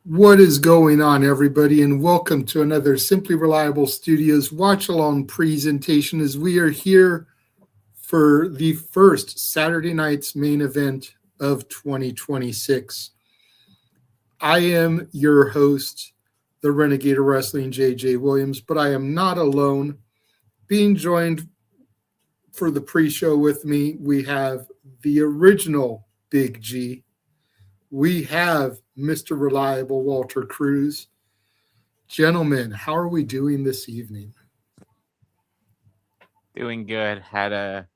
What is going on, everybody, and welcome to another Simply Reliable Studios watch-along presentation as we are here for the first Saturday night's main event of 2026. I am your host, the Renegade of Wrestling, JJ Williams, but I am not alone. Being joined for the pre-show with me, we have the original Big G. We have Mr. Reliable Walter Cruz. Gentlemen, how are we doing this evening? Doing good. Had a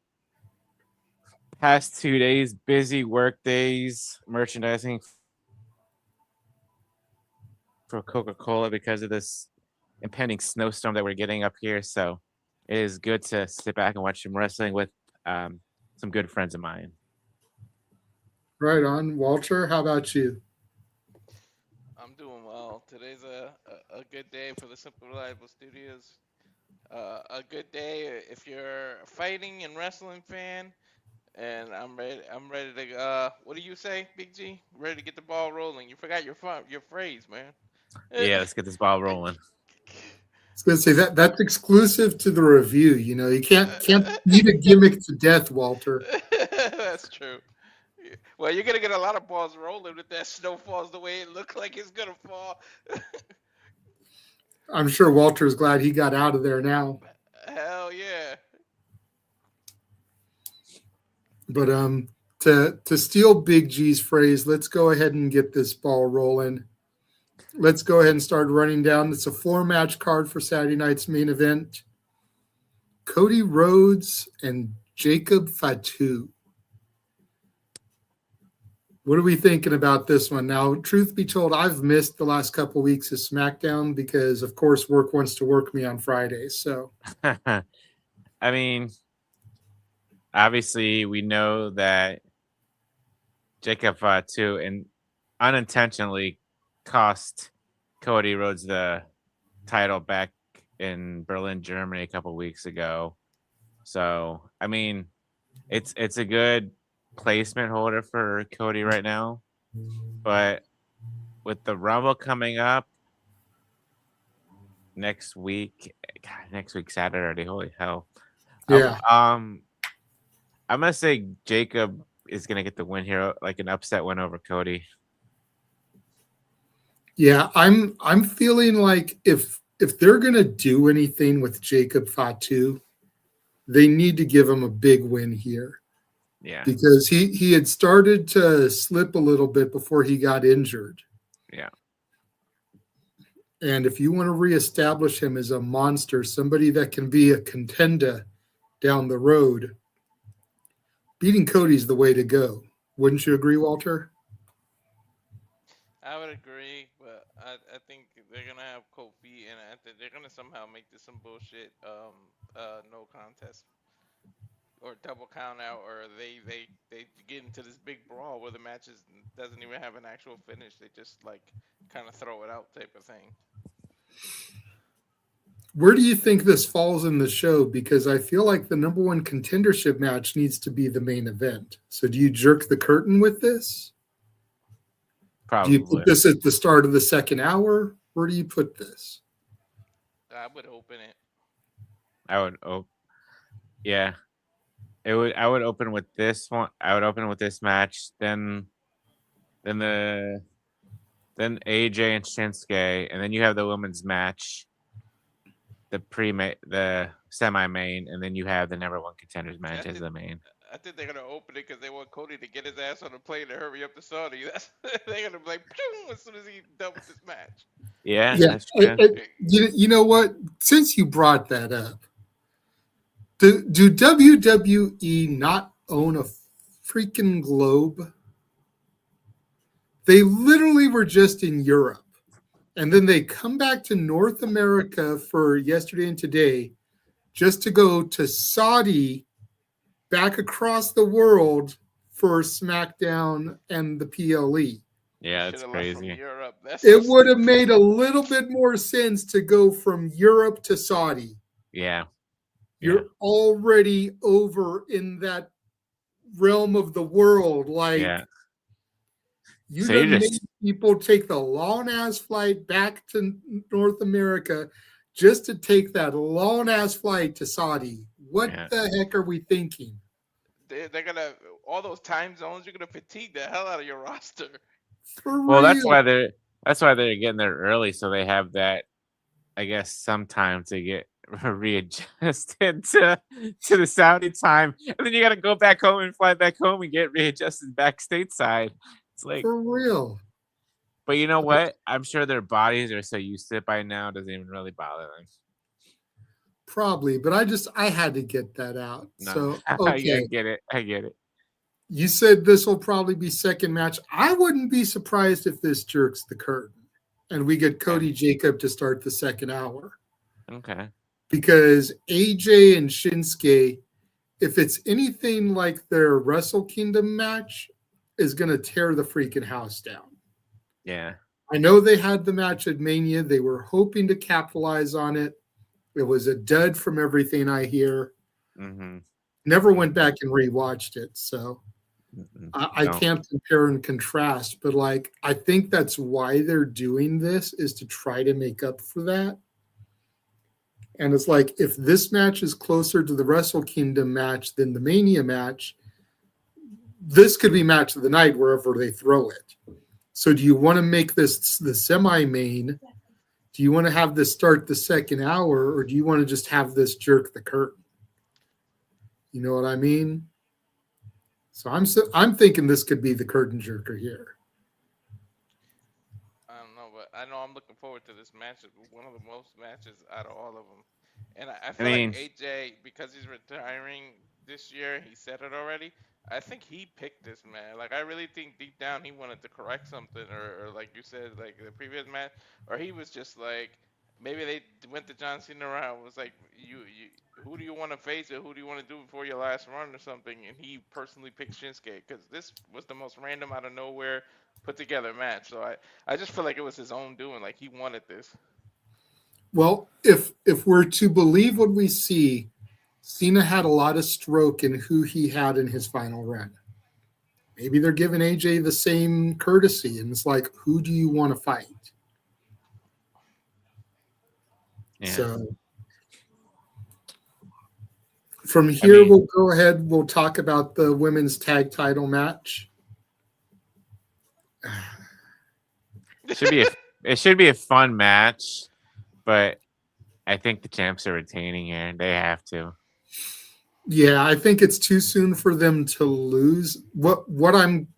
past 2 days, busy work days, merchandising for Coca-Cola because of this impending snowstorm that we're getting up here. So it is good to sit back and watch some wrestling with some good friends of mine. Right on. Walter, how about you? I'm doing well. Today's a good day for the Simple Reliable Studios. A good day if you're a fighting and wrestling fan. And I'm ready. I'm ready to. What do you say, Big G? Ready to get the ball rolling. You forgot your phrase, man. Yeah, let's get this ball rolling. I was going to say that's exclusive to the review. You know, you can't beat a gimmick to death, Walter. That's true. Well, you're gonna get a lot of balls rolling if that snow falls the way it looks like it's gonna fall. I'm sure Walter's glad he got out of there now. Hell yeah. But to steal Big G's phrase, let's go ahead and get this ball rolling. Let's go ahead and start running down. It's a 4-match card for Saturday night's main event. Cody Rhodes and Jacob Fatu. What are we thinking about this one? Now, truth be told, I've missed the last couple of weeks of SmackDown because, of course, work wants to work me on Fridays. So, I mean, obviously, we know that Jacob Fatu and unintentionally cost Cody Rhodes the title back in Berlin, Germany a couple weeks ago. So, I mean, it's a good placement holder for Cody right now. But with the Rumble coming up next week Saturday, holy hell. yeah. I'm gonna say Jacob is gonna get the win here, like an upset win over Cody. Yeah, I'm feeling like if they're gonna do anything with Jacob Fatu, they need to give him a big win here. Yeah. Because he had started to slip a little bit before he got injured. Yeah. And if you want to reestablish him as a monster, somebody that can be a contender down the road, beating Cody's the way to go. Wouldn't you agree, Walter? I would agree, but I think they're gonna have Kofi, and I think they're gonna somehow make this some bullshit no contest or double count out, or they get into this big brawl where the match doesn't even have an actual finish. They just like kind of throw it out type of thing. Where do you think this falls in the show? Because I feel like the number one contendership match needs to be the main event. So do you jerk the curtain with this? Probably. Do you put this at the start of the second hour? Where do you put this? I would open it. Yeah. I would open with this one. I would open with this match. Then AJ and Shinsuke, and then you have the women's match, the semi-main, and then you have the number one contenders match as the main. I think they're gonna open it because they want Cody to get his ass on the plane to hurry up to Saudi. They're gonna be like, as soon as he's done with this match. Yeah. That's true. You know what? Since you brought that up, do WWE not own a freaking globe? They literally were just in Europe. And then they come back to North America for yesterday and today just to go to Saudi, back across the world for SmackDown and the PLE. Yeah, that's crazy. It would have made a little bit more sense to go from Europe to Saudi. Yeah. You're already over in that realm of the world. Like, You So done you're made just people take the long-ass flight back to North America just to take that long-ass flight to Saudi. What Yeah. the heck are we thinking? They're gonna all those time zones. You're gonna fatigue the hell out of your roster. For Well, real. that's why they're getting there early, so they have that. I guess sometimes they get readjusted to the Saudi time, and then you got to go back home and fly back home and get readjusted back stateside. It's like, For real. but you know what? I'm sure their bodies are so used to it by now, it doesn't even really bother them. Probably, but I had to get that out. No, So, I okay. get it. I get it. You said this will probably be second match. I wouldn't be surprised if this jerks the curtain and we get Cody Jacob to start the second hour. Okay. Because AJ and Shinsuke, if it's anything like their Wrestle Kingdom match, is going to tear the freaking house down. Yeah. I know they had the match at Mania. They were hoping to capitalize on it. It was a dud from everything I hear. Mm-hmm. Never went back and rewatched it, so I No. can't compare and contrast. But like, I think that's why they're doing this, is to try to make up for that. And it's like, if this match is closer to the Wrestle Kingdom match than the Mania match, this could be match of the night wherever they throw it. So do you want to make this the semi-main? Do you want to have this start the second hour, or do you want to just have this jerk the curtain? You know what I mean? So I'm thinking this could be the curtain jerker here. I don't know, but I know I'm looking forward to this match. It's one of the most matches out of all of them. And I feel mean- like AJ, because he's retiring this year, he said it already. I think he picked this man. Like, I really think deep down he wanted to correct something, or like you said, like the previous match, or he was just like, maybe they went to John Cena around, was like, you who do you want to face or who do you want to do before your last run or something? And he personally picked Shinsuke because this was the most random, out of nowhere, put together match. So I just feel like it was his own doing. Like, he wanted this. Well, if we're to believe what we see, Cena had a lot of stroke in who he had in his final run. Maybe they're giving AJ the same courtesy, and it's like, who do you want to fight? Yeah. So from here, we'll go ahead. We'll talk about the women's tag title match. It should be a fun match, but I think the champs are retaining here. They have to. Yeah, I think it's too soon for them to lose. What I'm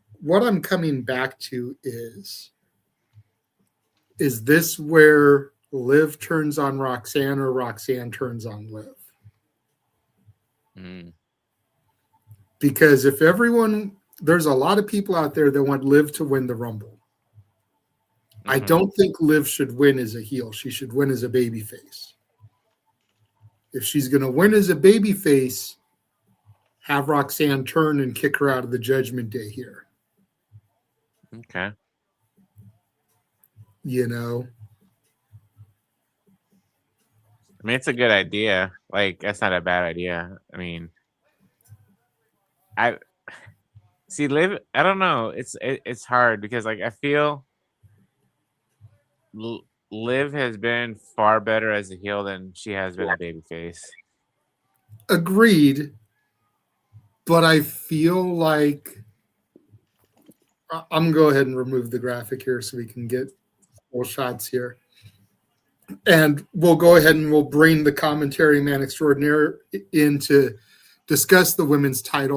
coming back to is this where Liv turns on Roxanne or Roxanne turns on Liv? Because if there's a lot of people out there that want Liv to win the Rumble. I don't think Liv should win as a heel. She should win as a babyface. If she's going to win as a babyface, have Roxanne turn and kick her out of the Judgment Day here. Okay. You know? I mean, it's a good idea. Like, that's not a bad idea. I mean, I see Liv. I don't know. It's hard because, like, I feel Liv has been far better as a heel than she has been a babyface. Agreed. But I feel like I'm going to go ahead and remove the graphic here so we can get full shots here. And we'll go ahead and we'll bring the commentary man extraordinaire in to discuss the women's tag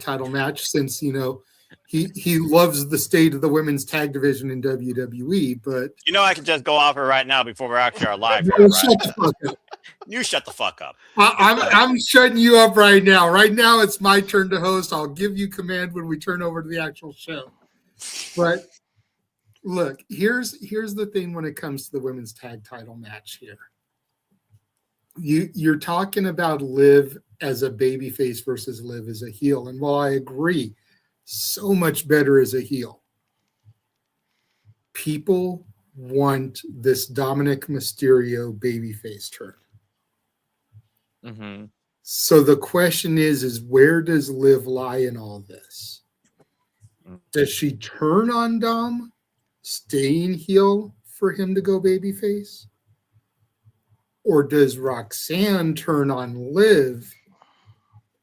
title match, since, you know, he loves the state of the women's tag division in WWE. But you know, I can just go off her right now before we're actually live. Shut the fuck up. You shut the fuck up. I'm shutting you up right now. Right now, it's my turn to host. I'll give you command when we turn over to the actual show. But look, here's the thing when it comes to the women's tag title match here. You're talking about Liv as a babyface versus Liv as a heel. And while I agree, so much better as a heel, people want this Dominic Mysterio babyface turn. So the question is where does Liv lie in all this? Does she turn on Dom, staying heel for him to go babyface? Or does Roxanne turn on Liv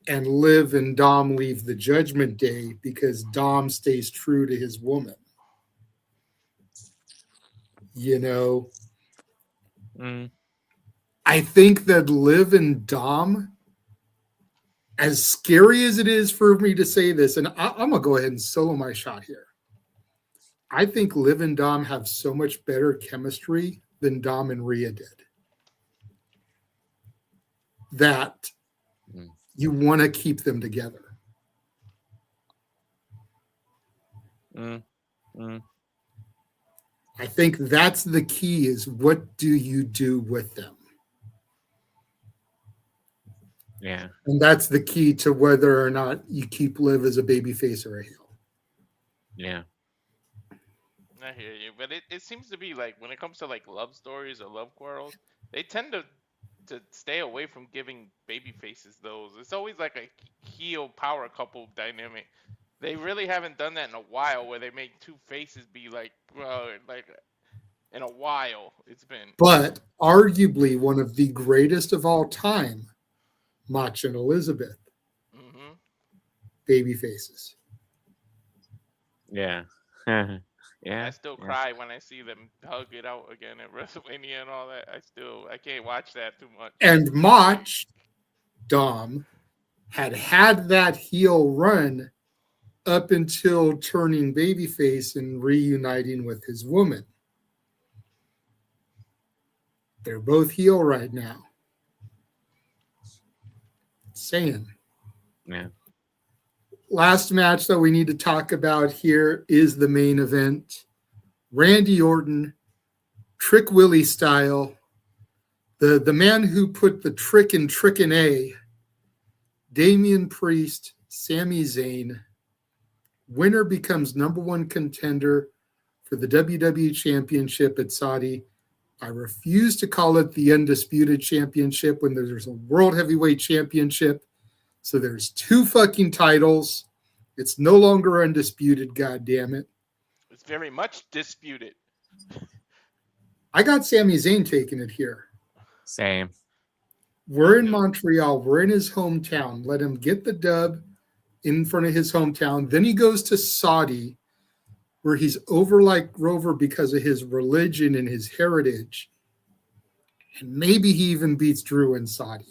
and Liv and Dom leave the Judgment Day because Dom stays true to his woman? You know, I think that Liv and Dom, as scary as it is for me to say this, and I'm going to go ahead and solo my shot here. I think Liv and Dom have so much better chemistry than Dom and Rhea did. That you want to keep them together. I think that's the key, is what do you do with them? Yeah. And that's the key to whether or not you keep Liv as a babyface or a heel. Yeah. I hear you, but it seems to be like when it comes to like love stories or love quarrels, they tend to stay away from giving baby faces those. It's always like a heel power couple dynamic. They really haven't done that in a while, where they make two faces be like in a while. It's been. But arguably one of the greatest of all time, Mach and Elizabeth, baby faces. Yeah. Yeah. I still cry when I see them hug it out again at WrestleMania and all that. I can't watch that too much. And Mach, Dom, had that heel run up until turning babyface and reuniting with his woman. They're both heel right now. Saying. Yeah. Last match that we need to talk about here is the main event. Randy Orton, Trick Willie style. The man who put the trick in Trickin' A. Damien Priest, Sami Zayn. Winner becomes number one contender for the WWE Championship at Saudi. I refuse to call it the Undisputed Championship when there's a World Heavyweight Championship. So there's two fucking titles. It's no longer undisputed, goddammit. It's very much disputed. I got Sami Zayn taking it here. Same. We're in Montreal. We're in his hometown. Let him get the dub in front of his hometown. Then he goes to Saudi, where he's over like Rover because of his religion and his heritage. And maybe he even beats Drew in Saudi.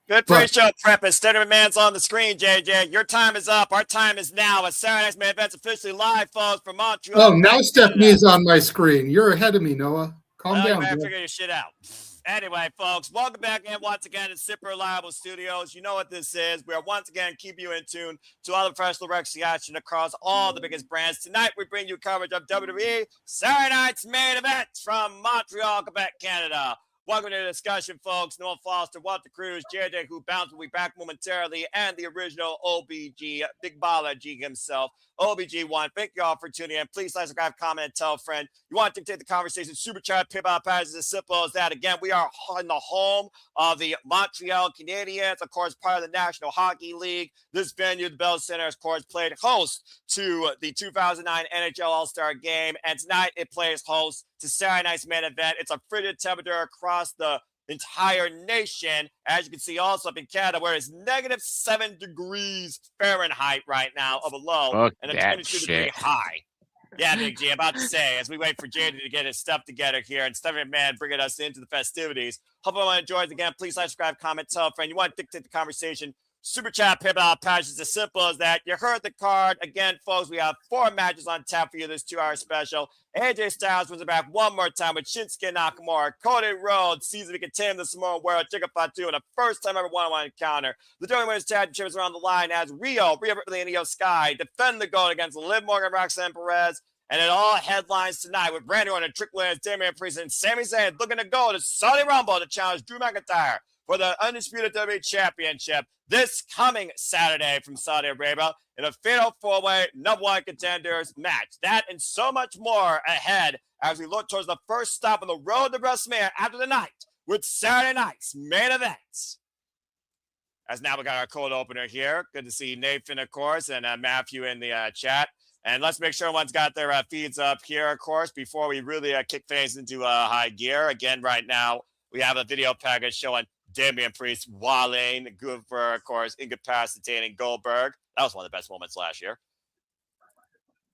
Good pre-show prep. Instead man's on the screen, JJ. Your time is up. Our time is now. A Saturday Night's Main Event's officially live, folks, from Montreal. Oh, now Stephanie is on my screen. You're ahead of me, Noah. Calm down. You better figure your shit out. Anyway, folks, welcome back in once again to Super Reliable Studios. You know what this is. We are once again keeping you in tune to all the professional wrestling action across all the biggest brands. Tonight, we bring you coverage of WWE Saturday Night's Main Event from Montreal, Quebec, Canada. Welcome to the discussion, folks. Noah Foster, Walter Cruz, JJ, who bounce will be back momentarily, and the original OBG, Big Baller G himself, OBG1. Thank you all for tuning in. Please like, subscribe, comment, and tell a friend. You want to take the conversation, super chat, PayPal, pass as simple as that. Again, we are in the home of the Montreal Canadiens, of course, part of the National Hockey League. This venue, the Bell Center, of course, played host to the 2009 NHL All-Star Game, and tonight it plays host to Saturday Night's Main Event. It's a frigid temperature across the entire nation. As you can see also up in Canada, where it's -7 degrees Fahrenheit right now of a low and a 22-degree high. Yeah, Big G, about to say, as we wait for JD to get his stuff together here and Stephanie Man bringing us into the festivities. Hope everyone enjoys. Again, please like, subscribe, comment, tell a friend. You want to dictate the conversation, super chat, PayPal, patch. It's as simple as that. You heard the card. Again, folks, we have 4 matches on tap for you this 2-hour special. AJ Styles was back one more time with Shinsuke Nakamura. Cody Rhodes sees if he can tame the Samoan Warrior, Fatu in a first-time ever one-on-one encounter. The WWE Women's Tag Team is around the line as Rhea, Ripley, and Io Sky defend the gold against Liv Morgan, Roxanne, Perez. And it all headlines tonight with Randy Orton, Trick Williams, Damien Priest, and Sami Zayn looking to go to Saudi Rumble to challenge Drew McIntyre for the Undisputed WWE Championship this coming Saturday from Saudi Arabia in a fatal 4-way number one contenders match. That and so much more ahead as we look towards the first stop on the road to WrestleMania after the night with Saturday Night's Main Event. as now we got our cold opener here. Good to see Nathan, of course, and Matthew in the chat. And let's make sure everyone's got their feeds up here, of course, before we really kick things into high gear. Again, right now, we have a video package showing Damien Priest walling, good for, of course, incapacitating Goldberg. That was one of the best moments last year.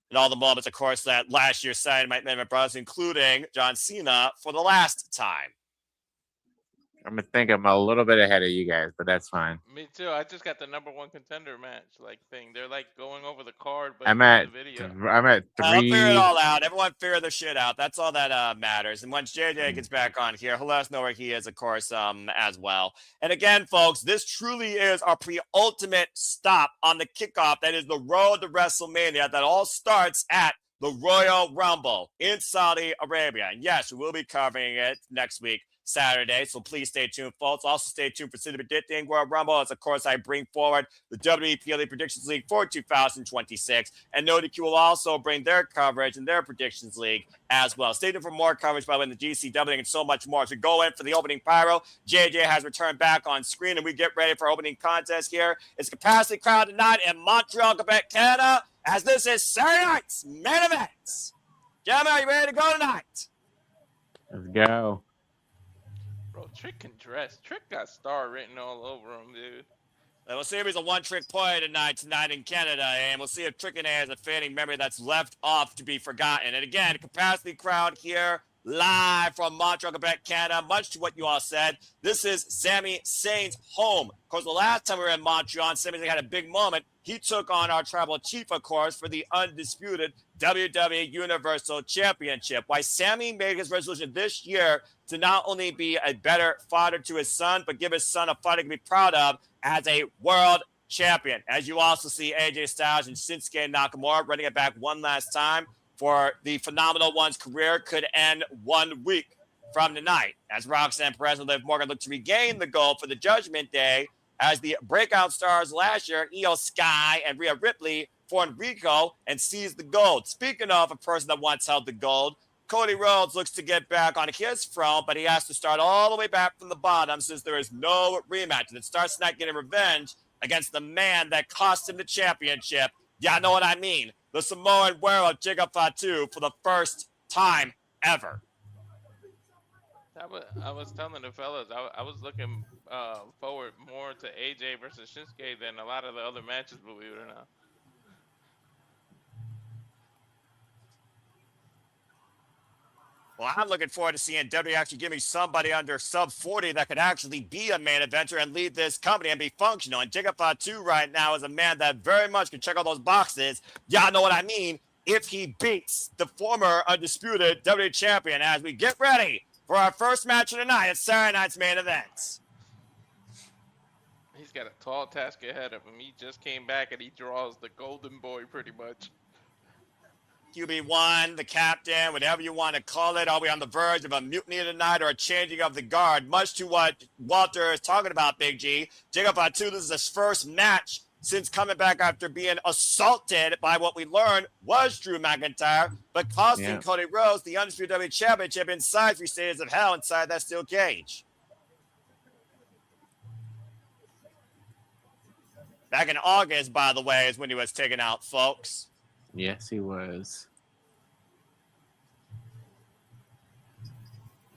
And all the moments, of course, that last year signed my Main Event Bros, including John Cena for the last time. I'm gonna think I'm a little bit ahead of you guys, but that's fine. Me too. I just got the #1 contender match thing. They're like going over the card, but I'm in at the video. I'm at I'll figure it 3. all out. Everyone figure their shit out. That's all that matters. And once JJ gets back on here, he'll let us know where he is, of course, as well. And again, folks, this truly is our pre-ultimate stop on the kickoff. That is the road to WrestleMania. That all starts at the Royal Rumble in Saudi Arabia. And yes, we will be covering it next week, Saturday, so please stay tuned, folks. Also, stay tuned for City Predicting World Rumble, as of course I bring forward the WWE PLE Predictions League for 2026, and NoDQ will also bring their coverage and their Predictions League as well. Stay tuned for more coverage by the GCW and so much more. So go in for the opening pyro. JJ has returned back on screen, and we get ready for opening contest here. It's capacity crowd tonight in Montreal, Quebec, Canada, as this is Saturday night's main event. Gentlemen, are you ready to go tonight? Let's go. Bro, Trick can dress. Trick got star written all over him, dude. And we'll see if he's a one-trick player tonight in Canada, and we'll see if Trick and A has a fading memory that's left off to be forgotten. And again, capacity crowd here, live from Montreal, Quebec, Canada. Much to what you all said, this is Sami Zayn's home. Of course, the last time we were in Montreal, Sami Zayn had a big moment. He took on our tribal chief, of course, for the undisputed WWE Universal Championship. Why Sami made his resolution this year to not only be a better father to his son, but give his son a fighter to be proud of as a world champion. As you also see AJ Styles and Shinsuke Nakamura running it back one last time for the Phenomenal One's career could end 1 week from tonight. As Roxanne, Perez, and Liv Morgan look to regain the gold for the Judgment Day, as the breakout stars last year, Io Sky and Rhea Ripley, for Enrico and seized the gold. Speaking of a person that once held the gold, Cody Rhodes looks to get back on his front, but he has to start all the way back from the bottom since there is no rematch. And it starts not getting revenge against the man that cost him the championship. Yeah, I know what I mean. The Samoan werewolf Jacob Fatu for the first time ever. I was telling the fellas, I was looking forward more to AJ versus Shinsuke than a lot of the other matches, believe it or not. Well, I'm looking forward to seeing WWE actually give me somebody under sub 40 that could actually be a main eventer and lead this company and be functional. And Jacob Fatu right now is a man that very much can check all those boxes. Y'all know what I mean. If he beats the former undisputed WWE champion, as we get ready for our first match of the night at Saturday night's main event. He's got a tall task ahead of him. He just came back and he draws the golden boy pretty much. QB1, the captain, whatever you want to call it. Are we on the verge of a mutiny tonight or a changing of the guard? Much to what Walter is talking about, Big G. Jacob Fatu, this is his first match since coming back after being assaulted by what we learned was Drew McIntyre, but costing Cody Rhodes the undisputed WWE Championship inside 3 Stages of Hell inside that steel cage. Back in August, by the way, is when he was taken out, folks. Yes, he was.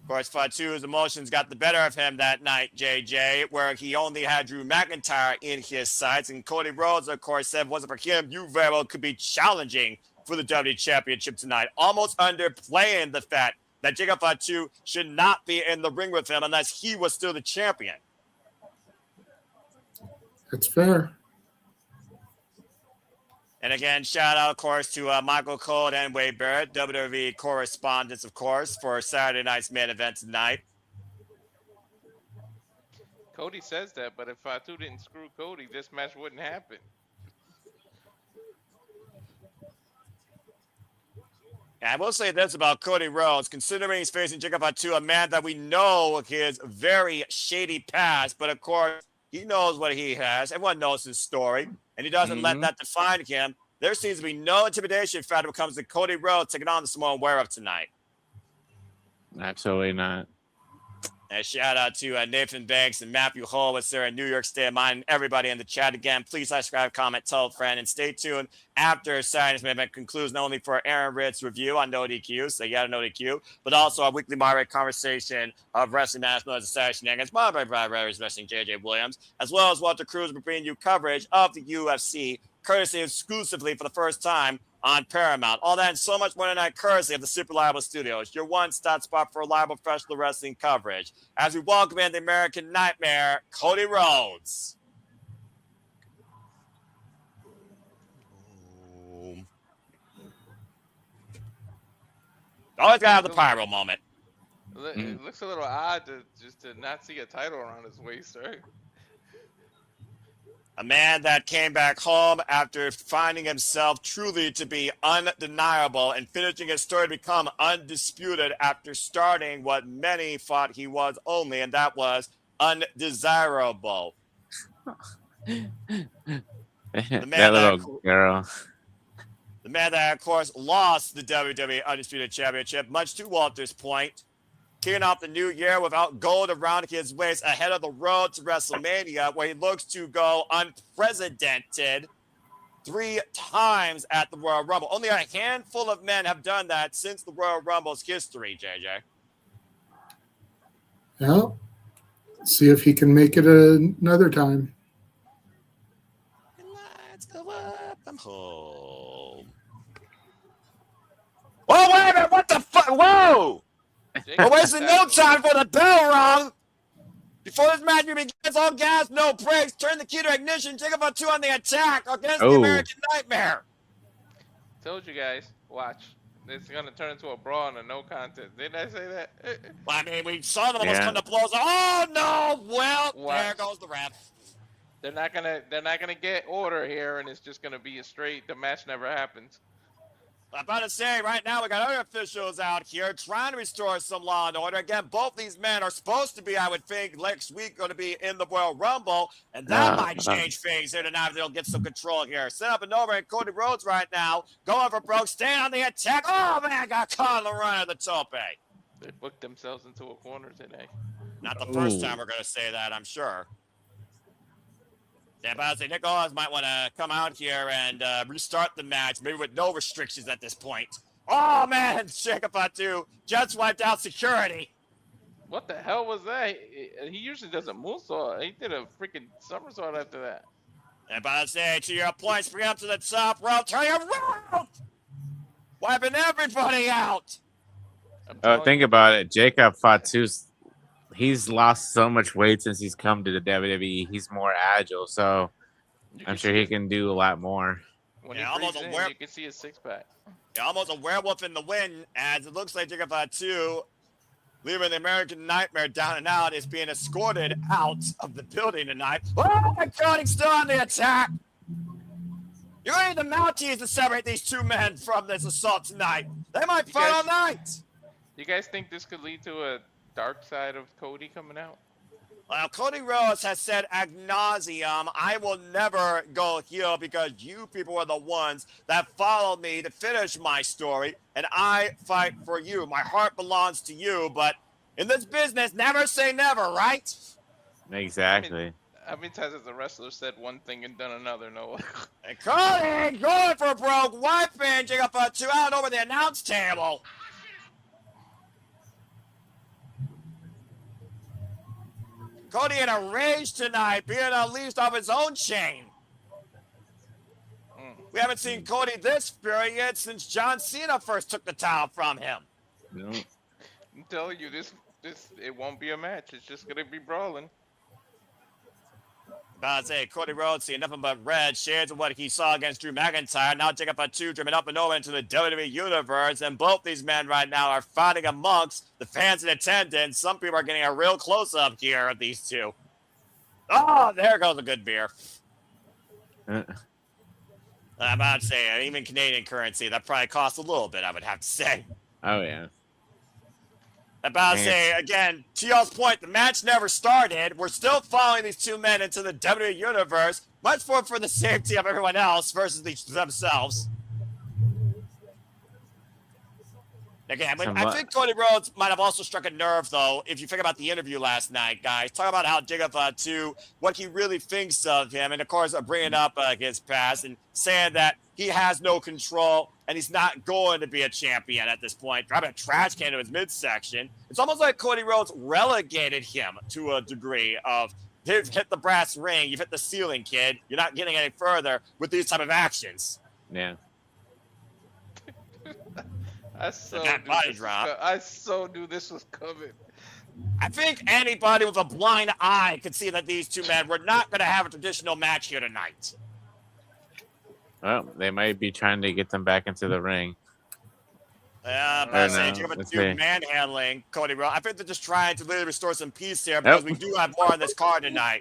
Of course, Fatu's emotions got the better of him that night, JJ, where he only had Drew McIntyre in his sights. And Cody Rhodes, of course, said, wasn't for him, you very well could be challenging for the WWE Championship tonight. Almost underplaying the fact that Jacob Fatu should not be in the ring with him unless he was still the champion. That's fair. And again, shout out, of course, to Michael Cole and Wade Barrett, WWE correspondents, of course, for Saturday night's main event tonight. Cody says that, but if Fatu didn't screw Cody, this match wouldn't happen. And I will say this about Cody Rhodes, considering he's facing Jacob Fatu, a man that we know his very shady past, but of course, he knows what he has. Everyone knows his story, and he doesn't let that define him. There seems to be no intimidation factor when it comes to Cody Rhodes taking on the Samoan werewolf tonight. Absolutely not. And shout out to Nathan Banks and Matthew Holwitz there in New York State of Mind. Everybody in the chat again, please subscribe, comment, tell a friend, and stay tuned after Saturday's main event concludes, not only for Aaron Ritt's review on No DQ, so you got a No DQ, but also our weekly moderate conversation of wrestling matters known as the Saturday Shenanigans, moderated by Wrestling JJ Williams, as well as Walter Cruz will bring you coverage of the UFC, courtesy exclusively for the first time on Paramount. All that and so much more tonight, courtesy of the Super Reliable Studios, your one-stop spot for reliable professional wrestling coverage. As we welcome in the American Nightmare, Cody Rhodes. Always gotta have the pyro moment. It looks a little odd to not see a title around his waist, right? A man that came back home after finding himself truly to be undeniable and finishing his story to become undisputed after starting what many thought he was only, and that was undesirable. That little girl. The man that, of course, lost the WWE Undisputed Championship, much to Walter's point, kicking off the new year without gold around his waist ahead of the road to WrestleMania, where he looks to go unprecedented 3 times at the Royal Rumble. Only a handful of men have done that since the Royal Rumble's history, JJ. Well, see if he can make it another time. Let's go up. I'm home. Oh, wait a minute. What the fuck? Whoa! We're wasting no time for the bell rung. Before this match begins, all gas, no brakes. Turn the key to ignition. Jacob Fatu on the attack against the American Nightmare. Told you guys, watch. It's gonna turn into a brawl and a no contest. Didn't I say that? Well, I mean, we saw them almost come to blows. Oh no! Well, Watch. there goes the ref. They're not gonna get order here, and it's just gonna be a straight. The match never happens. I'm about to say, right now, we got other officials out here trying to restore some law and order. Again, both these men are supposed to be, I would think, next week going to be in the Royal Rumble, and that might change things here tonight if they'll get some control here. Set up and over, and Cody Rhodes right now, going for broke, staying on the attack. Oh, man, got caught on the run of the tope. They booked themselves into a corner today. Not the first time we're going to say that, I'm sure. Yeah, but I'd say Nick Owens might want to come out here and restart the match, maybe with no restrictions at this point. Oh, man, Jacob Fatu just wiped out security. What the hell was that? He usually does a moonsault. He did a freaking somersault after that. And but I'd say, to your point, spring up to the top rope, turn around! Wiping everybody out. Think about it. Jacob Fatu's he's lost so much weight since he's come to the WWE. He's more agile, so I'm sure he can do a lot more. When he breathes in, you can see his six-pack. Yeah, almost a werewolf in the wind, as it looks like Jacob Fatu, leaving the American Nightmare down and out, is being escorted out of the building tonight. Oh my God, he's still on the attack. You're going to need the Mounties to separate these two men from this assault tonight. They might fight all night. You guys think this could lead to a dark side of Cody coming out? Well, Cody Rhodes has said ad nauseum, I will never go heel because you people are the ones that followed me to finish my story, and I fight for you. My heart belongs to you, but in this business, never say never, right? Exactly. How many times has a wrestler said one thing and done another, Noah? And Cody going for broke, wiping Jacob Fatu out over the announce table. Cody in a rage tonight, being unleashed off his own chain. We haven't seen Cody this furious since John Cena first took the title from him. No. I'm telling you, this it won't be a match. It's just gonna be brawling. About to say, Cody Rhodes seeing nothing but red shades of what he saw against Drew McIntyre. Now Jacob Fatu driven up and over into the WWE Universe, and both these men right now are fighting amongst the fans in attendance. Some people are getting a real close-up here of these two. Oh, there goes a good beer. I'm about to say, even Canadian currency, that probably costs a little bit, I would have to say. Oh, yeah. About to say, again, to y'all's point, the match never started. We're still following these two men into the WWE Universe, much more for the safety of everyone else versus themselves. Again, I think Cody Rhodes might have also struck a nerve, though, if you think about the interview last night, guys. Talk about how Jacob Fatu, what he really thinks of him, and, of course, bringing up his past and saying that he has no control and he's not going to be a champion at this point. Dropping a trash can to his midsection. It's almost like Cody Rhodes relegated him to a degree of, you've hit the brass ring, you've hit the ceiling, kid. You're not getting any further with these type of actions. Yeah. I so knew this was coming. I think anybody with a blind eye could see that these two men were not going to have a traditional match here tonight. Well, they might be trying to get them back into the ring. Yeah, but manhandling Cody Rhodes. I think they're just trying to literally restore some peace here because we do have more on this card tonight.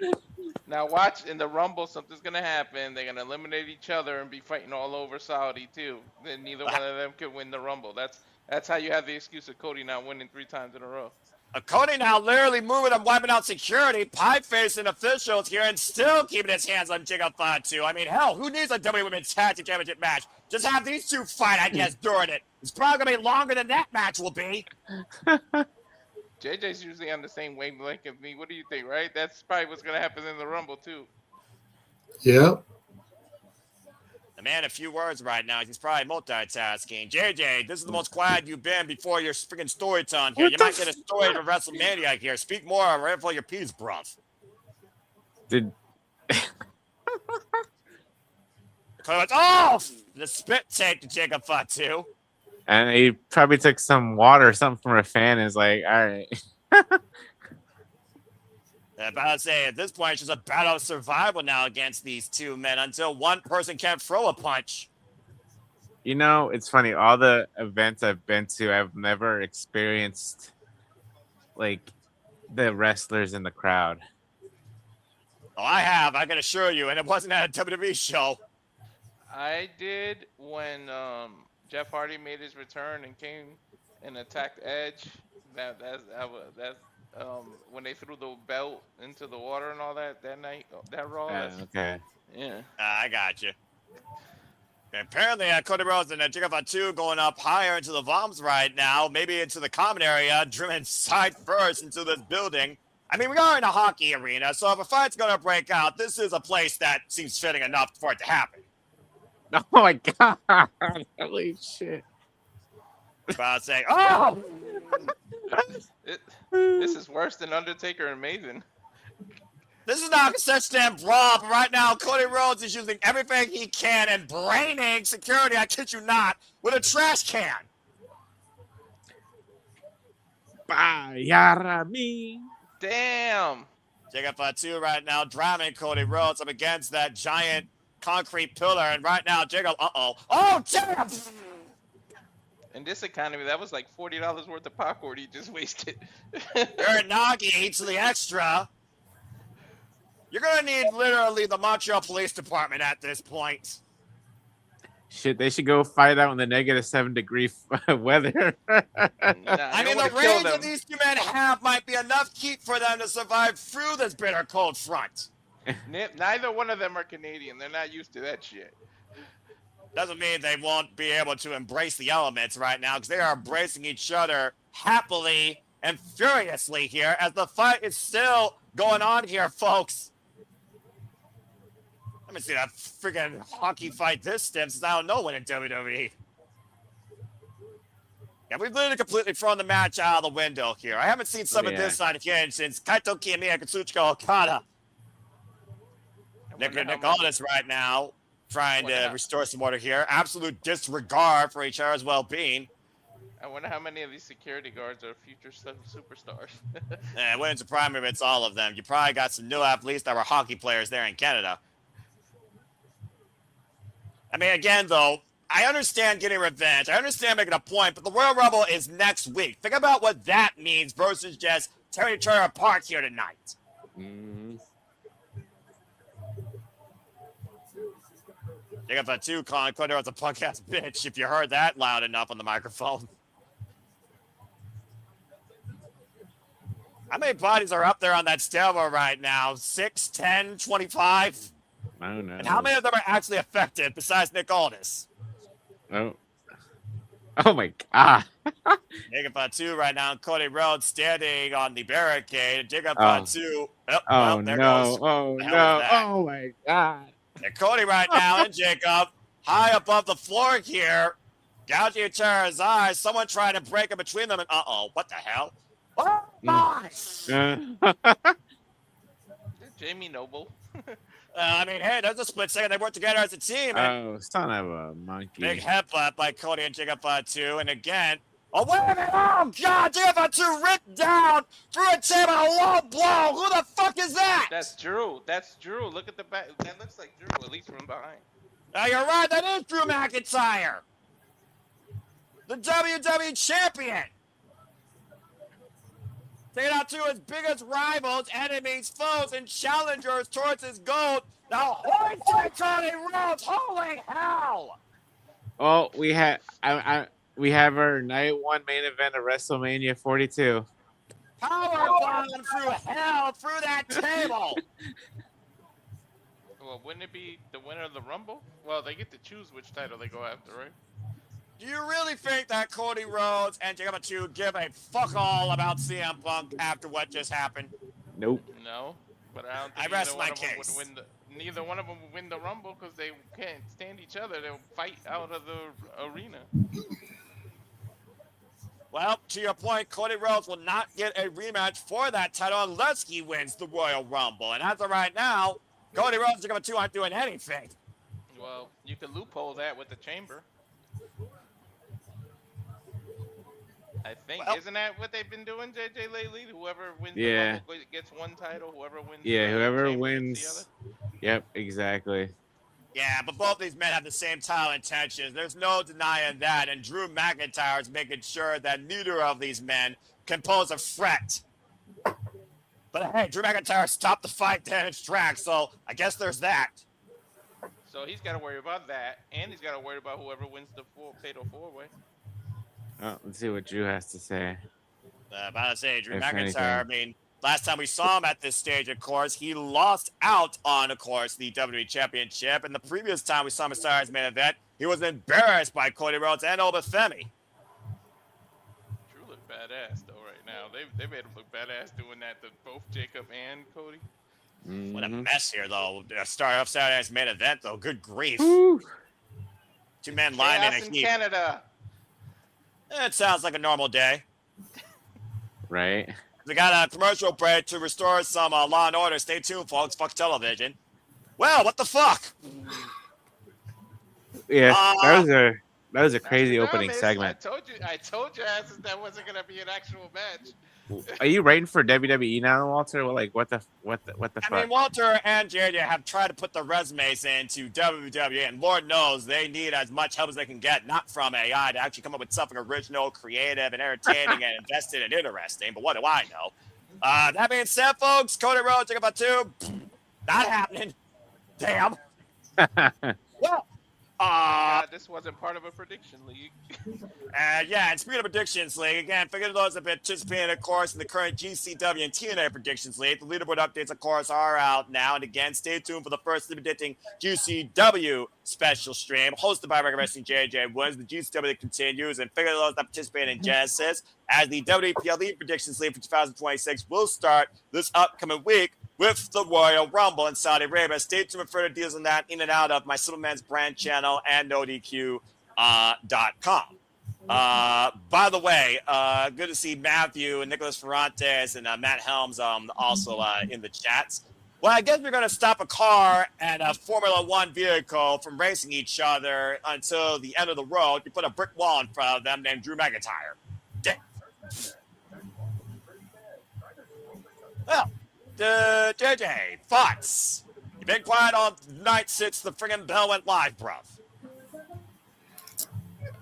Now watch, in the Rumble, something's going to happen. They're going to eliminate each other and be fighting all over Saudi, too. Then neither one of them could win the Rumble. That's how you have the excuse of Cody not winning 3 times in a row. Cody now literally moving and wiping out security, pie-facing officials here, and still keeping his hands on Jacob Fatu. I mean, hell, who needs a WWE Women's Tag Team Championship match? Just have these two fight, I guess, during it. It's probably going to be longer than that match will be. JJ's usually on the same wavelength as me. What do you think, right? That's probably what's going to happen in the Rumble, too. Yeah. The man, a few words right now. He's probably multitasking. JJ, this is the most quiet you've been before your freaking story time here. You might get a story to WrestleMania here. Speak more or right for your piece, bruv. Oh! The spit take to Jacob Fatu. And he probably took some water or something from a fan and is like, all right. I'm about to say, at this point, it's just a battle of survival now against these two men until one person can't throw a punch. You know, it's funny. All the events I've been to, I've never experienced, like, the wrestlers in the crowd. Oh, I have, I can assure you, and it wasn't at a WWE show. I did when Jeff Hardy made his return and came and attacked Edge. That's when they threw the belt into the water and all that night, that Raw. Okay. Yeah. I got you. Apparently, Cody Rhodes and Jacob Fatu going up higher into the bombs right now, maybe into the common area, driven side first into this building. I mean, we are in a hockey arena, so if a fight's going to break out, this is a place that seems fitting enough for it to happen. Oh my God. Holy shit. About to say, oh! This is worse than Undertaker and Maven. This is not such damn brawl, but right now, Cody Rhodes is using everything he can and braining security, I kid you not, with a trash can. Bayarami. Damn. Jacob Fatu right now driving Cody Rhodes up against that giant concrete pillar, and right now, Jacob, oh, damn! In this economy, that was like $40 worth of popcorn he just wasted. Uranagi eats the extra. You're going to need literally the Montreal Police Department at this point. Shit, they should go fight out in the -7-degree weather. I mean, the range that these two men have might be enough heat for them to survive through this bitter cold front. Neither one of them are Canadian. They're not used to that shit. Doesn't mean they won't be able to embrace the elements right now, because they are embracing each other happily and furiously here as the fight is still going on here, folks. Let me see that freaking hockey fight this stiff since I don't know when in WWE. Yeah, we've literally completely thrown the match out of the window here. I haven't seen some of this on here since Kaito Kiyomiya and Katsuchika Okada. Nick Aldis right now trying to restore some order here. Absolute disregard for each other's well-being. I wonder how many of these security guards are future superstars. It wouldn't surprise me if it's all of them. You probably got some new athletes that were hockey players there in Canada. I mean, again, though, I understand getting revenge. I understand making a point, but the Royal Rumble is next week. Think about what that means versus just tearing each other apart here tonight. Mm-hmm. Jacob Fatu calling Cody Rhodes a punk-ass bitch, if you heard that loud enough on the microphone. How many bodies are up there on that stairwell right now? 6, 10, 25? I don't know. And how many of them are actually affected besides Nick Aldis? Oh my God. Jacob Fatu right now. Cody Rhodes standing on the barricade. Jacob Oh. Fatu. Oh, Oh well, there goes. no! Oh The hell was no! that? Oh my God! And Cody right now and Jacob high above the floor here. Gouging each other's eyes. Someone trying to break in between them. And what the hell? Oh my! Jamie Noble. I mean, hey, there's a split second. They work together as a team. And Oh, son of a monkey! big headbutt by Cody and Jacob Fatu. And again, oh, wait a minute. Oh, God. Jacob Fatu ripped down through a table. A low blow. Who the fuck is that? That's Drew. That's Drew. Look at the back. That looks like Drew, at least from behind. You're right. That is Drew McIntyre, the WWE champion. Taking out two of his biggest rivals, enemies, foes, and challengers towards his gold. Now, hoisting Cody Rhodes. Holy hell! Oh, we have our night one main event of WrestleMania 42. Power bomb through hell, through that table. Well, wouldn't it be the winner of the Rumble? Well, they get to choose which title they go after, right? Do you really think that Cody Rhodes and Jacob Fatu give a fuck all about CM Punk after what just happened? Nope. No, but I don't I think rest either my one of them case. would win neither one of them would win the Rumble because they can't stand each other. They'll fight out of the arena. Well, to your point, Cody Rhodes will not get a rematch for that title unless he wins the Royal Rumble. And as of right now, Cody Rhodes and Jacob Fatu aren't doing anything. Well, you could loophole that with the Chamber. I think, isn't that what they've been doing, JJ, lately? Whoever wins the Rumble gets one title. Whoever wins Yeah, the whoever Chamber wins. gets the other. Yep, exactly. Yeah, but both these men have the same title intentions. There's no denying that. And Drew McIntyre is making sure that neither of these men can pose a threat. But hey, Drew McIntyre stopped the fight dead in its tracks, so I guess there's that. So he's got to worry about that, and he's got to worry about whoever wins the fatal four-way. Oh, let's see what Drew has to say. About to say, Drew If McIntyre, anything. I mean, last time we saw him at this stage, of course, he lost out on, of course, the WWE Championship. And the previous time we saw him at his main event, he was embarrassed by Cody Rhodes and Obafemi. Drew look badass, though, right now. They made him look badass doing that to both Jacob and Cody. What a mess here, though. Start off Saturday's main event, though. Good grief. Woo. Two men lying in a Chaos in heap. Canada. It sounds like a normal day. Right. We got a commercial break to restore some law and order. Stay tuned, folks. Fuck television. Well, what the fuck? Yeah, that was a crazy Nostradamus, opening segment. I told you asses that wasn't gonna be an actual match. Are you writing for WWE now, Walter? Well, like what the I fuck? mean, Walter and JJ have tried to put their resumes into WWE, and Lord knows they need as much help as they can get, not from AI, to actually come up with something original, creative, and entertaining, and invested and interesting. But what do I know? That being said, folks, Cody Rhodes, Jacob Fatu, not happening. Damn. Well, God, this wasn't part of a prediction league. yeah, and speaking of predictions league, again, for those that have been participating, of course, in the current GCW and TNA predictions league, the leaderboard updates, of course, are out now. And again, stay tuned for the first predicting GCW special stream hosted by Regular Wrestling JJ Woods. The GCW continues, and figure those that participate in Genesis as the WPLE predictions league for 2026 will start this upcoming week with the Royal Rumble in Saudi Arabia. Stay tuned for further deals on that in and out of my Superman's brand channel and NoDQ.com. By the way, good to see Matthew and Nicholas Ferrantes and Matt Helms also in the chats. Well, I guess we're going to stop a car and a Formula One vehicle from racing each other until the end of the road. You put a brick wall in front of them named Drew McIntyre. Damn. Well, JJ, thoughts? You've been quiet all night since the friggin' bell went live, bruv.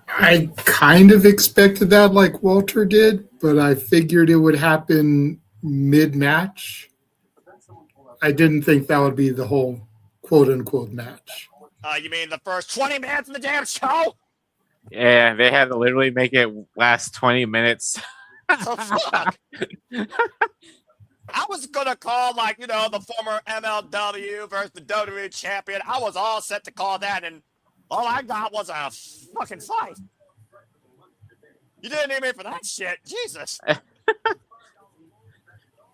I kind of expected that like Walter did, but I figured it would happen mid-match. I didn't think that would be the whole quote-unquote match. You mean the first 20 minutes of the damn show? Yeah, they had to literally make it last 20 minutes. So fuck. I was going to call, like, you know, the former MLW versus the WWE champion. I was all set to call that, and all I got was a fucking fight. You didn't need me for that shit. Jesus.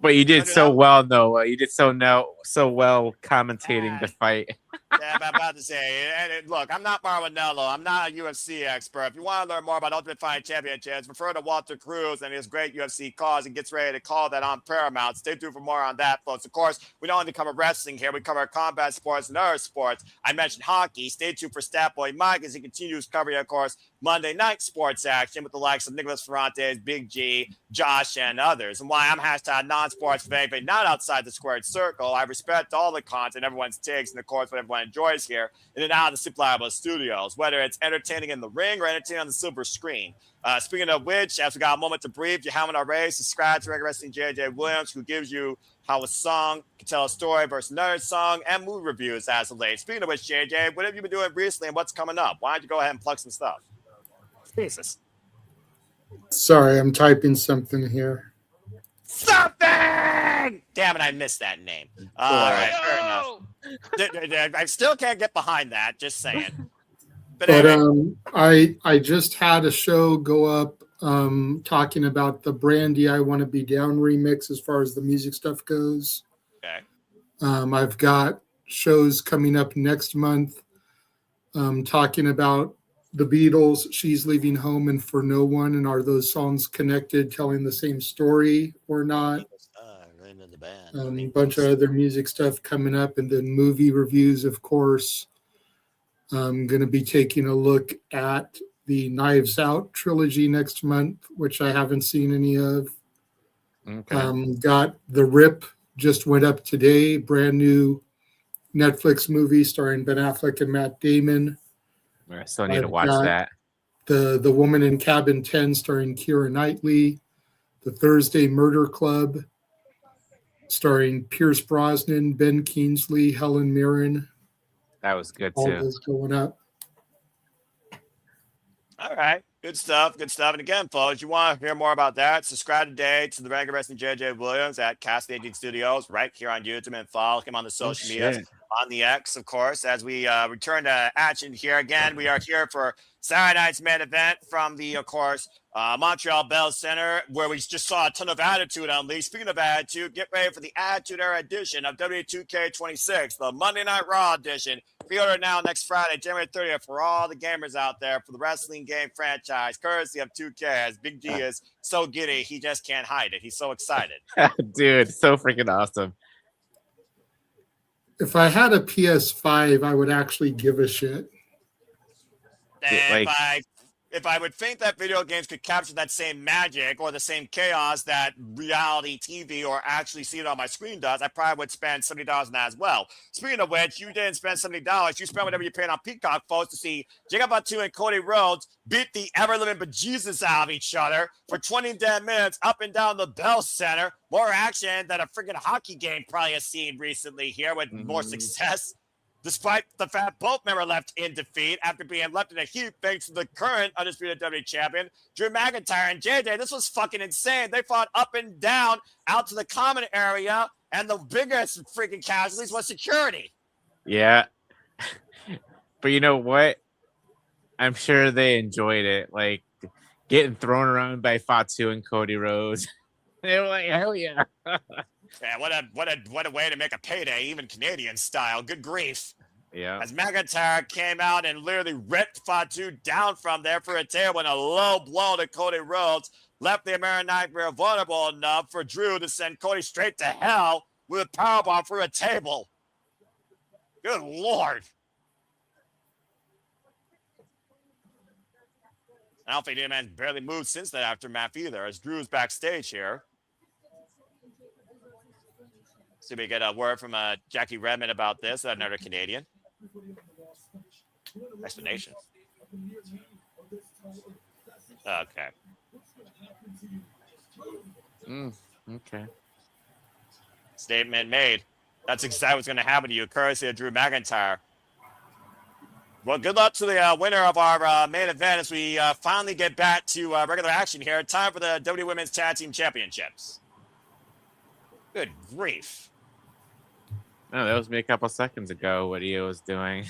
But you did But, so well, Noah. You did so well commentating the fight. Yeah, I'm about to say, look, I'm not Maranello. I'm not a UFC expert. If you want to learn more about Ultimate Fighting Championships, refer to Walter Cruz and his great UFC calls. He gets ready to call that on Paramount. Stay tuned for more on that, folks. Of course, we don't only cover wrestling here. We cover combat sports and other sports. I mentioned hockey. Stay tuned for Stat Boy Mike as he continues covering, of course, Monday night sports action with the likes of Nicholas Ferrantes, Big G, Josh, and others. And why I'm hashtag non-sports for anybody not outside the squared circle. I respect all the content, everyone's takes, and of course what everyone enjoys here in and out of the Super Liable Studios, whether it's entertaining in the ring or entertaining on the silver screen. Speaking of which, as we got a moment to breathe, if you haven't already, subscribe to Regular Wrestling JJ Williams, who gives you how a song can tell a story versus another song and movie reviews as of late. Speaking of which, JJ, what have you been doing recently and what's coming up? Why don't you go ahead and plug some stuff? Jesus. Sorry, I'm typing something here. Something! Damn it, I missed that name. All right, fair enough. I still can't get behind that, just saying. But anyway. I just had a show go up talking about the Brandy I Want to Be Down remix as far as the music stuff goes. Okay. I've got shows coming up next month talking about the Beatles, She's Leaving Home, and For No One, and are those songs connected, telling the same story or not? A bunch of other music stuff coming up, and then movie reviews, of course. I'm going to be taking a look at the Knives Out trilogy next month, which I haven't seen any of. Okay. Got The Rip, just went up today, brand new Netflix movie starring Ben Affleck and Matt Damon. I still need to watch that. The Woman in Cabin 10 starring Keira Knightley. The Thursday Murder Club starring Pierce Brosnan, Ben Kingsley, Helen Mirren. That was good All too. those going up. All right. Good stuff. Good stuff. And again, folks, you want to hear more about that, subscribe today to the Regular Wrestling JJ Williams at Cast Aging Studios right here on YouTube, and follow him on the social media, on the X, of course, as we return to action here. Again, we are here for Saturday night's main event from the, of course, Montreal Bell Center, where we just saw a ton of attitude unleashed. Speaking of attitude, get ready for the Attitude Era edition of W2K26, the Monday Night Raw edition. Pre-order now next Friday, January 30th, for all the gamers out there for the wrestling game franchise, courtesy of 2K, as Big G is so giddy, he just can't hide it. He's so excited. Dude, so freaking awesome. If I had a PS5, I would actually give a shit. And if I would think that video games could capture that same magic or the same chaos that reality TV or actually see it on my screen does, I probably would spend $70 on that as well. Speaking of which, you didn't spend $70. You spent whatever you paid on Peacock, folks, to see Jacob Fatu and Cody Rhodes beat the ever-living bejesus out of each other for 20 damn minutes up and down the Bell Center. More action than a freaking hockey game probably has seen recently here with more success. Despite the fact both men were left in defeat after being left in a heap thanks to the current undisputed WWE champion, Drew McIntyre and JJ. This was fucking insane. They fought up and down out to the common area, and the biggest freaking casualties was security. Yeah. But you know what? I'm sure they enjoyed it. Like, getting thrown around by Fatu and Cody Rhodes. They were like, hell yeah. Yeah, what a way to make a payday, even Canadian style. Good grief. Yeah. As McIntyre came out and literally ripped Fatu down from there for a table, and a low blow to Cody Rhodes left the American Nightmare vulnerable enough for Drew to send Cody straight to hell with a powerbomb through a table. Good Lord. I don't think the man barely moved since that aftermath either, as Drew's backstage here. So we get a word from Jackie Redmond about this, another Canadian. Explanation. Okay. Okay. Statement made. That's exactly what's going to happen to you, courtesy of Drew McIntyre. Well, good luck to the winner of our main event as we finally get back to regular action here. Time for the WWE Women's Tag Team Championships. Good grief. No, that was me a couple seconds ago what he was doing.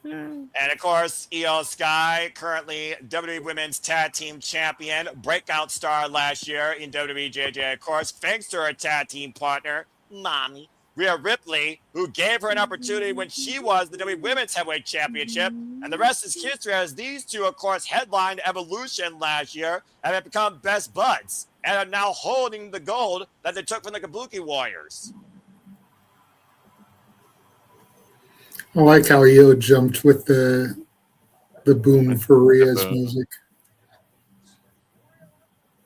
And of course, Io Sky, currently WWE Women's Tag Team Champion, breakout star last year in WWE JJ, of course, thanks to her tag team partner, Mommy, Rhea Ripley, who gave her an opportunity when she was the WWE Women's Heavyweight Championship. And the rest is history, as these two, of course, headlined Evolution last year and have become best buds and are now holding the gold that they took from the Kabuki Warriors. I like how Io jumped with the boom for Rhea's boom. music.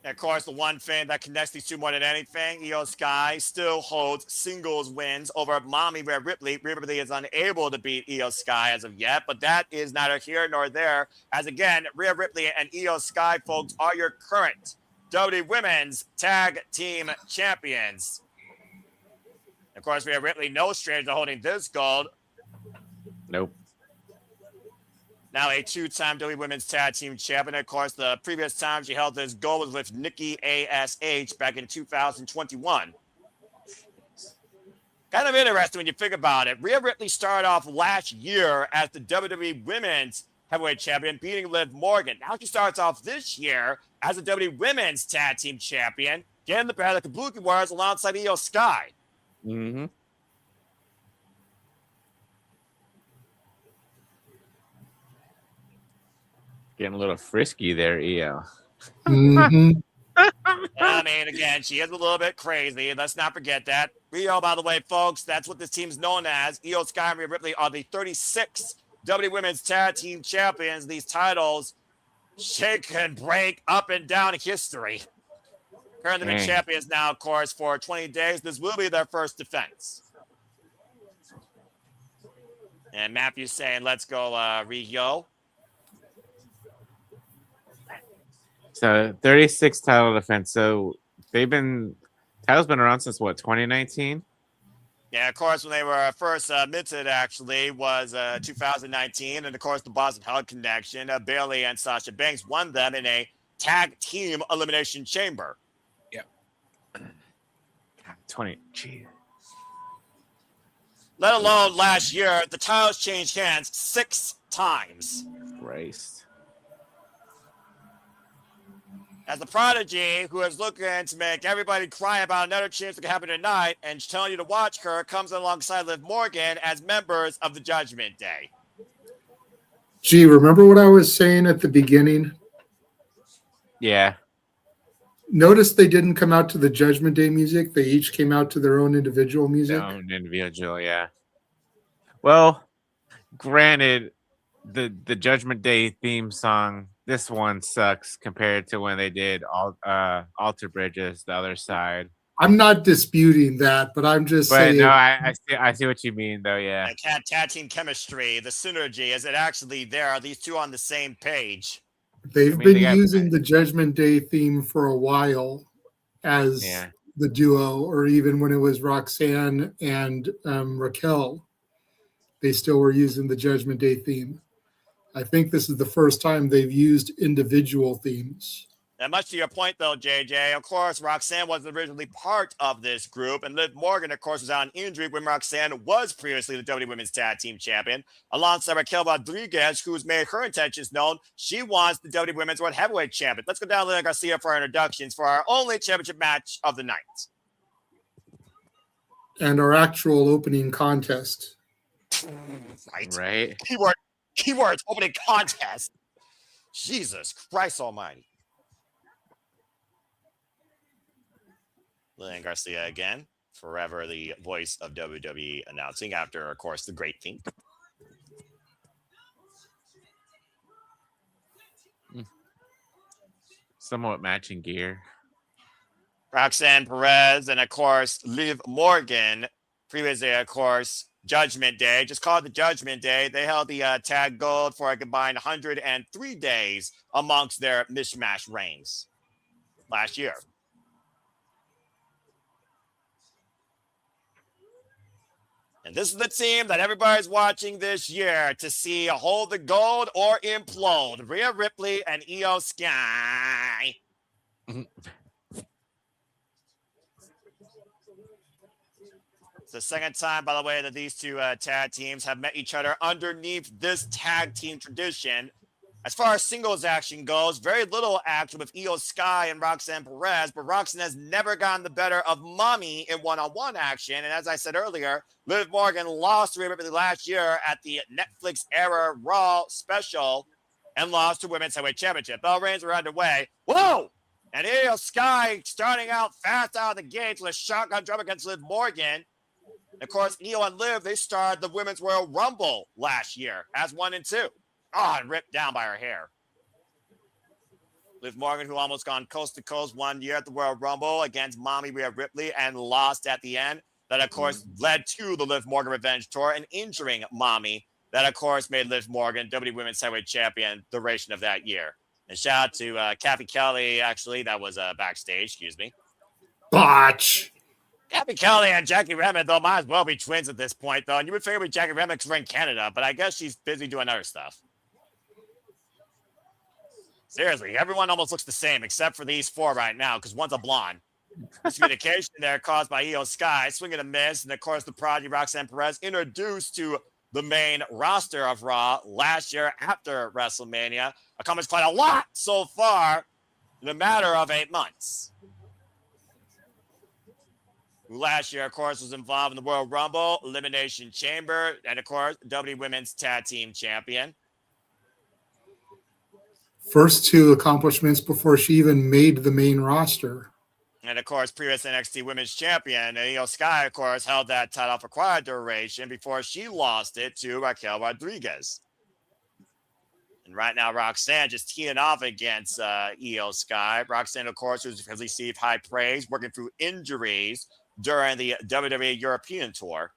And of course, the one thing that connects these two more than anything, Io Sky still holds singles wins over Mommy Rhea Ripley. Rhea Ripley is unable to beat Io Sky as of yet, but that is neither here nor there. As again, Rhea Ripley and Io Sky, folks, are your current WWE Women's Tag Team Champions. Of course, Rhea Ripley, no stranger to holding this gold. Nope. Now a two-time WWE Women's Tag Team Champion. Of course, the previous time she held this gold was with Nikki ASH back in 2021. Kind of interesting when you think about it. Rhea Ripley started off last year as the WWE Women's Heavyweight Champion, beating Liv Morgan. Now she starts off this year as the WWE Women's Tag Team Champion, getting the better of the Kabuki Warriors alongside Io Sky. Mm-hmm. Getting a little frisky there, Io. Mm-hmm. I mean, again, she is a little bit crazy. Let's not forget that. Rio, by the way, folks, that's what this team's known as. Io Sky and Rhea Ripley are the 36th WWE Women's Tag Team Champions. These titles shake and break up and down history. Currently been champions now, of course, for 20 days. This will be their first defense. And Matthew's saying, let's go, Rio. So 36 title defense. So title's been around since what, 2019? Yeah, of course, when they were first minted, actually, was 2019. And of course, the Boston Hug connection, Bayley and Sasha Banks won them in a tag team elimination chamber. Yep. 20. Gee. Let alone last year, the titles changed hands 6 times. Christ. As the prodigy who is looking to make everybody cry about another chance that could happen tonight and telling you to watch her comes alongside Liv Morgan as members of the Judgment Day. Gee, remember what I was saying at the beginning? Yeah. Notice they didn't come out to the Judgment Day music. They each came out to their own individual music. Their own individual, yeah. Well, granted, the Judgment Day theme song, this one sucks compared to when they did Alter Bridges, the other side. I'm not disputing that, but I'm just saying. No, I see what you mean, though. Yeah. The tag team chemistry, the synergy, is it actually there? Are these two on the same page? They've been using the Judgment Day theme for a while as the duo, or even when it was Roxanne and Raquel, they still were using the Judgment Day theme. I think this is the first time they've used individual themes. And much to your point, though, JJ, of course, Roxanne was originally part of this group, and Liv Morgan, of course, was on injury when Roxanne was previously the WWE Women's Tag Team Champion, alongside Raquel Rodriguez, who's made her intentions known. She wants the WWE Women's World Heavyweight Champion. Let's go down to Lilian Garcia for our introductions for our only championship match of the night. And our actual opening contest. Right. Keywords, opening contest. Jesus Christ almighty. Lilian Garcia again, forever the voice of WWE announcing after, of course, the great theme. Somewhat matching gear. Roxanne Perez and, of course, Liv Morgan. Previously, of course, Judgment Day. Just called the Judgment Day. They held the tag gold for a combined 103 days amongst their mishmash reigns last year. And this is the team that everybody's watching this year to see hold the gold or implode. Rhea Ripley and Io Sky. It's the second time, by the way, that these two tag teams have met each other underneath this tag team tradition. As far as singles action goes, very little action with Io Sky and Roxanne Perez, but Roxanne has never gotten the better of Mommy in one-on-one action. And as I said earlier, Liv Morgan lost to Rhea Ripley last year at the Netflix era Raw special and lost to Women's Heavyweight Championship. Bell reigns were underway. Whoa! And Io Sky starting out fast out of the gates with a shotgun drum against Liv Morgan. And of course, Io and Liv, they started the Women's Royal Rumble last year as 1 and 2. Oh, and ripped down by her hair. Liv Morgan, who almost gone coast to coast 1 year at the Royal Rumble against Mommy Rhea Ripley and lost at the end. That, of course, led to the Liv Morgan Revenge Tour and injuring Mommy. That, of course, made Liv Morgan WWE Women's Heavyweight Champion the duration of that year. And shout out to Kathy Kelly, actually. That was backstage, excuse me. Botch. Kathy Kelly and Jackie Redmond, though, might as well be twins at this point, though. And you would figure with Jackie Redmond because we're in Canada, but I guess she's busy doing other stuff. Seriously, everyone almost looks the same except for these four right now because one's a blonde. Miscommunication there caused by Io Sky, swing and a miss. And, of course, the prodigy Roxanne Perez introduced to the main roster of Raw last year after WrestleMania. Accomplished quite a lot so far in a matter of 8 months. Who last year, of course, was involved in the Royal Rumble, Elimination Chamber, and, of course, WWE Women's Tag Team Champion. First 2 accomplishments before she even made the main roster. And, of course, previous NXT Women's Champion, Io Sky, of course, held that title for quite a duration before she lost it to Raquel Rodriguez. And right now, Roxanne just teeing off against Io Sky. Roxanne, of course, has received high praise, working through injuries during the WWE European Tour.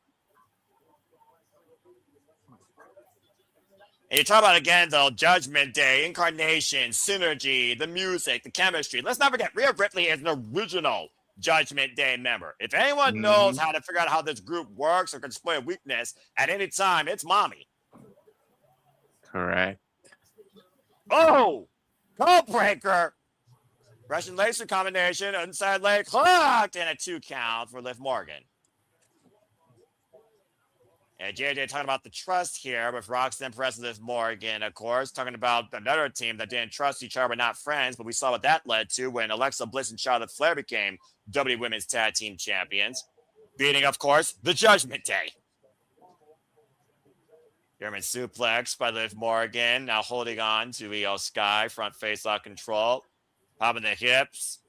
And you talk about, again, though, Judgment Day, Incarnation, Synergy, the music, the chemistry. Let's not forget, Rhea Ripley is an original Judgment Day member. If anyone knows how to figure out how this group works or can display a weakness at any time, it's Mommy. Correct. Oh! Code breaker! Russian laser combination, inside leg clocked, and a 2 count for Liv Morgan. And JJ talking about the trust here with Roxanne Perez and Liv Morgan, of course, talking about another team that didn't trust each other, but not friends. But we saw what that led to when Alexa Bliss and Charlotte Flair became WWE Women's Tag Team Champions, beating, of course, the Judgment Day. German suplex by Liv Morgan, now holding on to Io Sky, front face lock control, popping the hips.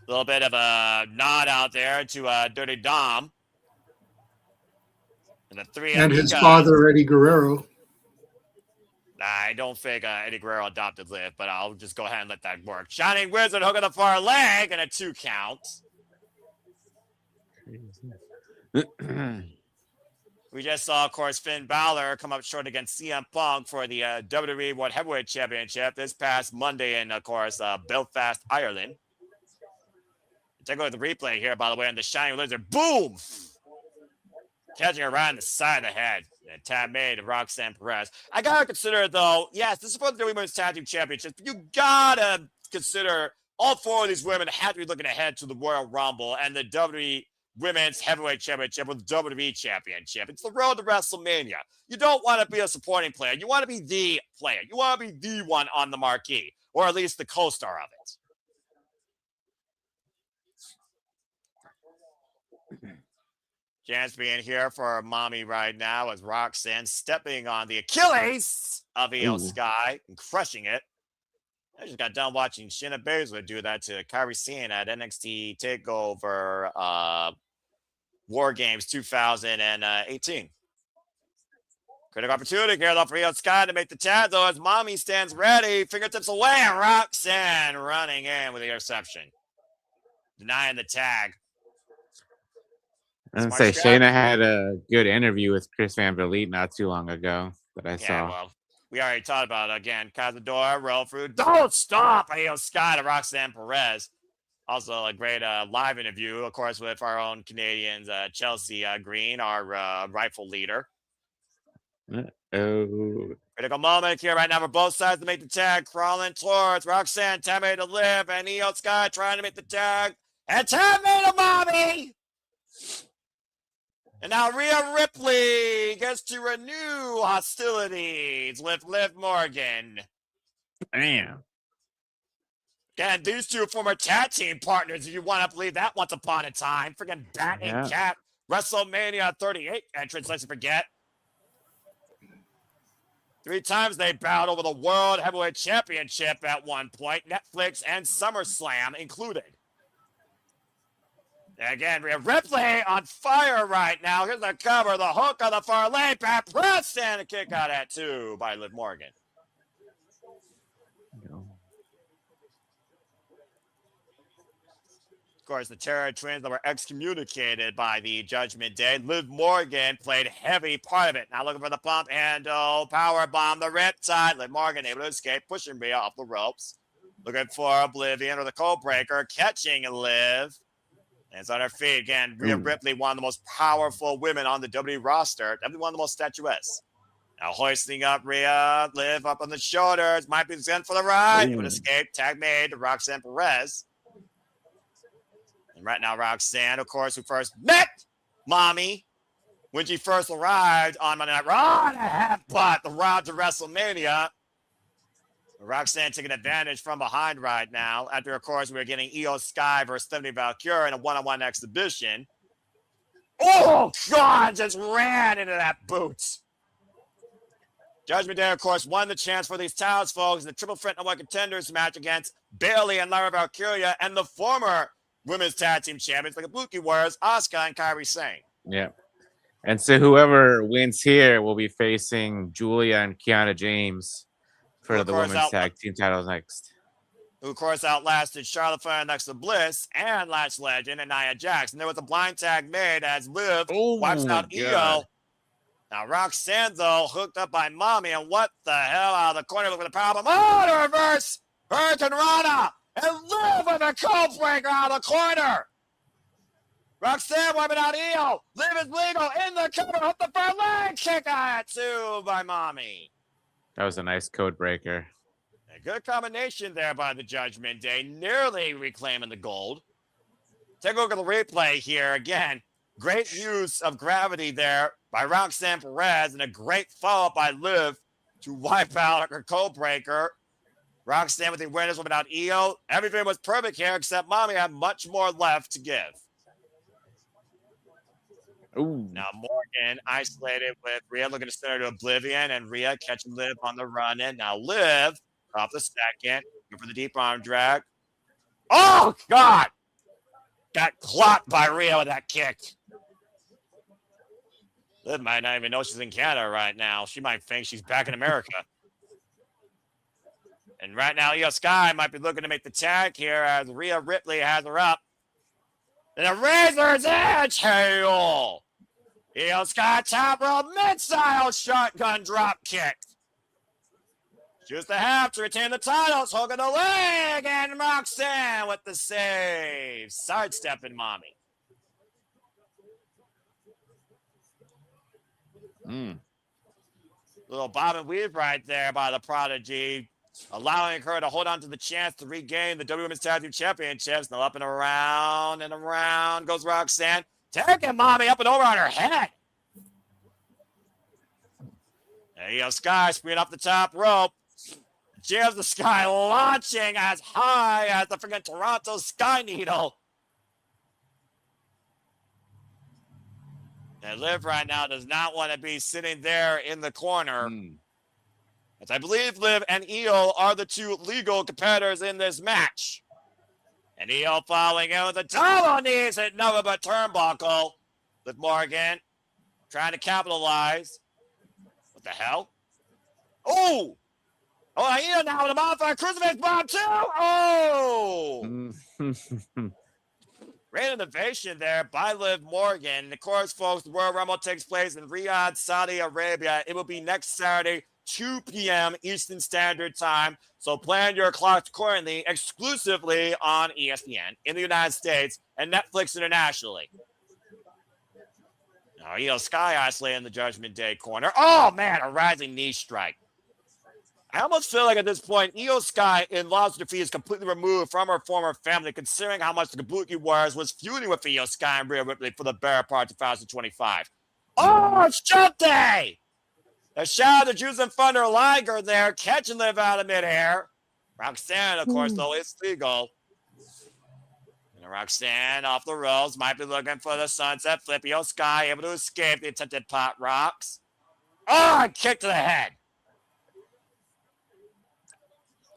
A little bit of a nod out there to Dirty Dom. And the three and his father, Eddie Guerrero. I don't think Eddie Guerrero adopted Liv, but I'll just go ahead and let that work. Shining Wizard hooking the far leg and a 2 count. We just saw, of course, Finn Balor come up short against CM Punk for the WWE World Heavyweight Championship this past Monday in, of course, Belfast, Ireland. Take a look at the replay here, by the way, on the Shining Lizard. Boom! Catching her right in the side of the head. And tap made to Roxanne Perez. I got to consider, though, yes, this is for the WWE Women's Tag Team Championship, but you got to consider all 4 of these women have to be looking ahead to the Royal Rumble and the WWE Women's Heavyweight Championship or the WWE Championship. It's the road to WrestleMania. You don't want to be a supporting player. You want to be the player. You want to be the one on the marquee, or at least the co-star of it. Chance being here for Mommy right now as Roxanne stepping on the Achilles of Io Sky and crushing it. I just got done watching Shayna Baszler do that to Kairi Sane at NXT TakeOver War Games 2018. Critical opportunity here, though, for Io Sky to make the tag, though, as Mommy stands ready, fingertips away, and Roxanne running in with the interception. Denying the tag. I was going to say, Shayna had a good interview with Chris Van Vliet not too long ago that I saw. Well, we already talked about it again. Cazador, roll through. Don't stop! Io Sky to Roxanne Perez. Also, a great live interview, of course, with our own Canadians, Chelsea Green, our rightful leader. Critical moment here right now for both sides to make the tag. Crawling towards Roxanne, tag made to Liv, and Io Sky trying to make the tag. And tag made to Mommy! And now Rhea Ripley gets to renew hostilities with Liv Morgan. Damn. Again, these two former tag team partners, if you want to believe that once upon a time. Freaking Bat and Cat WrestleMania 38 entrance, let's forget. 3 times they battled over the World Heavyweight Championship at one point, Netflix and SummerSlam included. Again, Rhea Ripley on fire right now. Here's the cover, the hook on the far lane, back press, and a kick out at 2 by Liv Morgan. Of course, the Terror Twins that were excommunicated by the Judgment Day. Liv Morgan played heavy part of it. Now looking for the pump handle, power bomb, the riptide. Liv Morgan able to escape, pushing Rhea off the ropes. Looking for Oblivion or the Code Breaker, catching Liv. And it's on her feet again. Rhea Ripley, one of the most powerful women on the WWE roster. Definitely one of the most statuesque. Now hoisting up Rhea, Liv up on the shoulders. Might be sent for the ride. It would escape. Tag made to Roxanne Perez. And right now, Roxanne, of course, who first met Mommy when she first arrived on Monday Night Raw, and a headbutt the route to WrestleMania. Roxanne taking advantage from behind right now. After, of course, we're getting Io Sky versus Stephanie Valkyrie in a one-on-one exhibition. Oh, God, just ran into that boot. Judgment Day, of course, won the chance for these titles, folks, in the Triple Threat No. 1 Contenders match against Bayley and Lyra Valkyria and the former Women's Tag Team Champions, like the Kabuki Warriors, Asuka and Kairi Sane. Yeah. And so whoever wins here will be facing Julia and Kiana James for the women's tag team titles next. Who, of course, outlasted Charlotte Flair and Alexa Bliss and Lash Legend and Nia Jax. And there was a blind tag made as Liv wipes out Io. Now, Roxanne, though, hooked up by Mommy. And what the hell out of the corner with the powerbomb? Oh, the reverse! Hurricane Rana! And Liv with a cold breaker out of the corner! Roxanne wiping out Io. Liv is legal in the cover. Hook the front leg. Kick out at 2 by Mommy. That was a nice code breaker. A good combination there by the Judgment Day, nearly reclaiming the gold. Take a look at the replay here. Again, great use of gravity there by Roxanne Perez and a great follow-up by Liv to wipe out her code breaker. Roxanne with the awareness without Io. Everything was perfect here except Mommy had much more left to give. Ooh. Now Morgan isolated with Rhea looking to send her to Oblivion, and Rhea catching Liv on the run in. Now Liv off the second, going for the deep arm drag. Oh God! Got clocked by Rhea with that kick. Liv might not even know she's in Canada right now. She might think she's back in America. And right now, Io Sky might be looking to make the tag here as Rhea Ripley has her up. And a Razor's Edge hail. Io Sky top rope mid-style shotgun drop kick. Just the half to retain the titles. Hook of the leg and Roxanne with the save. Sidestepping Mommy. Little bob and weave right there by the Prodigy, allowing her to hold on to the chance to regain the WWE Women's Tag Team Championships. Now up and around goes Roxanne. Taking Mommy up and over on her head. And Io Sky spinning up the top rope. Jams the Sky launching as high as the freaking Toronto Sky Needle. And Liv right now does not want to be sitting there in the corner. As I believe Liv and Io are the two legal competitors in this match. And Io following in with a double knees at nothing but turnbuckle. Liv Morgan trying to capitalize. What the hell? Oh! Oh, Io now with a modified crucifix bomb too! Oh! Great innovation there by Liv Morgan. And of course, folks, the Royal Rumble takes place in Riyadh, Saudi Arabia. It will be next Saturday, 2 p.m. Eastern Standard Time. So plan your clocks accordingly, exclusively on ESPN in the United States and Netflix internationally. Now, Io Sky isolated in the Judgment Day corner. Oh, man, a rising knee strike. I almost feel like at this point, Io Sky in Lost Defeat is completely removed from her former family, considering how much the Kabuki Warriors was feuding with Io Sky and Rhea Ripley for the better part of 2025. Oh, Shunte! A shout out to Juice and Thunder Liger there, catching Liv out of midair. Roxanne, of course, though, is legal. And Roxanne off the ropes, might be looking for the sunset flip. Io Sky able to escape the attempted pot rocks. Oh, kick to the head.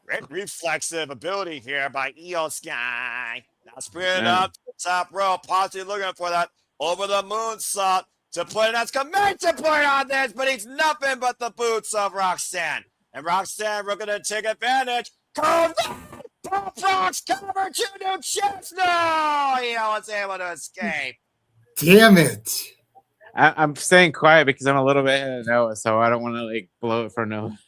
Great reflexive ability here by Io Sky. Now sprinting up to the top rope, possibly looking for that over the moonsault to put an exclamation point on this, but he's nothing but the boots of Roxanne. And Roxanne, we're going to take advantage. Cover! Pop rocks cover to new chest. No! Io was able to escape. Damn it. I'm staying quiet because I'm a little bit ahead of Noah, so I don't want to like blow it for Noah.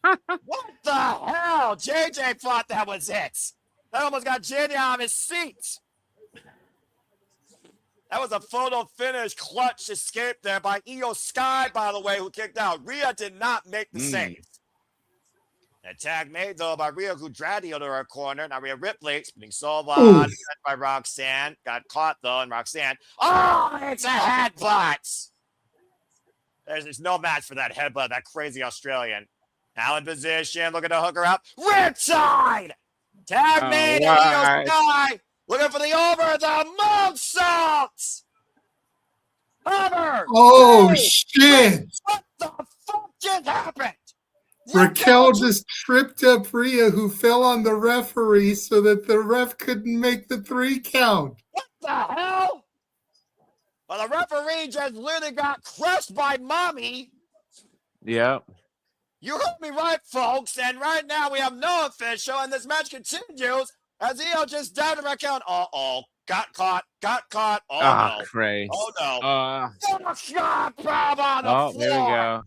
What the hell? JJ thought that was it. That almost got JJ out of his seat. That was a photo finish clutch escape there by Io Sky, by the way, who kicked out. Rhea did not make the save. An attack made, though, by Rhea, who dragged Io to her corner. Now Rhea Ripley, spinning Solva by Roxanne. Got caught, though, and Roxanne. Oh, it's a headbutt. There's no match for that headbutt, that crazy Australian. Now in position, looking to hook her up. Riptide! Tag made, and Io Sky looking for the over, the moonsault! Hover! Oh, Hey, shit. what the fuck just happened? Raquel just tripped up Rhea, who fell on the referee so that the ref couldn't make the 3 count. What the hell? Well, the referee just literally got crushed by Mommy. Yep. You heard me right, folks. And right now we have no official, and this match continues as Io just down to Raquel. Uh-oh. Got caught. Oh, no. Christ. Oh, no. Oh, Shot bomb on the floor.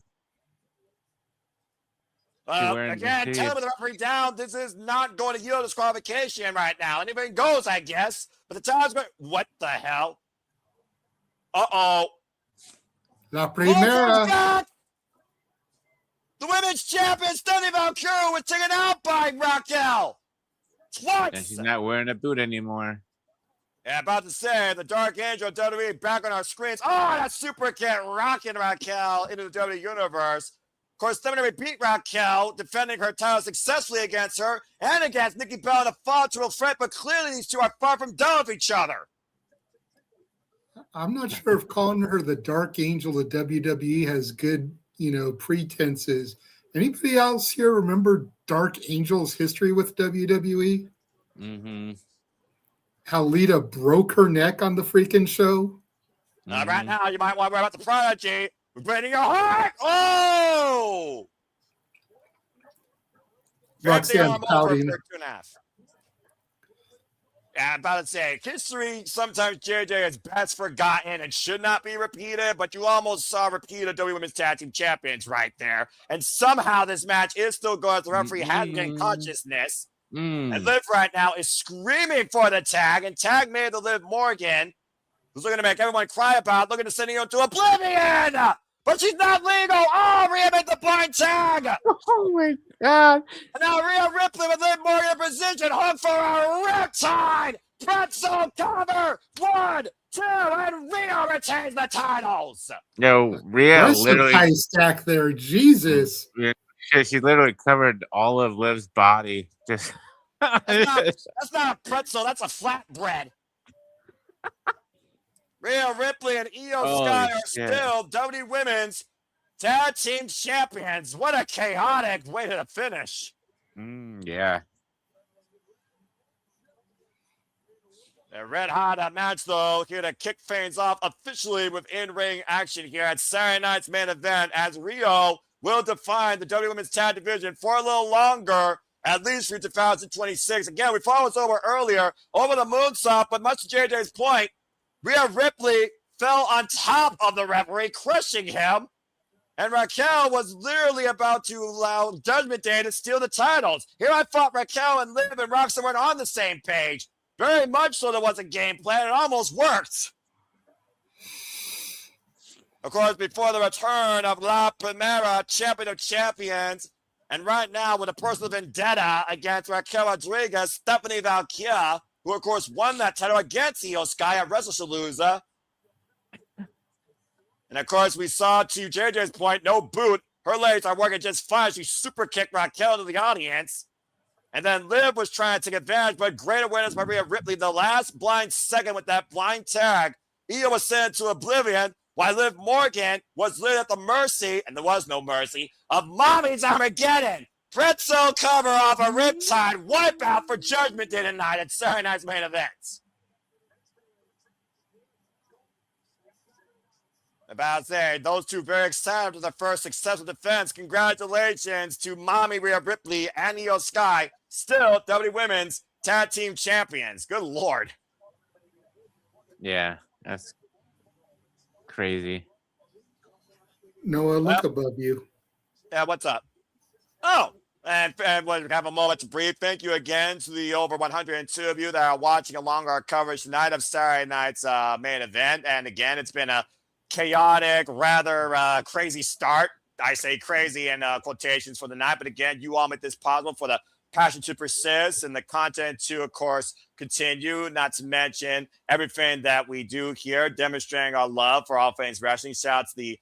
there we go. Again, telling the referee down. This is not going to yield disqualification right now. Anything goes, I guess. But the time's going. What the hell? Uh-oh. La Primera. The women's champion, Stephanie Valkyrie, was taken out by Raquel. Twice. And she's not wearing a boot anymore. Yeah, about to say, the Dark Angel WWE back on our screens. Oh, that super kick rocking Raquel into the WWE Universe. Of course, Stephanie beat Raquel, defending her title successfully against her and against Nikki Bella in a fall to a threat, but clearly these two are far from done with each other. I'm not sure if calling her the Dark Angel of WWE has good, pretenses. Anybody else here remember Dark Angel's history with WWE? Mm-hmm. How Lita broke her neck on the freaking show? Right now, you might want to worry about the prodigy. We're breaking your heart. Oh! Roxanne pouting. Yeah, I'm about to say, history, sometimes JJ is best forgotten and should not be repeated, but you almost saw repeated WWE Women's Tag Team Champions right there. And somehow this match is still going. The referee hasn't gained consciousness. And Liv right now is screaming for the tag, and tag made to Liv Morgan, who's looking to make everyone cry about, looking to send you to oblivion. But she's not legal. Oh, Rhea made the blind tag. Oh, my God. And now Rhea Ripley with Liv Morgan in position. Hook for a riptide. Pretzel cover. 1, 2, and Rhea retains the titles. No, Rhea That's literally. a high stack there. Jesus. She literally covered all of Liv's body. Just That's not a pretzel. That's a flatbread. Rhea Ripley and Io Sky are still WWE Women's Tag Team Champions. What a chaotic way to finish. Yeah. A red hot match, though, here to kick things off officially with in-ring action here at Saturday night's main event, as Rio will define the WWE Women's Tag Division for a little longer, at least through 2026. Again, we followed this over earlier, over the moonsault, but much to JJ's point, Rhea Ripley fell on top of the referee, crushing him. And Raquel was literally about to allow Judgment Day to steal the titles. Here I thought Raquel and Liv and Roxanne weren't on the same page. Very much so there was a game plan. It almost worked. Of course, before the return of La Primera, Champion of Champions, And right now, with a personal vendetta against Raquel Rodriguez, Stephanie Valkyria, who of course won that title against Io Sky at WrestleShalooza. And of course, we saw, to JJ's point, no boot. Her legs are working just fine. She super kicked Raquel into the audience. And then Liv was trying to take advantage, but great awareness by Rhea Ripley. The last blind second with that blind tag. Io was sent to oblivion, while Liv Morgan was lit at the mercy, and there was no mercy, of Mommy's Armageddon. Pretzel cover off a Riptide wipeout for Judgment Day tonight at Saturday Night's Main Event. About to say, those two very excited with their first successful defense. Congratulations to Mommy Rhea Ripley and Io Sky, still WWE Women's Tag Team Champions. Good Lord. Yeah, that's crazy. Noah, look above you. Yeah, what's up? Oh, and we'll have a moment to breathe. Thank you again to the over 102 of you that are watching along our coverage tonight of Saturday night's main event. And again, it's been a chaotic, rather crazy start. I say crazy in quotations for the night, but again, you all make this possible for the passion to persist and the content to, of course, continue, not to mention everything that we do here, demonstrating our love for all things wrestling. Shout out to the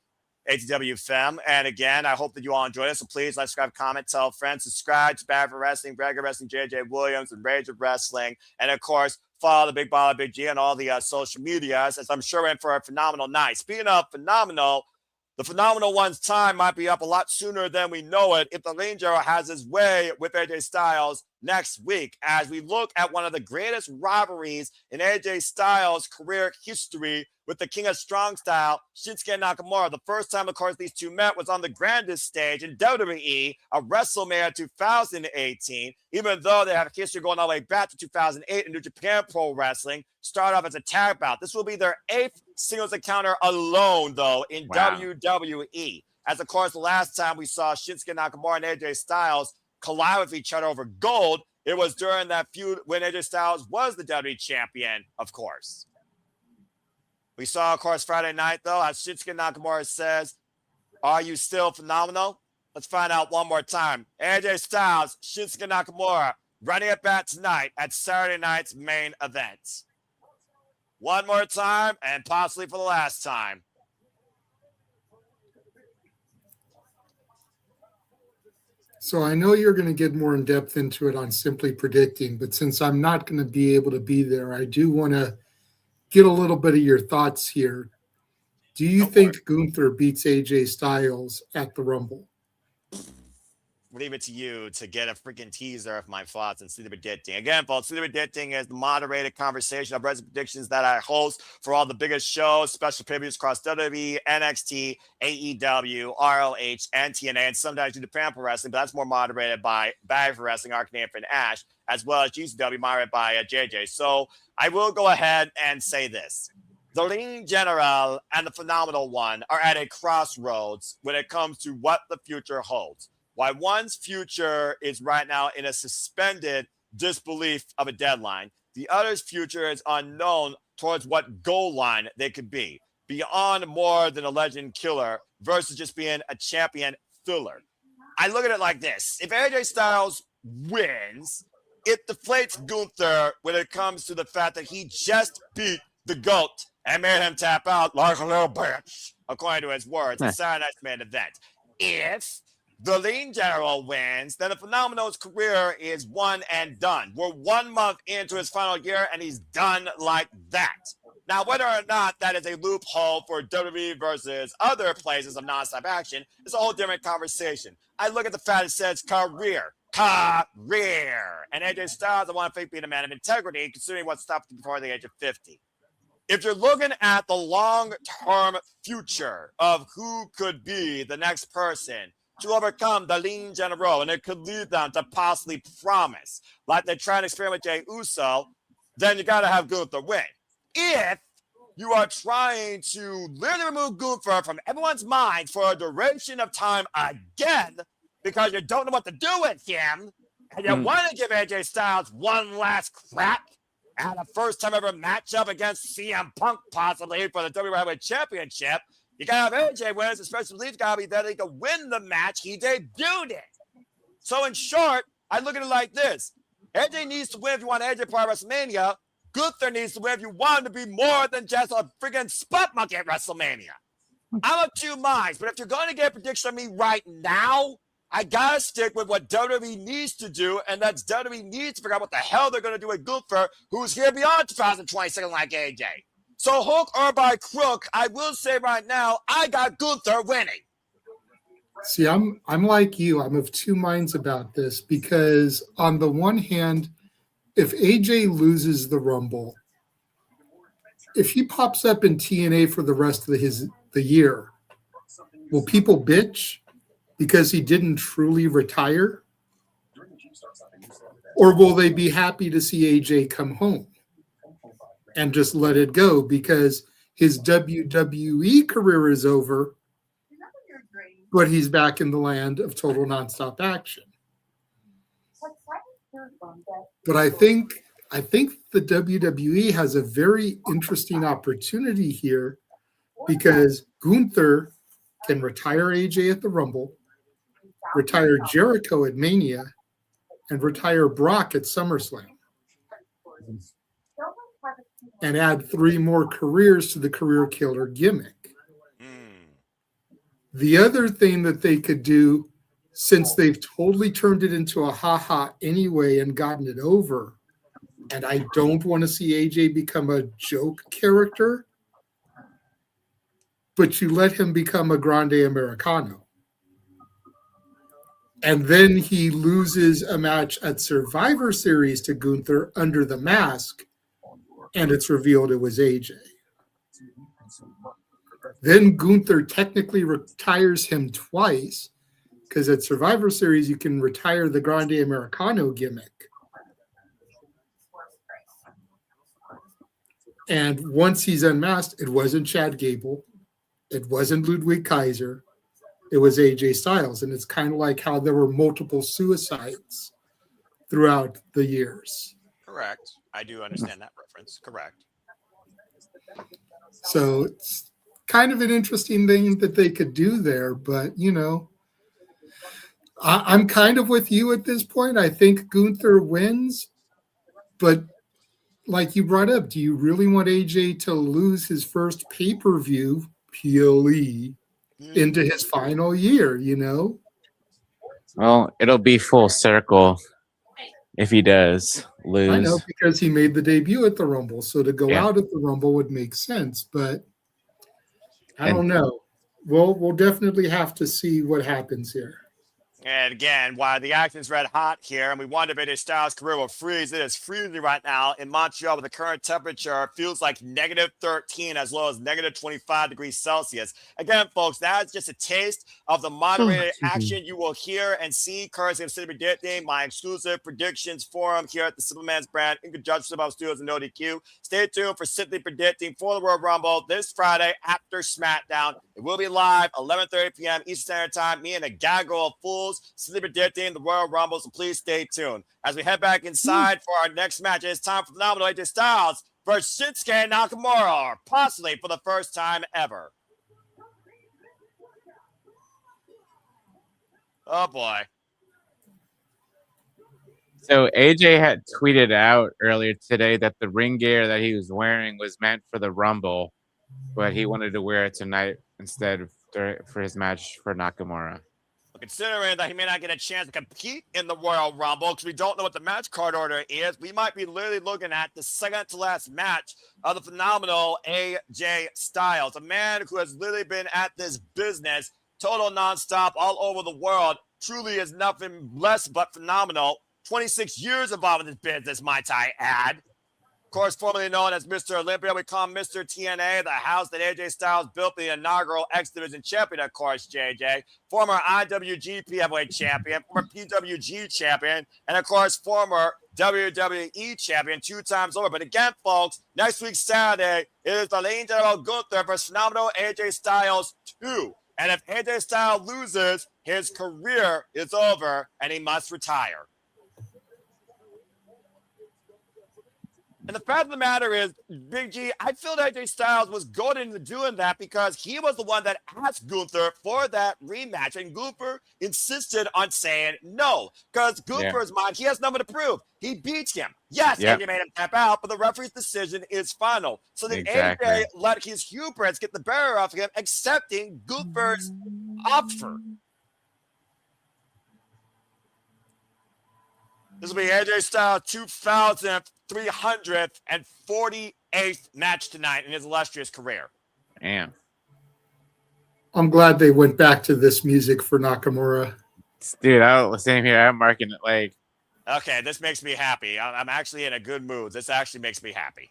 ATW Fem. And again, I hope that you all enjoy this. So please like, subscribe, comment, tell friends, subscribe to Bad for Wrestling, Regular Wrestling, JJ Williams, and Rage of Wrestling. And of course, follow the Big Baller Big G on all the social medias, as I'm sure we're in for a phenomenal night. Speaking of phenomenal, the phenomenal one's time might be up a lot sooner than we know it if the Ranger has his way with AJ Styles next week, as we look at one of the greatest rivalries in AJ Styles' career history with the King of Strong Style, Shinsuke Nakamura. The first time, of course, these two met was on the grandest stage in WWE, a WrestleMania 2018, even though they have history going all the way back to 2008 in New Japan Pro Wrestling, start off as a tag bout. This will be their 8th singles encounter alone, though, in WWE. As, of course, the last time we saw Shinsuke Nakamura and AJ Styles collide with each other over gold, it was during that feud when AJ Styles was the WWE champion, of course. We saw, of course, Friday night, though, as Shinsuke Nakamura says, "Are you still phenomenal?" Let's find out one more time. AJ Styles, Shinsuke Nakamura, running it back tonight at Saturday night's main event. One more time, and possibly for the last time. So I know you're going to get more in depth into it on Simply Predicting, but since I'm not going to be able to be there, I do want to get a little bit of your thoughts here. Do you think Gunther beats AJ Styles at the Rumble? Leave it to you to get a freaking teaser of my thoughts and Sleepy Predicting. Again, folks, Sleepy Predicting is the moderated conversation of wrestling predictions that I host for all the biggest shows, special pay-per-views across WWE, NXT, AEW, ROH, and TNA, and sometimes do Japan Pro Wrestling, but that's more moderated by Bad for Wrestling, Arcanine and Ash, as well as GCW, moderated by JJ. So I will go ahead and say this. The Ring General and the Phenomenal One are at a crossroads when it comes to what the future holds. Why one's future is right now in a suspended disbelief of a deadline, the other's future is unknown towards what goal line they could be, beyond more than a legend killer versus just being a champion filler. I look at it like this. If AJ Styles wins, it deflates Gunther when it comes to the fact that he just beat the GOAT and made him tap out like a little bitch, according to his words, at Saturday Night's main event. If the Lean General wins, then the Phenomenal's career is one and done. We're 1 month into his final year, and he's done like that. Now, whether or not that is a loophole for WWE versus other places of non-stop action is a whole different conversation. I look at the fact it says career. And AJ Styles, I want to think, being a man of integrity, considering what stopped him before the age of 50. If you're looking at the long-term future of who could be the next person to overcome the Lean General, and it could lead them to possibly promise, like they try to experiment with Jey Uso, then you got to have Gunther win. If you are trying to literally remove Gunther from everyone's mind for a duration of time again, because you don't know what to do with him, and you want to give AJ Styles one last crack at a first-time ever matchup against CM Punk, possibly for the WWE Heavyweight Championship, you gotta have AJ win, especially Lee's gotta be there to win the match. He debuted it. So in short, I look at it like this. AJ needs to win if you want AJ part of WrestleMania. Gunther needs to win if you want him to be more than just a freaking spot monkey at WrestleMania. I'm of two minds, but if you're going to get a prediction of me right now, I gotta stick with what WWE needs to do, and that's WWE needs to figure out what the hell they're going to do with Gunther, who's here beyond 2026 like AJ. So hook or by crook, I will say right now, I got Gunther winning. See, I'm like you. I'm of two minds about this because on the one hand, if AJ loses the Rumble, if he pops up in TNA for the rest of the year, will people bitch because he didn't truly retire? Or will they be happy to see AJ come home and just let it go because his WWE career is over, but he's back in the land of total nonstop action? But I think the WWE has a very interesting opportunity here because Gunther can retire AJ at the Rumble, retire Jericho at Mania, and retire Brock at SummerSlam. And add 3 more careers to the career killer gimmick. The other thing that they could do, since they've totally turned it into a ha-ha anyway and gotten it over, and I don't want to see AJ become a joke character, but you let him become a Grande Americano. And then he loses a match at Survivor Series to Gunther under the mask, and it's revealed it was AJ. Then Gunther technically retires him twice, because at Survivor Series, you can retire the Grande Americano gimmick. And once he's unmasked, it wasn't Chad Gable. It wasn't Ludwig Kaiser. It was AJ Styles. And it's kind of like how there were multiple suicides throughout the years. Correct. I do understand that reference. Correct. So it's kind of an interesting thing that they could do there. But, you know, I'm kind of with you at this point. I think Gunther wins. But like you brought up, do you really want AJ to lose his first pay-per-view, PLE, into his final year, you know? Well, it'll be full circle if he does lose. I know, because he made the debut at the Rumble, so to go out at the Rumble would make sense, but I don't know. We'll definitely have to see what happens here. And again, while the action's red hot here, and we wonder if AJ Styles' career will freeze, it is freezing right now in Montreal with the current temperature. Feels like -13 as low as -25 degrees Celsius. Again, folks, that's just a taste of the moderated action you will hear and see courtesy of City Predicting, my exclusive predictions forum here at the Simple Man's brand in conjunction with our studios and ODQ. Stay tuned for Simply Predicting for the World Rumble this Friday after SmackDown. It will be live 11:30 p.m. Eastern Standard Time. Me and a gaggle of fools Simply Predicting the Royal Rumble, so please stay tuned. As we head back inside for our next match, it's time for phenomenal AJ Styles versus Shinsuke Nakamura, possibly for the first time ever. Oh, boy. So AJ had tweeted out earlier today that the ring gear that he was wearing was meant for the Rumble, but he wanted to wear it tonight instead for his match for Nakamura. Considering that he may not get a chance to compete in the Royal Rumble because we don't know what the match card order is, we might be literally looking at the second to last match of the phenomenal AJ Styles, a man who has literally been at this business total nonstop all over the world. Truly is nothing less but phenomenal. 26 years involved in this business, might I add. Of course, formerly known as Mr. Olympia, we call him Mr. TNA, the house that AJ Styles built the inaugural X Division champion, of course, JJ. Former IWGP heavyweight champion, former PWG champion, and, of course, former WWE champion 2 times over. But again, folks, next week, Saturday, it is the Lane General Gunther versus phenomenal AJ Styles 2. And if AJ Styles loses, his career is over and he must retire. And the fact of the matter is, Big G, I feel that AJ Styles was good into doing that because he was the one that asked Gunther for that rematch. And Gunther insisted on saying no. Because Gunther's mind, he has nothing to prove. He beats him. Yes, AJ made him tap out, but the referee's decision is final. So then AJ let his hubris get the better of him, accepting Gunther's offer. This will be AJ Styles' 2,348th match tonight in his illustrious career. Damn. I'm glad they went back to this music for Nakamura. Dude, same here. I'm marking it like. Okay, this makes me happy. I'm actually in a good mood. This actually makes me happy.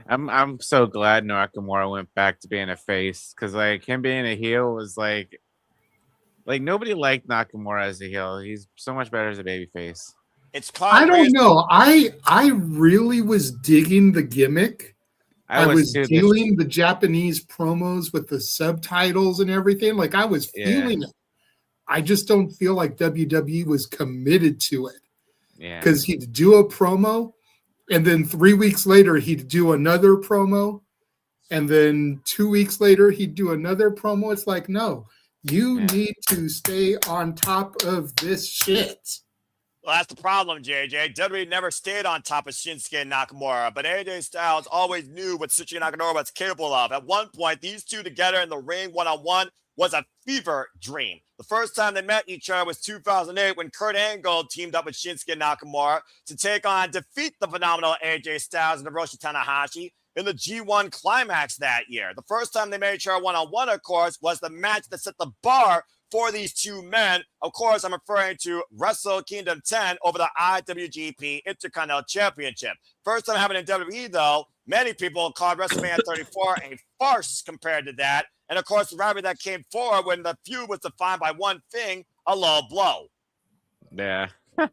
I'm so glad Nakamura went back to being a face because like him being a heel was like nobody liked Nakamura as a heel. He's so much better as a babyface. I don't know. I really was digging the gimmick. I was feeling the Japanese promos with the subtitles and everything. Like I was feeling it. I just don't feel like WWE was committed to it. Yeah. Because he'd do a promo, and then 3 weeks later he'd do another promo, and then 2 weeks later he'd do another promo. It's like, no, you need to stay on top of this shit. Well, that's the problem, JJ. WWE never stayed on top of Shinsuke and Nakamura, but AJ Styles always knew what Shinsuke Nakamura was capable of. At one point, these two together in the ring one-on-one was a fever dream. The first time they met each other was 2008 when Kurt Angle teamed up with Shinsuke Nakamura to defeat the phenomenal AJ Styles and Hiroshi Tanahashi in the G1 Climax that year. The first time they met each other one-on-one, of course, was the match that set the bar for these two men. Of course, I'm referring to Wrestle Kingdom 10 over the IWGP Intercontinental Championship. First time happening in WWE, though, many people called WrestleMania 34 a farce compared to that. And, of course, the rivalry that came forward when the feud was defined by one thing, a low blow. Yeah. And,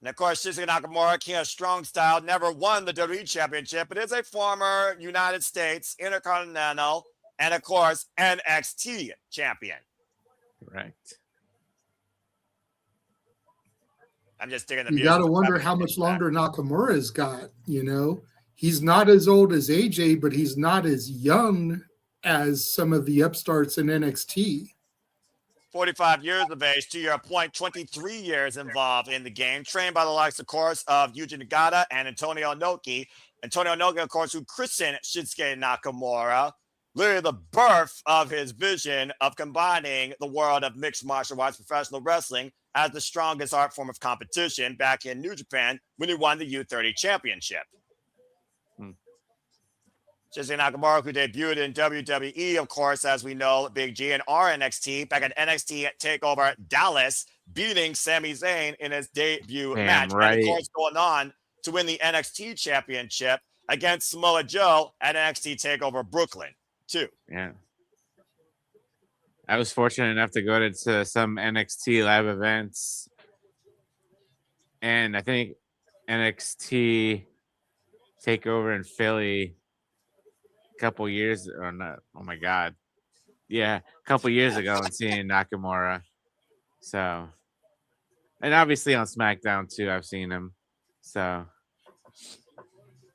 of course, Shinsuke Nakamura, king of strong style, never won the WWE Championship, but is a former United States Intercontinental and, of course, NXT champion. Correct. I'm just digging the music. You got to wonder how much longer Nakamura's got, you know? He's not as old as AJ, but he's not as young as some of the upstarts in NXT. 45 years of age, to your point, 23 years involved in the game, trained by the likes, of course, of Yuji Nagata and Antonio Inoki. Antonio Inoki, of course, who christened Shinsuke Nakamura, literally the birth of his vision of combining the world of mixed martial arts professional wrestling as the strongest art form of competition back in New Japan when he won the U30 championship. Shinsuke Nakamura, who debuted in WWE, of course, as we know, Big G and RNXT, back at NXT TakeOver Dallas, beating Sami Zayn in his debut match. Right. And, of course, going on to win the NXT championship against Samoa Joe at NXT TakeOver Brooklyn, too. Yeah. I was fortunate enough to go to some NXT live events. And I think NXT TakeOver in Philly a couple years or not. Oh my God. Yeah. A couple years ago and seeing Nakamura. So, and obviously on SmackDown too, I've seen him. So.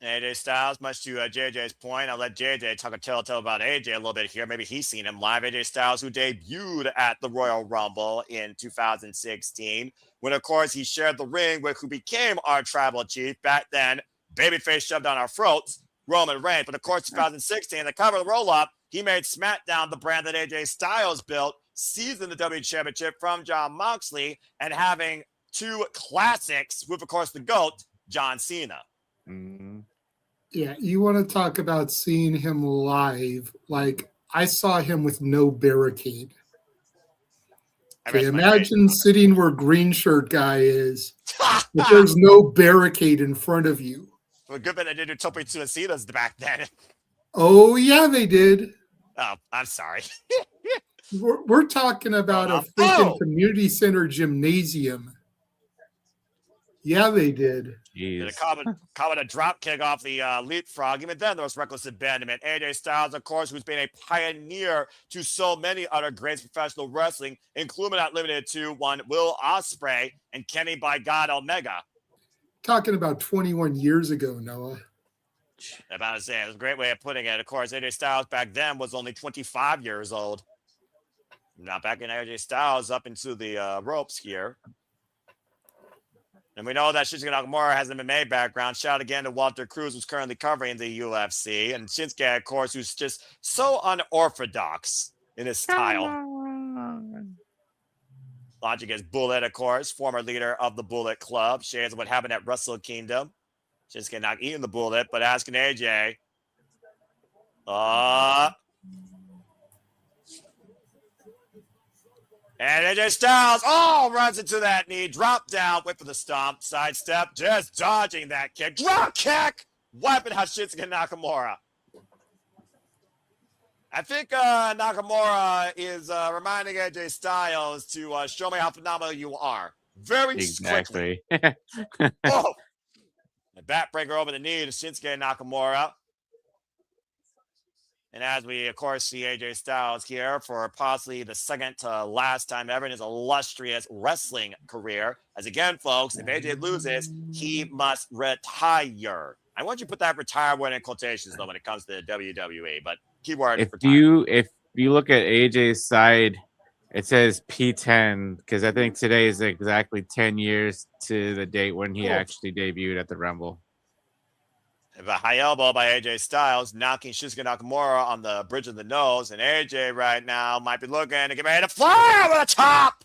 AJ Styles, much to JJ's point, I'll let JJ talk a telltale about AJ a little bit here. Maybe he's seen him live. AJ Styles, who debuted at the Royal Rumble in 2016, when, of course, he shared the ring with who became our tribal chief back then, babyface shoved down our throats, Roman Reigns. But, of course, 2016, the cover of the roll-up, he made SmackDown the brand that AJ Styles built, seizing the WWE Championship from Jon Moxley, and having two classics with, of course, the GOAT, John Cena. Mm-hmm. Yeah, you want to talk about seeing him live. Like, I saw him with no barricade. Okay, imagine sitting where green shirt guy is, but there's no barricade in front of you. Well, good thing they did do Tope Suicidas back then. Oh, yeah, they did. Oh, I'm sorry. We're talking about a freaking community center gymnasium. Yeah, they did. Did a Jeez. common drop kick off the leapfrog. Even then, there was reckless abandonment. AJ Styles, of course, who's been a pioneer to so many other great professional wrestling, including not limited to one Will Ospreay and Kenny by God Omega. Talking about 21 years ago, Noah. About to say, it's a great way of putting it. Of course, AJ Styles back then was only 25 years old. Now back in AJ Styles up into the ropes here. And we know that Shinsuke Nakamura has an MMA background. Shout out again to Walter Cruz, who's currently covering the UFC. And Shinsuke, of course, who's just so unorthodox in his style. Launching his Bullet, of course, former leader of the Bullet Club. Shades of what happened at Wrestle Kingdom. Shinsuke not eating the Bullet, but asking AJ. And AJ Styles, runs into that knee, drop down, whip for the stomp, sidestep, just dodging that kick. Drop kick! Wiping out Shinsuke Nakamura. I think Nakamura is reminding AJ Styles to show me how phenomenal you are. Very quickly. Exactly. Oh! A backbreaker over the knee to Shinsuke Nakamura. And as we, of course, see AJ Styles here for possibly the second to last time ever in his illustrious wrestling career. As again, folks, if AJ loses, he must retire. I want you to put that retire word in quotations, though, when it comes to WWE. But keyword If retire. you look at AJ's side, it says P10 because I think today is exactly 10 years to the date when he actually debuted at the Rumble. A high elbow by AJ Styles, knocking Shinsuke Nakamura on the bridge of the nose. And AJ right now might be looking to get ready to fly over the top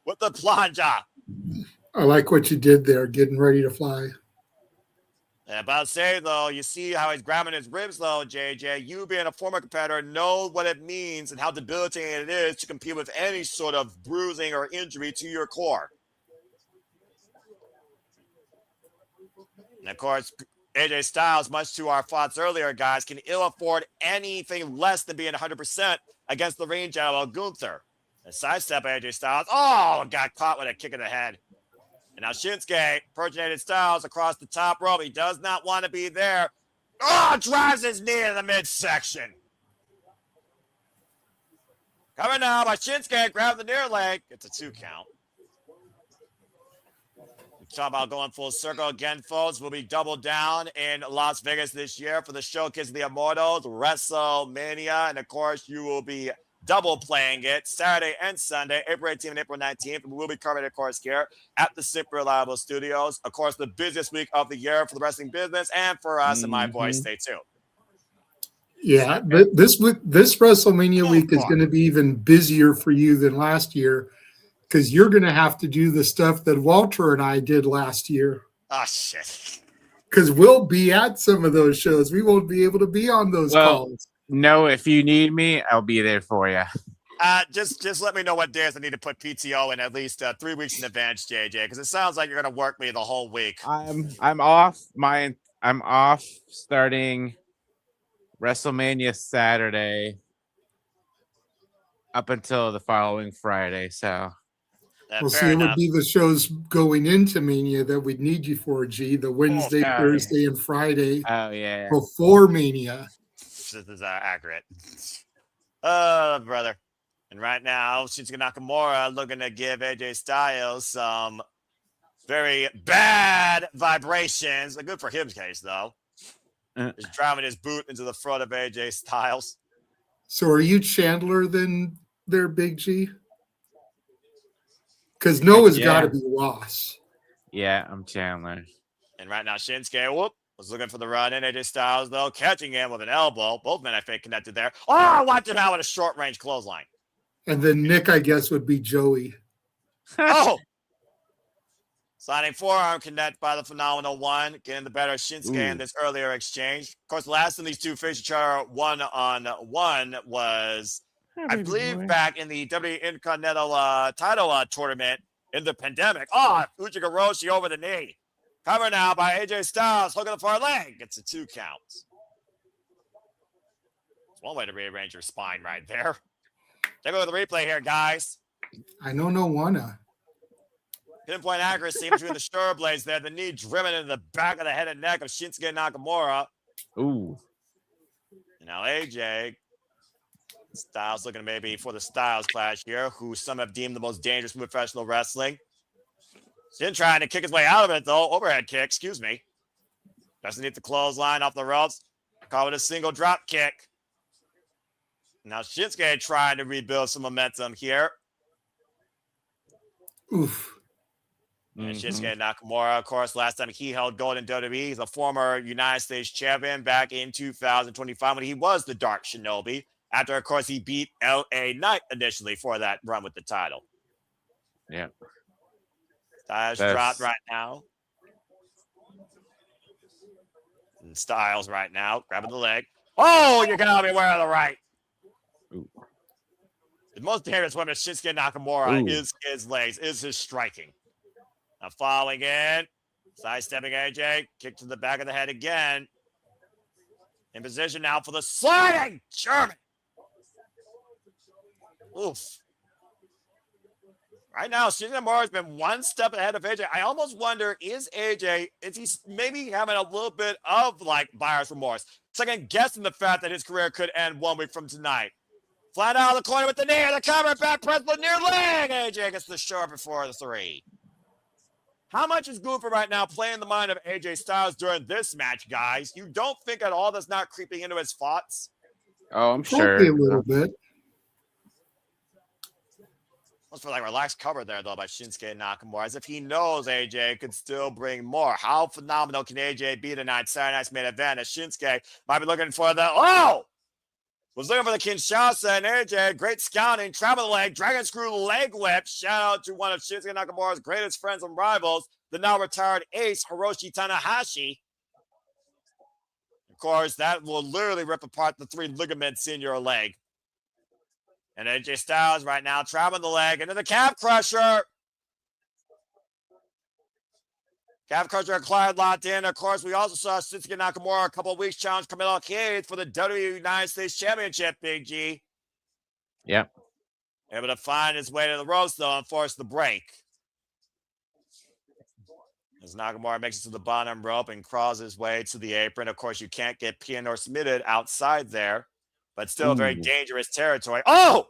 with the plunger. I like what you did there, getting ready to fly. And about to say, though, you see how he's grabbing his ribs, though, JJ. You being a former competitor know what it means and how debilitating it is to compete with any sort of bruising or injury to your core. And, of course, AJ Styles, much to our thoughts earlier, guys, can ill afford anything less than being 100% against the ring general Gunther. And sidestep AJ Styles. Oh, got caught with a kick in the head. And now Shinsuke perchinated Styles across the top rope. He does not want to be there. Drives his knee in the midsection. Coming now by Shinsuke, grab the near leg. It's a 2 count. Talk about going full circle again, folks. We'll be double down in Las Vegas this year for the Showcase of the Immortals, WrestleMania, and of course, you will be double playing it Saturday and Sunday, April 18th and April 19th. And we'll be covering, of course, here at the Super Reliable Studios. Of course, the busiest week of the year for the wrestling business and for us and my boys. Stay tuned. Yeah, this WrestleMania week is going to be even busier for you than last year. Because you're going to have to do the stuff that Walter and I did last year. Oh, shit. Because we'll be at some of those shows. We won't be able to be on those calls. No, if you need me, I'll be there for you. Just let me know what days I need to put PTO in at least 3 weeks in advance, JJ, because it sounds like you're going to work me the whole week. I'm off. I'm off starting WrestleMania Saturday up until the following Friday. So. We'll see, it would be the shows going into Mania that we'd need you for, G. The Wednesday, Thursday, and Friday. Oh, yeah. Before Mania. This is accurate. Brother. And right now, Shinsuke Nakamura looking to give AJ Styles some very bad vibrations. Good for his case, though. He's driving his boot into the front of AJ Styles. So are you Chandler then there, Big G? Because Noah's got to be Ross. Yeah, I'm Chandler. And right now, Shinsuke, was looking for the run in. AJ Styles, though, catching him with an elbow. Both men, I think, connected there. Watch him out with a short-range clothesline. And then Nick, I guess, would be Joey. Sliding forearm connect by the phenomenal one. Getting the better Shinsuke in this earlier exchange. Of course, the last time these two faced each other one-on-one was... I believe back in the WWE Intercontinental title tournament in the pandemic. Uchika Roshi over the knee. Covered now by AJ Styles. Hook of the far leg. It's a 2 count. It's one way to rearrange your spine right there. Take a look at the replay here, guys. I know no wanna. Pinpoint accuracy between the shoulder blades there. The knee driven into the back of the head and neck of Shinsuke Nakamura. Ooh. Now AJ Styles looking maybe for the Styles Clash here, who some have deemed the most dangerous move in professional wrestling. Shin trying to kick his way out of it, though. Overhead kick, excuse me. Doesn't need the clothesline off the ropes. Call it a single drop kick. Now Shinsuke trying to rebuild some momentum here. Oof. And Shinsuke Nakamura, of course, last time he held gold in WWE, he's a former United States champion back in 2025 when he was the Dark Shinobi. After, of course, he beat LA Knight initially for that run with the title. Yeah. Styles dropped right now. And Styles right now, grabbing the leg. Oh, you got me wearing the right. Ooh. The most dangerous weapon of Shinsuke Nakamura is his legs, is his striking. Now following in, sidestepping AJ, kick to the back of the head again. In position now for the sliding German. Oof. Right now, Shinsuke Nakamura has been one step ahead of AJ. I almost wonder, is he maybe having a little bit of like buyer's remorse? Second guessing the fact that his career could end 1 week from tonight. Flat out of the corner with the knee, the cover, back press, the near leg. AJ gets the short before the 3. How much is Gunther right now playing the mind of AJ Styles during this match, guys? You don't think at all that's not creeping into his thoughts? Oh, I'm Probably sure. a little bit. Almost for like relaxed cover there, though, by Shinsuke Nakamura, as if he knows AJ could still bring more. How phenomenal can AJ be tonight? Saturday night's main event, as Shinsuke might be looking for the, was looking for the Kinshasa, and AJ, great scouting, travel leg, dragon screw leg whip. Shout out to one of Shinsuke Nakamura's greatest friends and rivals, the now retired ace, Hiroshi Tanahashi. Of course, that will literally rip apart the 3 ligaments in your leg. And AJ Styles right now traveling the leg into the calf crusher. Calf crusher acquired locked in. Of course, we also saw Shinsuke Nakamura a couple of weeks challenge Carmelo Hayes for the WWE United States Championship, Big G. Yep. Able to find his way to the ropes, though, and force the break. As Nakamura makes it to the bottom rope and crawls his way to the apron. Of course, you can't get pinned or submitted outside there, but still very dangerous territory. Oh!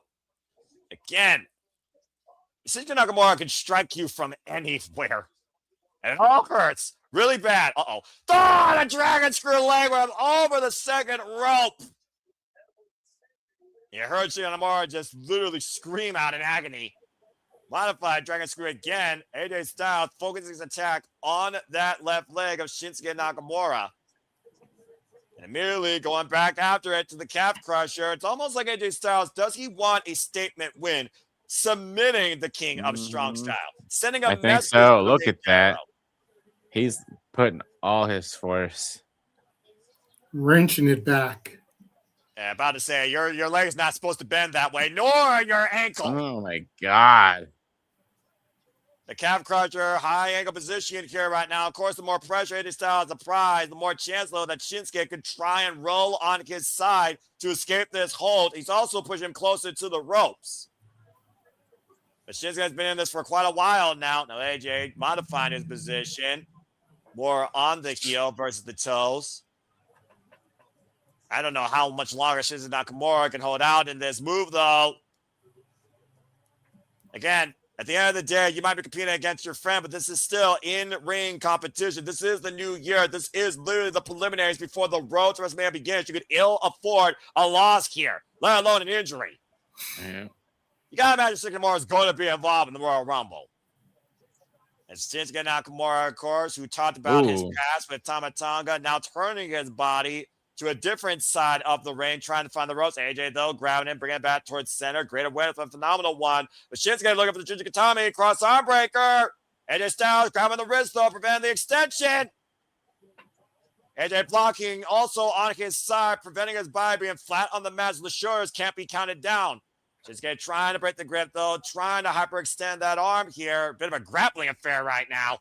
Again, Shinsuke Nakamura can strike you from anywhere. And it all hurts really bad. Uh-oh. Oh, the dragon screw leg whip over the second rope. You heard Nakamura just literally scream out in agony. Modified dragon screw again. AJ Styles focuses his attack on that left leg of Shinsuke Nakamura. And immediately going back after it to the calf crusher. It's almost like AJ Styles, does he want a statement win? Submitting the king of strong style. Sending a I think message. so. Look at that. He's putting all his force. Wrenching it back. Yeah, about to say, your leg's not supposed to bend that way, nor your ankle. Oh, my God. The calf crusher, high angle position here right now. Of course, the more pressure AJ Styles applies, the more chance, though, that Shinsuke could try and roll on his side to escape this hold. He's also pushing him closer to the ropes. But Shinsuke has been in this for quite a while now. Now AJ modifying his position. More on the heel versus the toes. I don't know how much longer Shinsuke Nakamura can hold out in this move, though. Again, at the end of the day, you might be competing against your friend, but this is still in-ring competition. This is the new year. This is literally the preliminaries before the road to WrestleMania begins. You could ill afford a loss here, let alone an injury. Yeah. You got to imagine Shinsuke Nakamura is going to be involved in the Royal Rumble. And Shinsuke Nakamura, of course, who talked about his past with Tama Tonga, now turning his body to a different side of the ring, trying to find the ropes. AJ, though, grabbing him, bringing it back towards center. Great awareness, a phenomenal one. But Shinsuke looking for the Juju Katami, cross arm breaker. AJ Styles grabbing the wrist, though, preventing the extension. AJ blocking also on his side, preventing his body being flat on the mat. The shoulders can't be counted down. Shinsuke trying to break the grip, though, trying to hyperextend that arm here. Bit of a grappling affair right now.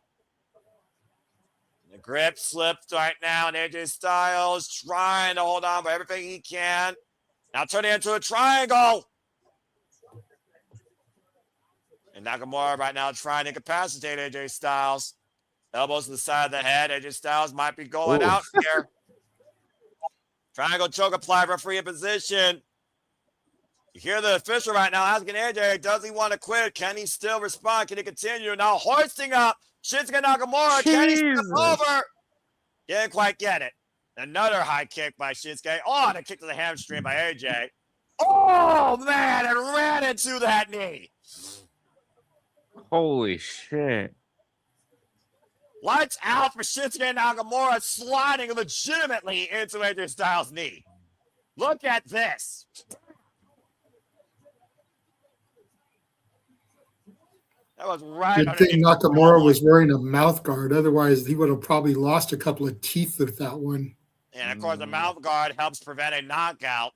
The grip slipped right now, and AJ Styles trying to hold on by everything he can. Now turning into a triangle. And Nakamura right now trying to incapacitate AJ Styles. Elbows to the side of the head. AJ Styles might be going out here. Triangle choke apply, referee in position. You hear the official right now asking AJ, does he want to quit? Can he still respond? Can he continue? Now hoisting up Shinsuke Nakamura. Can he step over? Didn't quite get it. Another high kick by Shinsuke. Oh, and a kick to the hamstring by AJ. Oh, man, it ran into that knee. Holy shit. Lights out for Shinsuke Nakamura sliding legitimately into AJ Styles' knee. Look at this. That was right. Good thing Nakamura was wearing a mouth guard. Otherwise, he would have probably lost a couple of teeth with that one. And, of course, the mouth guard helps prevent a knockout.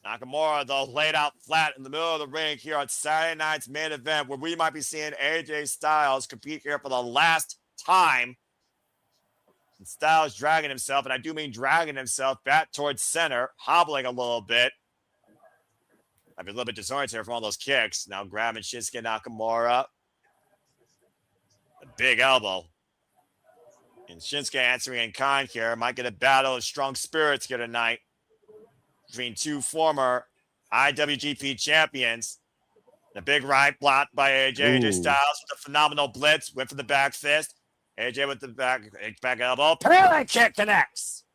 Nakamura, though, laid out flat in the middle of the ring here on Saturday night's main event, where we might be seeing AJ Styles compete here for the last time. And Styles dragging himself, and I do mean dragging himself back towards center, hobbling a little bit. I've been a little bit disoriented from all those kicks. Now grabbing Shinsuke Nakamura. A big elbow. And Shinsuke answering in kind here. Might get a battle of strong spirits here tonight between two former IWGP champions. The big right block by AJ. AJ Styles with a phenomenal blitz. Went for the back fist. AJ with the back elbow. Parallel kick connects.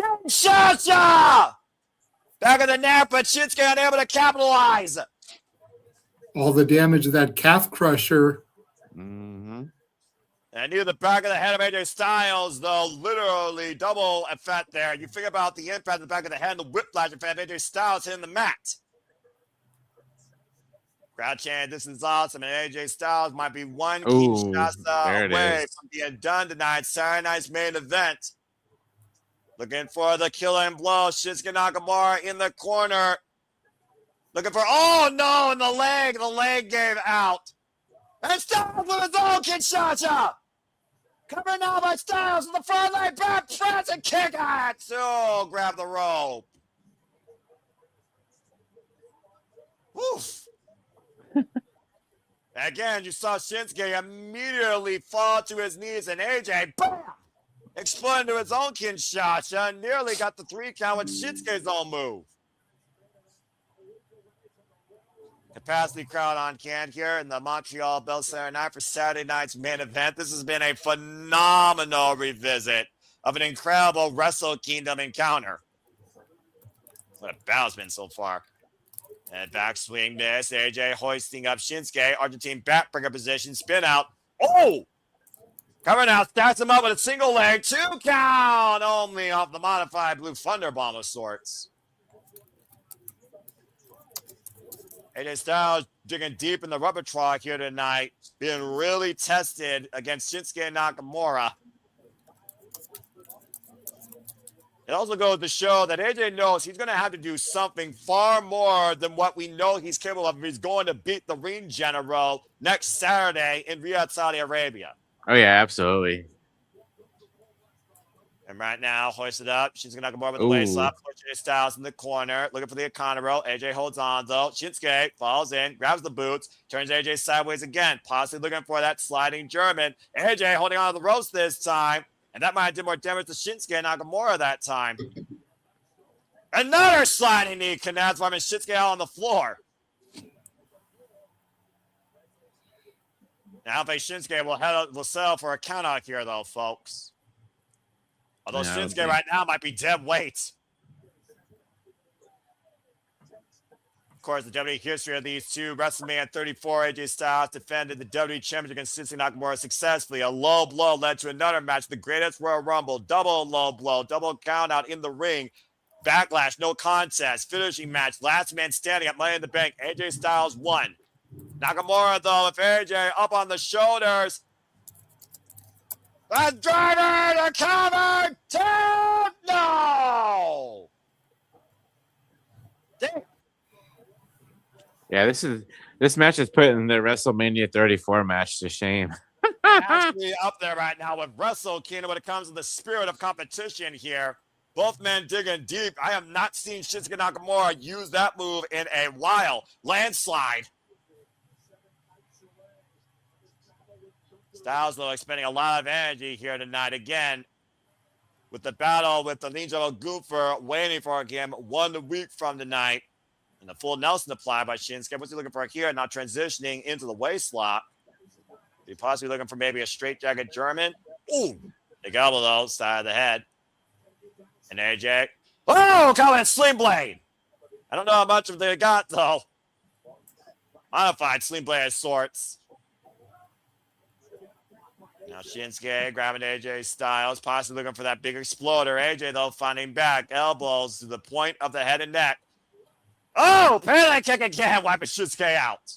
Kinshasa! Back of the neck, but Shinsuke unable to capitalize. All the damage of that calf crusher. Mm-hmm. And near the back of the head of AJ Styles, though, literally double effect there. You think about the impact of the back of the head and the whiplash effect of AJ Styles hitting the mat. Crowd chanting, this is awesome. And AJ Styles might be one Kinshasa away from being done tonight. Saturday night's main event. Looking for the killing blow. Shinsuke Nakamura in the corner. Looking for, oh no, and the leg gave out. And Styles with his own Kinshasa. Covered now by Styles in the front leg, back press and kick out. So grab the rope. Woof. Again, you saw Shinsuke immediately fall to his knees, and AJ, bam, exploded into his own Kinshasa, nearly got the 3 count with Shinsuke's own move. Capacity crowd on can here in the Montreal Bell Center night for Saturday night's main event. This has been a phenomenal revisit of an incredible Wrestle Kingdom encounter. What a battle's been so far. And backswing miss. AJ hoisting up Shinsuke. Argentine backbreaker position. Spin out. Oh! Covering out. Stacks him up with a single leg. 2 count. Only off the modified Blue Thunder Bomb of sorts. AJ Styles digging deep in the rubber truck here tonight. Being really tested against Shinsuke Nakamura. It also goes to show that AJ knows he's going to have to do something far more than what we know he's capable of if he's going to beat the Ring General next Saturday in Riyadh, Saudi Arabia. Oh, yeah, absolutely. And right now, hoisted up. Shinsuke Nakamura with the waist up. AJ Styles in the corner, looking for the Econo roll. AJ holds on, though. Shinsuke falls in, grabs the boots, turns AJ sideways again, possibly looking for that sliding German. AJ holding on to the ropes this time. And that might have done more damage to Shinsuke Nakamura that time. Another sliding knee connects by Shinsuke out on the floor. Now, Shinsuke will settle for a count out here, though, folks. Although Shinsuke right now might be dead weight. Of course, the WWE history of these two, WrestleMania 34, AJ Styles defended the WWE Championship against Shinsuke Nakamura successfully. A low blow led to another match, the greatest Royal Rumble, double low blow, double count out in the ring. Backlash, no contest, finishing match, last man standing at Money in the Bank. AJ Styles won. Nakamura, though, with AJ up on the shoulders. The driver, the cover, 2, no! Damn. Yeah, this match is putting the WrestleMania 34 match to shame. Actually up there right now with Wrestle Kingdom when it comes to the spirit of competition here. Both men digging deep. I have not seen Shinsuke Nakamura use that move in a while. Landslide. Styles, though, expending a lot of energy here tonight again with the battle with the Ninja Goofer waiting for him 1 week from tonight. And the full Nelson applied by Shinsuke. What's he looking for here? Now transitioning into the waist lock. He possibly looking for maybe a straight jacket German. Ooh, big elbow though, side of the head. And AJ. Oh, coming Sling Blade. I don't know how much of they got though. Modified Sling Blade of sorts. Now Shinsuke grabbing AJ Styles, possibly looking for that big exploder. AJ though finding back elbows to the point of the head and neck. Oh, parallel kick again, wiping Shinsuke out.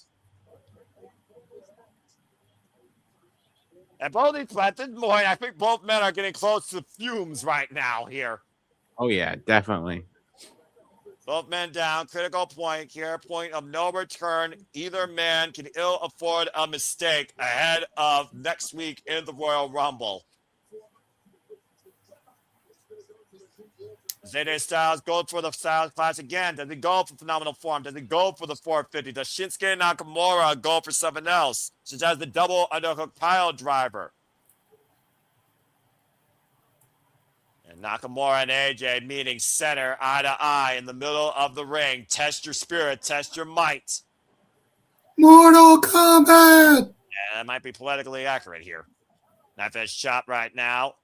And both these at this point, I think both men are getting close to fumes right now here. Oh yeah, definitely. Both men down. Critical point here. Point of no return. Either man can ill afford a mistake ahead of next week in the Royal Rumble. Zayn Styles goes for the Styles Clash again. Does he go for phenomenal form? Does he go for the 450? Does Shinsuke Nakamura go for something else, such as the double underhook pile driver? And Nakamura and AJ meeting center, eye to eye in the middle of the ring. Test your spirit, test your might. Mortal Kombat! Yeah, that might be politically accurate here. Knife edge chop right now.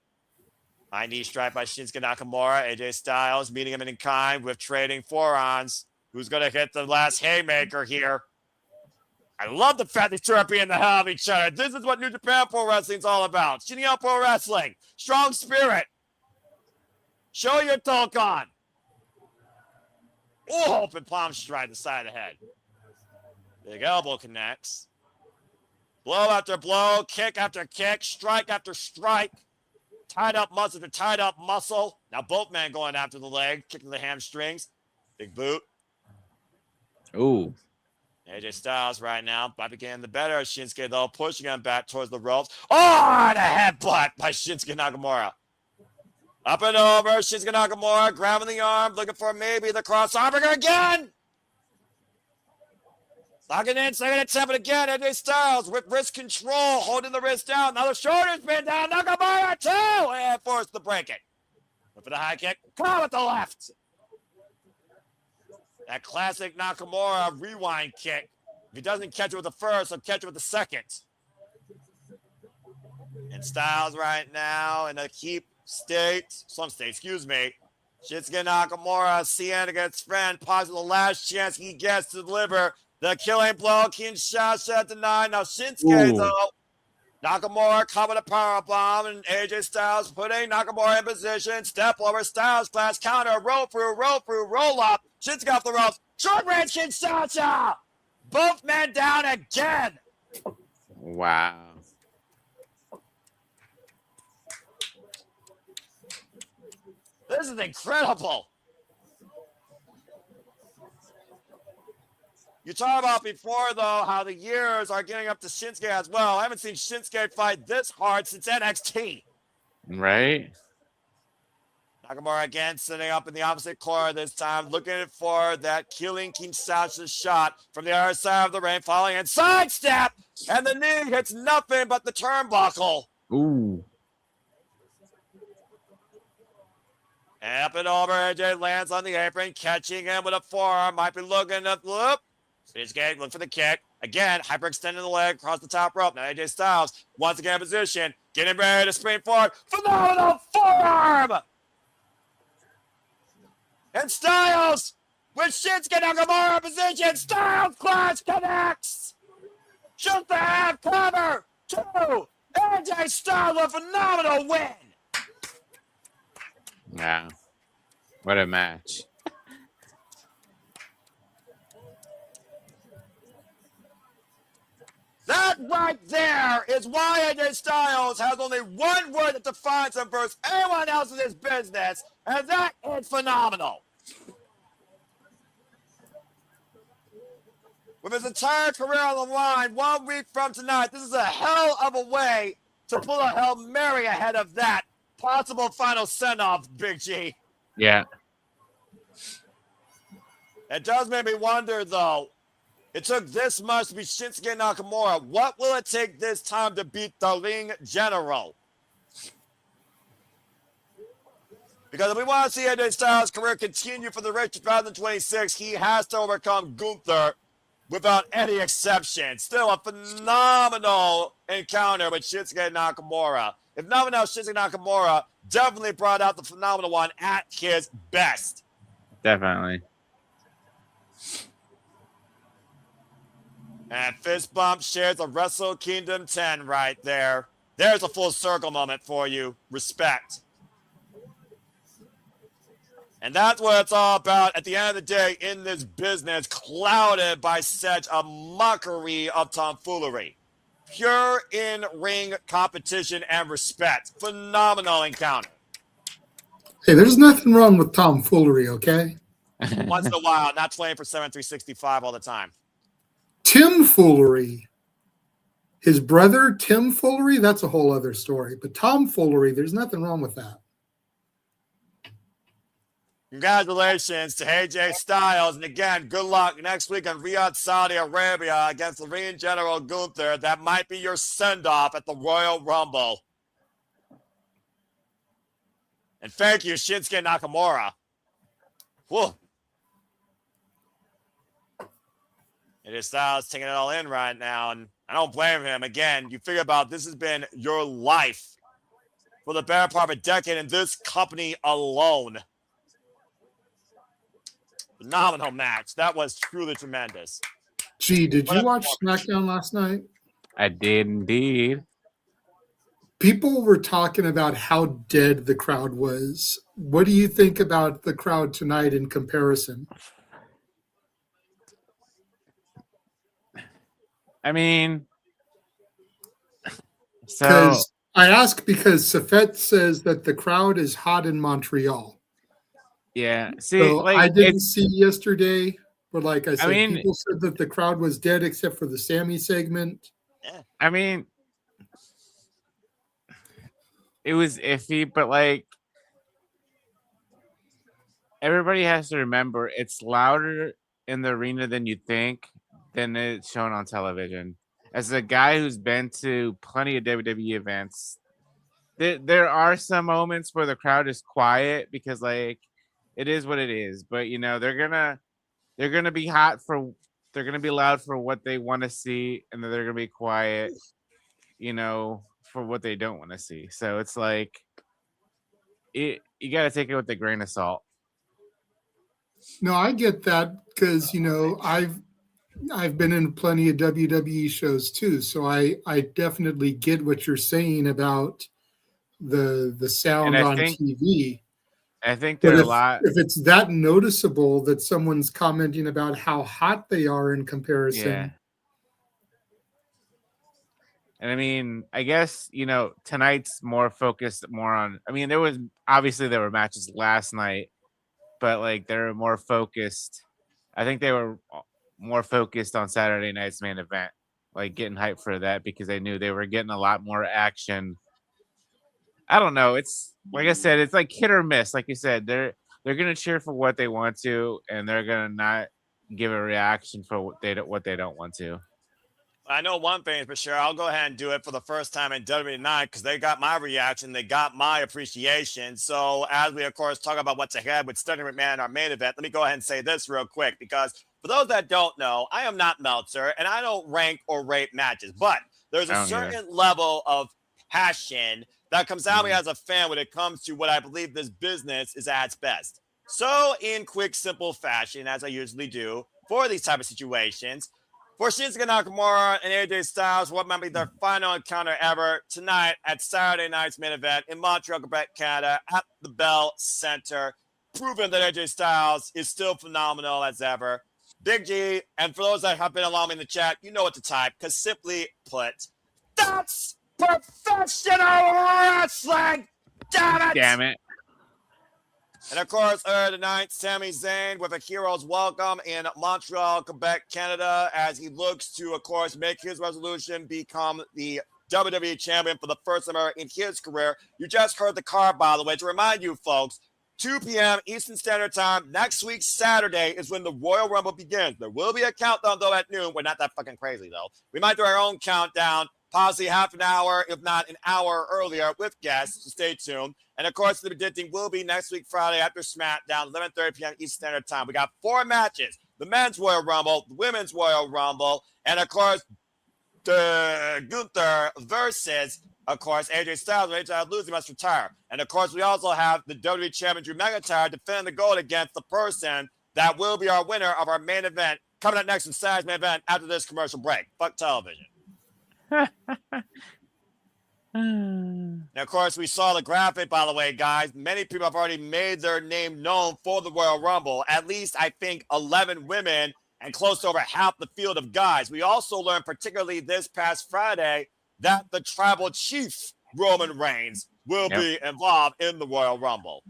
High knee strike by Shinsuke Nakamura. AJ Styles meeting him in kind with trading forearms. Who's going to hit the last haymaker here? I love the fact these two are beating the hell out of each other. This is what New Japan Pro Wrestling is all about. Shinio Pro Wrestling. Strong spirit. Show your Tokon. Oh, open palm strike to the side of the head. Big elbow connects. Blow after blow, kick after kick, strike after strike. Tied up muscle to tied up muscle. Now both men going after the leg, kicking the hamstrings. Big boot. Ooh. AJ Styles right now might be getting the better of Shinsuke, though, pushing him back towards the ropes. Oh, and a headbutt by Shinsuke Nakamura. Up and over, Shinsuke Nakamura grabbing the arm, looking for maybe the crossover again. Locking in, second attempt again. AJ Styles with wrist control, holding the wrist down. Now the shoulder's been down. Nakamura too, and forced to break it. Look for the high kick. Come with the left. That classic Nakamura rewind kick. If he doesn't catch it with the first, he'll catch it with the second. And Styles right now in a keep state, excuse me. Shinsuke Nakamura, CN against friend, possibly the last chance he gets to deliver the killing blow. Kinshasa denied. Now Shinsuke, though. Nakamura coming a power bomb, and AJ Styles putting Nakamura in position. Step over, Styles class counter, roll through, roll up. Shinsuke off the ropes. Short range Kinshasa. Both men down again. Wow. This is incredible. You talked about before, though, how the years are getting up to Shinsuke as well. I haven't seen Shinsuke fight this hard since NXT. Right? Nakamura again sitting up in the opposite corner this time, looking for that killing Kinshasa shot from the other side of the ring, following and sidestep, and the knee hits nothing but the turnbuckle. Ooh. And up and over, AJ lands on the apron, catching him with a forearm. Might be looking at the loop. Shinsuke, look for the kick. Again, hyperextending the leg across the top rope. Now AJ Styles, once again in position, getting ready to spring forward. Phenomenal forearm! And Styles, with Shinsuke Nakamura in position, Styles clash connects! Shoot the half cover! 2! AJ Styles a phenomenal win! Wow. What a match. That right there is why AJ Styles has only one word that defines him versus anyone else in this business, and that is phenomenal. With his entire career on the line, 1 week from tonight, this is a hell of a way to pull a Hail Mary ahead of that possible final send-off, Big G. Yeah. It does make me wonder, though. It took this much to beat Shinsuke Nakamura. What will it take this time to beat the Ring General? Because if we want to see AJ Styles' career continue for the rest of 2026, he has to overcome Gunther without any exception. Still a phenomenal encounter with Shinsuke Nakamura. If nothing else, Shinsuke Nakamura definitely brought out the phenomenal one at his best. Definitely. And fist bump shares a Wrestle Kingdom 10 right there. There's a full circle moment for you. Respect. And that's what it's all about at the end of the day in this business, clouded by such a mockery of tomfoolery. Pure in-ring competition and respect. Phenomenal encounter. Hey, there's nothing wrong with tomfoolery, okay? Once in a while, not 24/7, 365 all the time. Tim Foolery. His brother, Tim Foolery, that's a whole other story. But Tom Foolery, there's nothing wrong with that. Congratulations to AJ Styles. And again, good luck next week in Riyadh, Saudi Arabia against the Ring General Gunther. That might be your send-off at the Royal Rumble. And thank you, Shinsuke Nakamura. Whew. AJ Styles taking it all in right now, and I don't blame him. Again, you figure about this has been your life for the better part of a decade in this company alone. Phenomenal match. That was truly tremendous. Gee, did you watch SmackDown last night? I did indeed. People were talking about how dead the crowd was. What do you think about the crowd tonight in comparison? I mean, so Because I ask because Safet says that the crowd is hot in Montreal. yeah. See, So like I didn't it's see yesterday, but like I said, mean- people said that the crowd was dead except for the Sami segment. I mean, it was iffy, but like everybody has to remember it's louder in the arena than you think than it's shown on television. As a guy who's been to plenty of WWE events, there are some moments where the crowd is quiet because like it is what it is. But you know, they're gonna be hot for they're gonna be loud for what they want to see, and then they're gonna be quiet, you know, for what they don't want to see. So it's like you gotta take it with a grain of salt. No, I get that because you know I've been in plenty of WWE shows too, so I definitely get what you're saying about the sound And I on think- TV. I think But there are a lot. if it's that noticeable that someone's commenting about how hot they are in comparison, Yeah. And I mean, I guess, you know, tonight's more focused more on, I mean, there were matches last night, but like they were more focused. I think they were more focused on Saturday night's main event, like getting hyped for that because they knew they were getting a lot more action. I don't know. It's like I said, it's like hit or miss. Like you said, they're gonna cheer for what they want to, and they're gonna not give a reaction for what they don't want to. I know one thing for sure. I'll go ahead and do it for the first time in WWE tonight because they got my reaction. They got my appreciation. So as we, of course, talk about what's ahead with Stephanie McMahon in our main event, let me go ahead and say this real quick because for those that don't know, I am not Meltzer and I don't rank or rate matches, but there's a certain level of passion that comes out of me as a fan when it comes to what I believe this business is at its best. So in quick, simple fashion, as I usually do for these type of situations, for Shinsuke Nakamura and AJ Styles, what might be their final encounter ever tonight at Saturday night's main event in Montreal, Quebec, Canada, at the Bell Center, proving that AJ Styles is still phenomenal as ever. Big G, and for those that have been along in the chat, you know what to type, because simply put, that's professional wrestling! Damn it! Damn it. And of course, tonight, Sami Zayn with a hero's welcome in Montreal, Quebec, Canada, as he looks to, of course, make his resolution, become the WWE champion for the first time ever in his career. You just heard the card, by the way, to remind you folks, 2 p.m. Eastern Standard Time. Next week, Saturday, is when the Royal Rumble begins. There will be a countdown, though, at noon. We're not that fucking crazy, though. We might do our own countdown, possibly half an hour, if not an hour earlier, with guests, so stay tuned. And, of course, the predicting will be next week, Friday, after SmackDown, 11:30 p.m. Eastern Standard Time. We got 4 matches. The Men's Royal Rumble, the Women's Royal Rumble, and, of course, the Gunther versus, of course, AJ Styles. When AJ loses, he must retire. And, of course, we also have the WWE Champion Drew McIntyre defending the gold against the person that will be our winner of our main event. Coming up next in Saturday's main event after this commercial break. Fuck television. And, of course, we saw the graphic, by the way, guys. Many people have already made their name known for the Royal Rumble. At least, I think, 11 women and close to over half the field of guys. We also learned, particularly this past Friday, that the tribal chief, Roman Reigns, will be involved in the Royal Rumble.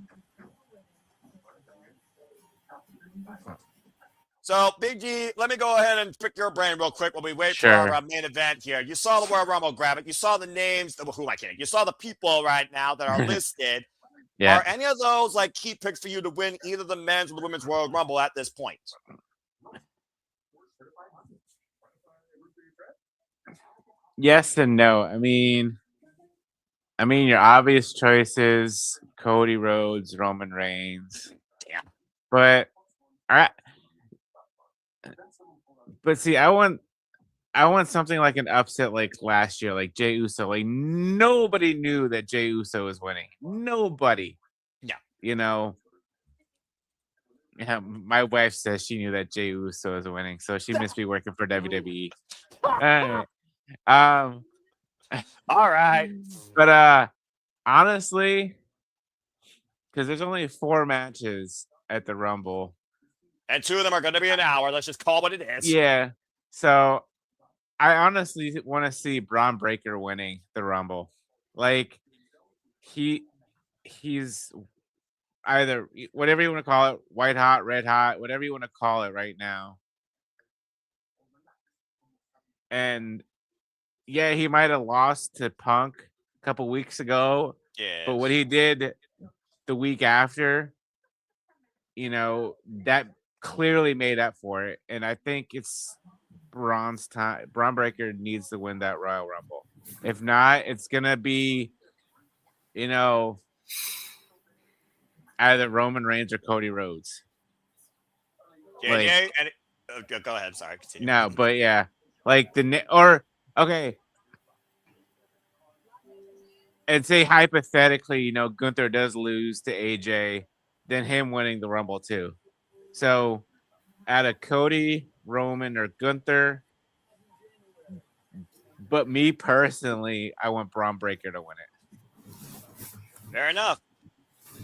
So, Big G, let me go ahead and pick your brain real quick while we wait for our main event here. You saw the Royal Rumble graphic. You saw the names. Who am I kidding? You saw the people right now that are listed. Are any of those like key picks for you to win either the men's or the women's Royal Rumble at this point? Yes and no. I mean, your obvious choices: Cody Rhodes, Roman Reigns. Damn. But see, I want something like an upset like last year, like Jey Uso. Like nobody knew that Jey Uso was winning. Nobody. Yeah. You know. Yeah, my wife says she knew that Jey Uso was winning, so she must be working for WWE. All right. But honestly, because there's only 4 matches at the Rumble. And 2 of them are going to be an hour. Let's just call it what it is. Yeah. So I honestly want to see Braun Breaker winning the Rumble. Like he's either whatever you want to call it, white hot, red hot, whatever you want to call it right now. And yeah, he might have lost to Punk a couple weeks ago. Yeah. But what he did the week after, that clearly made up for it. And I think it's Braun's time. Braun Breaker needs to win that Royal Rumble. If not, it's gonna be, either Roman Reigns or Cody Rhodes. Go ahead. Sorry. Continue. No, but yeah, like okay. And say hypothetically, Gunther does lose to AJ, then him winning the Rumble too. So, out of Cody, Roman, or Gunther, but me personally, I want Braun Breaker to win it. Fair enough.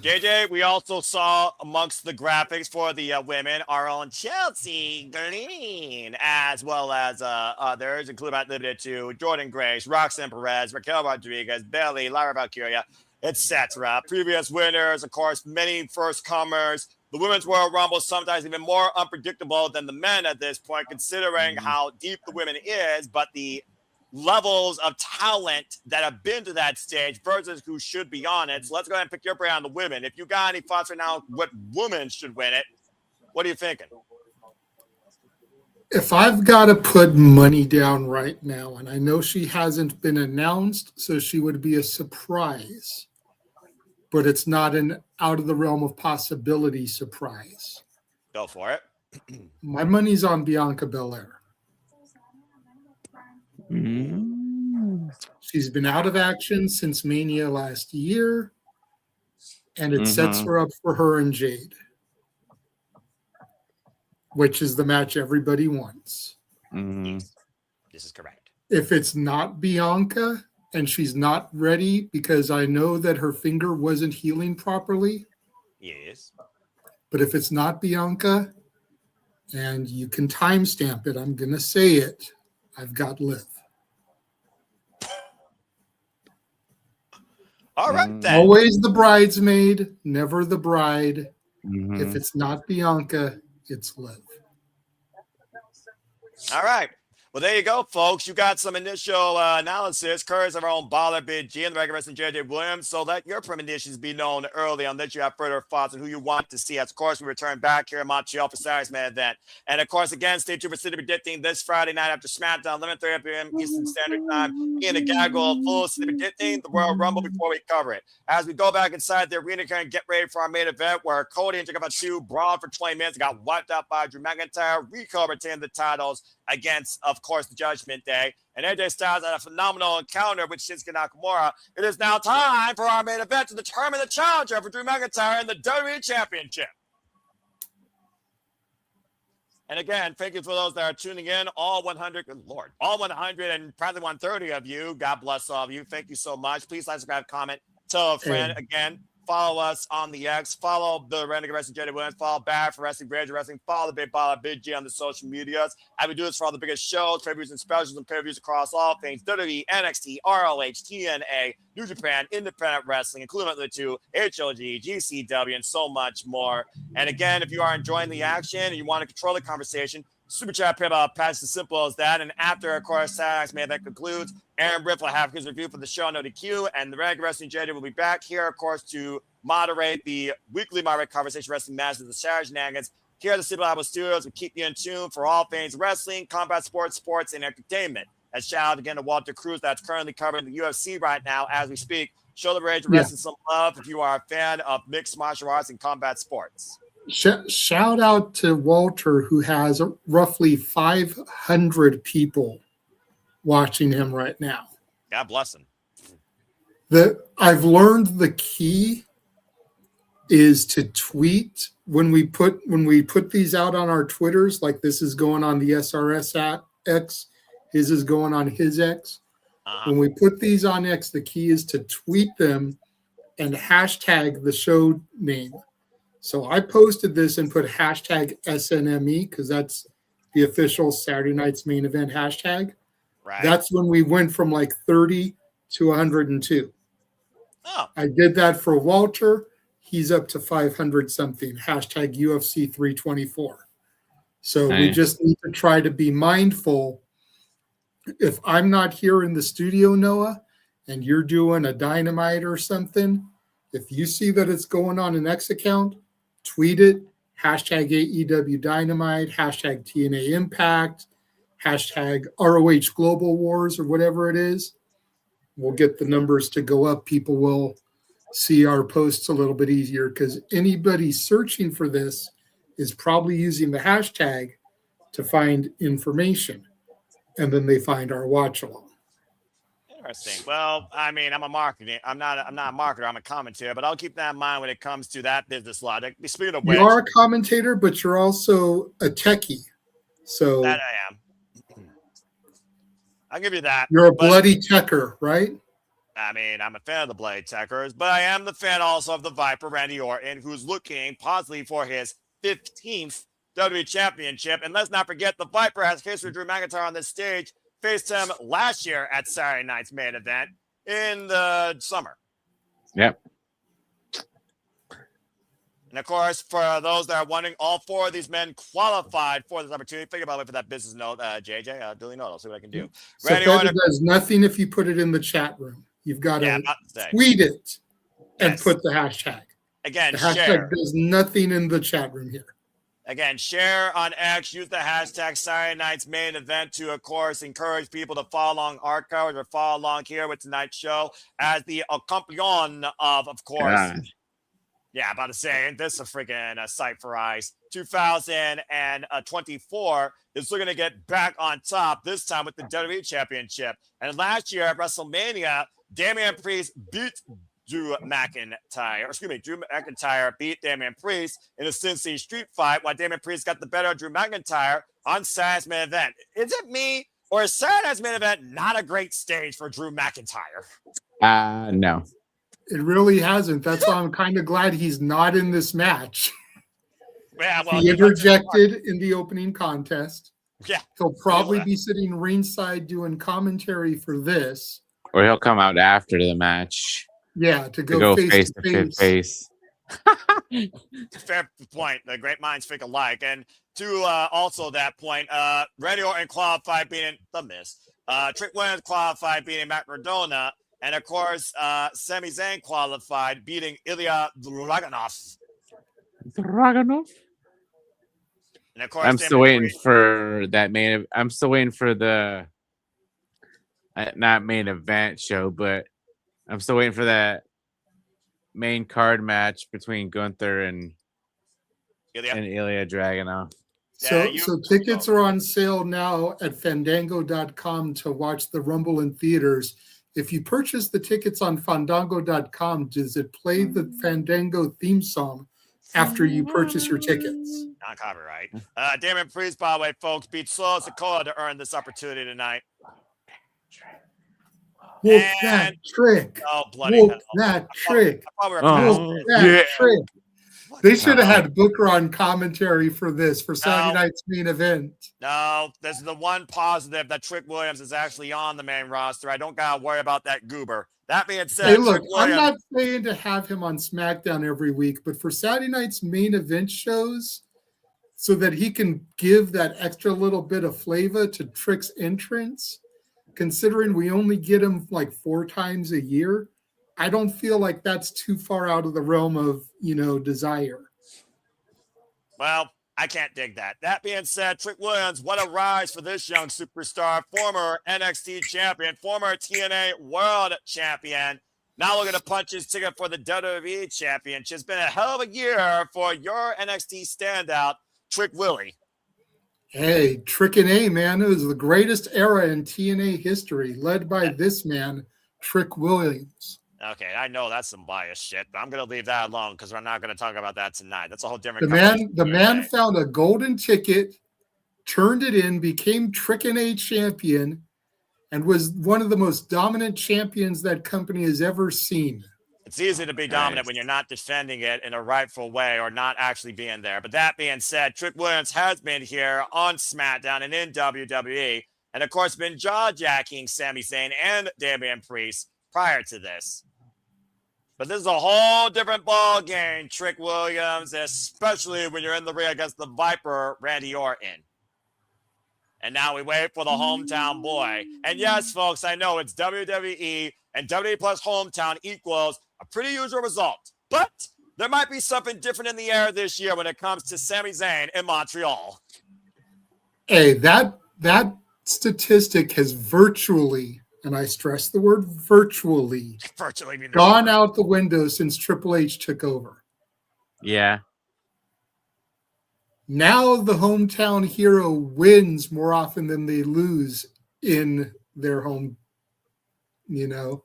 JJ, we also saw amongst the graphics for the women our own Chelsea Green, as well as others, including not limited to Jordan Grace, Roxanne Perez, Raquel Rodriguez, Bayley, Lyra Valkyria, etc. Previous winners, of course, many first comers. The Women's Royal Rumble is sometimes even more unpredictable than the men at this point, considering how deep the women is, but the levels of talent that have been to that stage versus who should be on it. So let's go ahead and pick your brain on the women. If you got any thoughts right now, what woman should win it? What are you thinking? If I've got to put money down right now, and I know she hasn't been announced, so she would be a surprise, but it's not an out of the realm of possibility surprise. Go for it. My money's on Bianca Belair. She's been out of action since Mania last year, and it sets her up for her and Jade, which is the match everybody wants. Yes. This is correct. If it's not Bianca and she's not ready because I know that her finger wasn't healing properly. Yes. But if it's not Bianca, and you can timestamp it, I'm going to say it, I've got Liv. All right, then. Always the bridesmaid, never the bride. Mm-hmm. If it's not Bianca, it's Liv. All right. Well, there you go, folks. You got some initial analysis. Curse of our own baller, Big G, and the regular wrestling JJ Williams. So let your premonitions be known early on that you have further thoughts on who you want to see. As, of course, we return back here in Montreal for Saturday's main event. And, of course, again, stay tuned for City Predicting this Friday night after SmackDown, 11:30 p.m. Eastern Standard Time. Me and the gaggle full City Predicting the Royal Rumble before we cover it. As we go back inside the arena here and get ready for our main event where Cody and Fatu brawled for 20 minutes, got wiped out by Drew McIntyre. Rico retained the titles against, of course, the Judgment Day. And AJ Styles had a phenomenal encounter with Shinsuke Nakamura. It is now time for our main event to determine the challenger for Drew McIntyre in the WWE Championship. And again, thank you for those that are tuning in. All 100, good Lord, all 100 and probably 130 of you. God bless all of you. Thank you so much. Please like, subscribe, comment, tell a friend. Again, follow us on the X. Follow the Renegade Wrestling JJ Williams. Follow Bad for Wrestling, Bridge Wrestling. Follow the Big Baller, Big G on the social medias. I would do this for all the biggest shows, pay-per-views, and specials, and pay-per-views across all things WWE, NXT, ROH, TNA, New Japan, Independent Wrestling, including the two, HOG, GCW, and so much more. And again, if you are enjoying the action and you want to control the conversation, Super Chat PayPal patch as simple as that. And after, of course, Saturday's main event concludes, Aaron Britt will have his review for the show, No DQ, and the Renegade Wrestling JJ will be back here, of course, to moderate the weekly moderate conversation wrestling matches of the Saturday Shenanigans. Here at the Simple Apple Studios, we keep you in tune for all things wrestling, combat sports, and entertainment. And shout out again to Walter Cruz that's currently covering the UFC right now as we speak. Show the Rage Wrestling some love if you are a fan of mixed martial arts and combat sports. Shout out to Walter, who has roughly 500 people watching him right now. God bless him. I've learned the key is to tweet when we put these out on our Twitters, like this is going on the SRS at X, his is going on his X. When we put these on X, the key is to tweet them and hashtag the show name. So I posted this and put hashtag SNME because that's the official Saturday Night's Main Event hashtag. Right. That's when we went from like 30 to 102. Oh. I did that for Walter. He's up to 500 something. Hashtag UFC 324. So we just need to try to be mindful. If I'm not here in the studio, Noah, and you're doing a Dynamite or something, if you see that it's going on an X account, tweet it, hashtag AEW Dynamite, hashtag TNA Impact, hashtag ROH Global Wars or whatever it is. We'll get the numbers to go up. People will see our posts a little bit easier because anybody searching for this is probably using the hashtag to find information. And then they find our watch along. Interesting. Well, I mean, I'm not a marketer, I'm a commentator, but I'll keep that in mind when it comes to that business logic. Speaking of which, you are a commentator, but you're also a techie. So that I am. I'll give you that. You're a bloody techer, right? I mean, I'm a fan of the Blade Techers, but I am the fan also of the Viper, Randy Orton, who's looking possibly for his 15th WWE Championship. And let's not forget, the Viper has history with Drew McIntyre on this stage. Faced him last year at Saturday Night's main event in the summer. Yep. And of course, for those that are wondering, all four of these men qualified for this opportunity. Think about it for that business note, JJ. Duly note. I'll see what I can do. So Orton does nothing if you put it in the chat room. You've got to tweet it and put the hashtag. Again, the hashtag does nothing in the chat room here. Again, share on X, use the hashtag Saturday Night's main event to, of course, encourage people to follow along our coverage or follow along here with tonight's show as the accompagnon of course. God. Yeah, about to say, ain't this a freaking sight for eyes? 2024 is looking to get back on top, this time with the WWE Championship. And last year at WrestleMania, Damien Priest beat Drew McIntyre beat Damien Priest in a Sin City street fight while Damien Priest got the better of Drew McIntyre on Saturday's main event. Is it me or is Saturday's main event not a great stage for Drew McIntyre? No. It really hasn't. That's why I'm kind of glad he's not in this match. Yeah, well, he interjected in the opening contest. Yeah. He'll probably be sitting ringside doing commentary for this. Or he'll come out after the match. Yeah, to go face to face. Fair point. The great minds think alike. And to also that point, Randy Orton qualified beating The Miz. Trick Williams qualified beating Matt Cardona. And of course, Sami Zayn qualified beating Ilya Dragunov. And of course, I'm still waiting for that main. I'm still waiting for the not main event show, but I'm still waiting for that main card match between Gunther and Ilya Dragunov. So tickets are on sale now at fandango.com to watch the Rumble in theaters. If you purchase the tickets on fandango.com, does it play the Fandango theme song after you purchase your tickets? Not copyright. Damien Priest, by the way, folks, beat Solo Sikoa to earn this opportunity tonight. Whoop that trick. Oh, bloody Whoop hell. that trick. Whoop that trick. They should have had Booker on commentary for Saturday night's main event. No, this is the one positive that Trick Williams is actually on the main roster. I don't got to worry about that goober. That being said, hey, look, I'm not saying to have him on SmackDown every week, but for Saturday night's main event shows, so that he can give that extra little bit of flavor to Trick's entrance, considering we only get him like 4 times a year, I don't feel like that's too far out of the realm of, desire. Well, I can't dig that. That being said, Trick Williams, what a rise for this young superstar, former NXT champion, former TNA World Champion. Now looking to punch his ticket for the WWE Championship. It's been a hell of a year for your NXT standout, Trick Willie. Hey, Trick and A, man. It was the greatest era in TNA history, led by this man, Trick Williams. Okay, I know that's some biased shit, but I'm going to leave that alone because we're not going to talk about that tonight. That's a whole different. The man found a golden ticket, turned it in, became Trick and A champion, and was one of the most dominant champions that company has ever seen. It's easy to be dominant when you're not defending it in a rightful way or not actually being there. But that being said, Trick Williams has been here on SmackDown and in WWE, and of course been jaw-jacking Sami Zayn and Damien Priest prior to this. But this is a whole different ball game, Trick Williams, especially when you're in the ring against the Viper, Randy Orton. And now we wait for the hometown boy. And yes, folks, I know it's WWE, and WWE plus hometown equals a pretty usual result. But there might be something different in the air this year when it comes to Sami Zayn in Montreal. Hey, that statistic has virtually, and I stress the word virtually gone out the window since Triple H took over. Yeah. Now the hometown hero wins more often than they lose in their home, Well,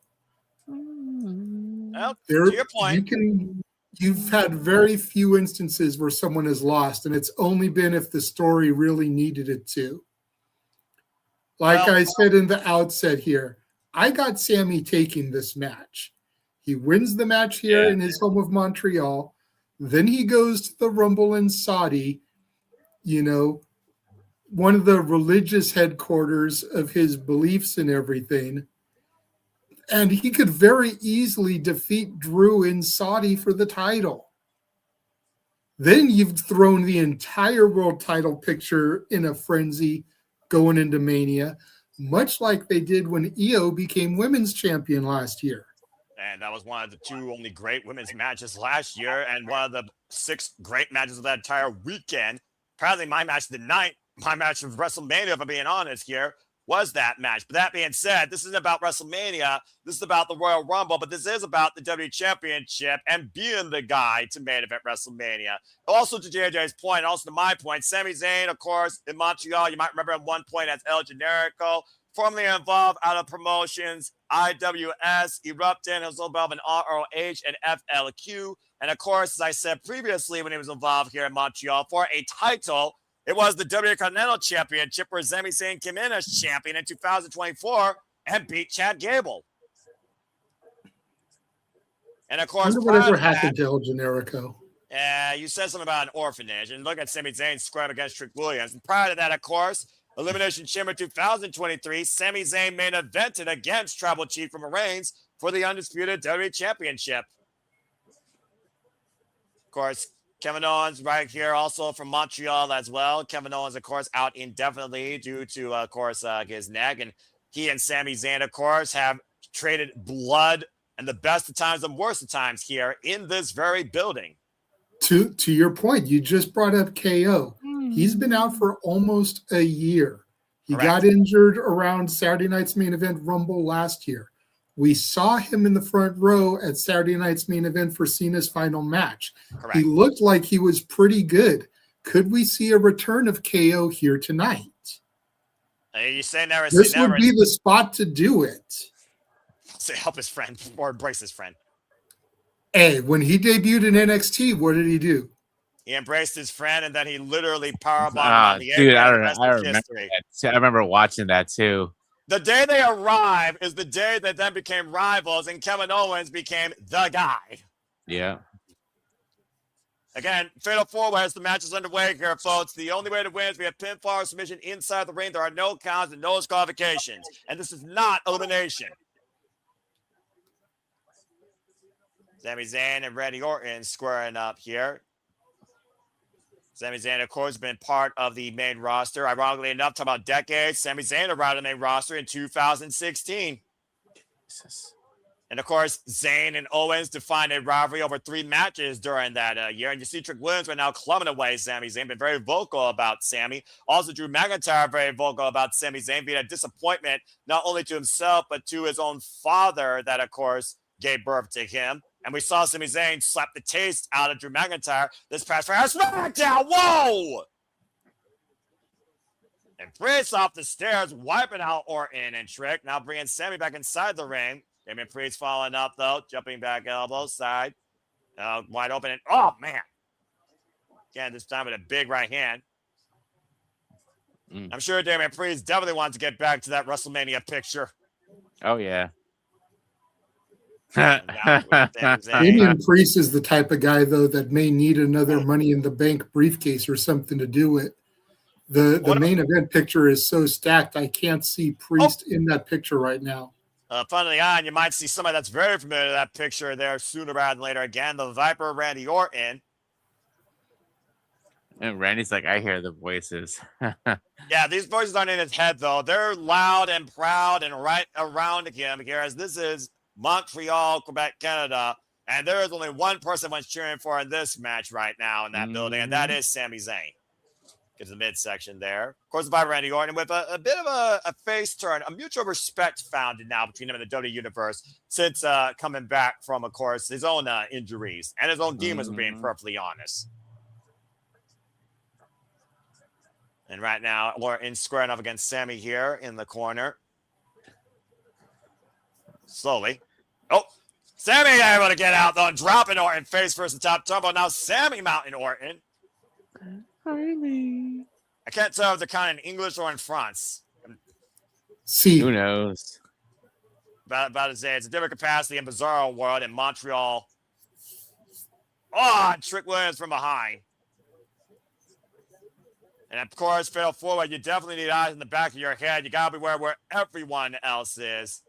to your point. You've had very few instances where someone has lost, and it's only been if the story really needed it to. I said in the outset here, I got Sami taking this match. He wins the match here in his home of Montreal. Then he goes to the Rumble in Saudi, one of the religious headquarters of his beliefs and everything. And he could very easily defeat Drew in Saudi for the title. Then you've thrown the entire world title picture in a frenzy going into Mania, much like they did when Io became women's champion last year. And that was one of the 2 only great women's matches last year and one of the 6 great matches of that entire weekend. Probably my match of the night, my match of WrestleMania, if I'm being honest here, was that match. But that being said, this isn't about WrestleMania. This is about the Royal Rumble, but this is about the WWE Championship and being the guy to main event WrestleMania. Also to JJ's point, also to my point, Sami Zayn, of course, in Montreal, you might remember at one point as El Generico, formerly involved out of promotions, IWS, Erupting, he was involved in ROH and FLQ. And of course, as I said previously, when he was involved here in Montreal for a title, it was the WWE Continental Championship where Sami Zayn came in as champion in 2024 and beat Chad Gable. And of course, whatever happened to El Generico. You said something about an orphanage, and look at Sami Zayn's scrap against Trick Williams. And prior to that, of course, Elimination Chamber 2023, Sami Zayn main evented against Tribal Chief Roman Reigns for the undisputed WWE Championship. Of course, Kevin Owens right here, also from Montreal as well. Kevin Owens, of course, out indefinitely due to, of course, his neck. And he and Sami Zayn, of course, have traded blood and the best of times and worst of times here in this very building. To your point, you just brought up KO. He's been out for almost a year. He got injured around Saturday night's main event Rumble last year. We saw him in the front row at Saturday night's main event for Cena's final match. Correct. He looked like he was pretty good. Could we see a return of KO here tonight? You say never. This say never. would be the spot to do it. Say help his friend or embrace his friend. Hey, when he debuted in NXT, what did he do? He embraced his friend, and then he literally powerbombed on the dude, I remember that. I remember watching that too. The day they arrive is the day that then became rivals, and Kevin Owens became the guy. Yeah. Again, Fatal 4-Way as the match is underway here, folks. The only way to win is we have pinfall or submission inside the ring. There are no counts and no disqualifications. And this is not elimination. Sami Zayn and Randy Orton squaring up here. Sami Zayn, of course, has been part of the main roster. Ironically enough, talking about decades, Sami Zayn arrived on the main roster in 2016. Jesus. And, of course, Zayn and Owens defined a rivalry over 3 matches during that year. And you see Trick Williams right now clubbing away Sami Zayn, been very vocal about Sami. Also, Drew McIntyre very vocal about Sami Zayn being a disappointment not only to himself, but to his own father that, of course, gave birth to him. And we saw Sami Zayn slap the taste out of Drew McIntyre this past Friday. SmackDown! Whoa! And Priest off the stairs, wiping out Orton and Trick. Now bringing Sami back inside the ring. Damien Priest following up, though. Jumping back elbow, side. Wide open. And, oh, man. Again, this time with a big right hand. I'm sure Damien Priest definitely wants to get back to that WrestleMania picture. Oh, yeah. Damien Priest is the type of guy, though, that may need another Money in the Bank briefcase or something to do it. The main event picture is so stacked, I can't see Priest in that picture right now. Funnily on, you might see somebody that's very familiar to that picture there sooner rather than later. Again, the Viper, Randy Orton. And Randy's like, I hear the voices. Yeah, these voices aren't in his head, though. They're loud and proud and right around him here, as this is Montreal, Quebec, Canada. And there is only one person everyone's cheering for in this match right now in that building, and that is Sami Zayn. Gets the midsection there. Of course, by Randy Orton with a bit of a face turn, a mutual respect founded now between him and the WWE Universe since coming back from, of course, his own injuries and his own demons, being perfectly honest. And right now, Orton squaring up against Sami here in the corner. Slowly. Oh, Sami able to get out, though, and dropping Orton face first the top tumble. Now Sami mounting Orton. I can't tell if they're counting in English or in France. See, who knows? About to say it's a different capacity in Bizarro World in Montreal. Oh, Trick Williams from behind. And of course, Fatal 4-Way, you definitely need eyes in the back of your head. You gotta be where everyone else is.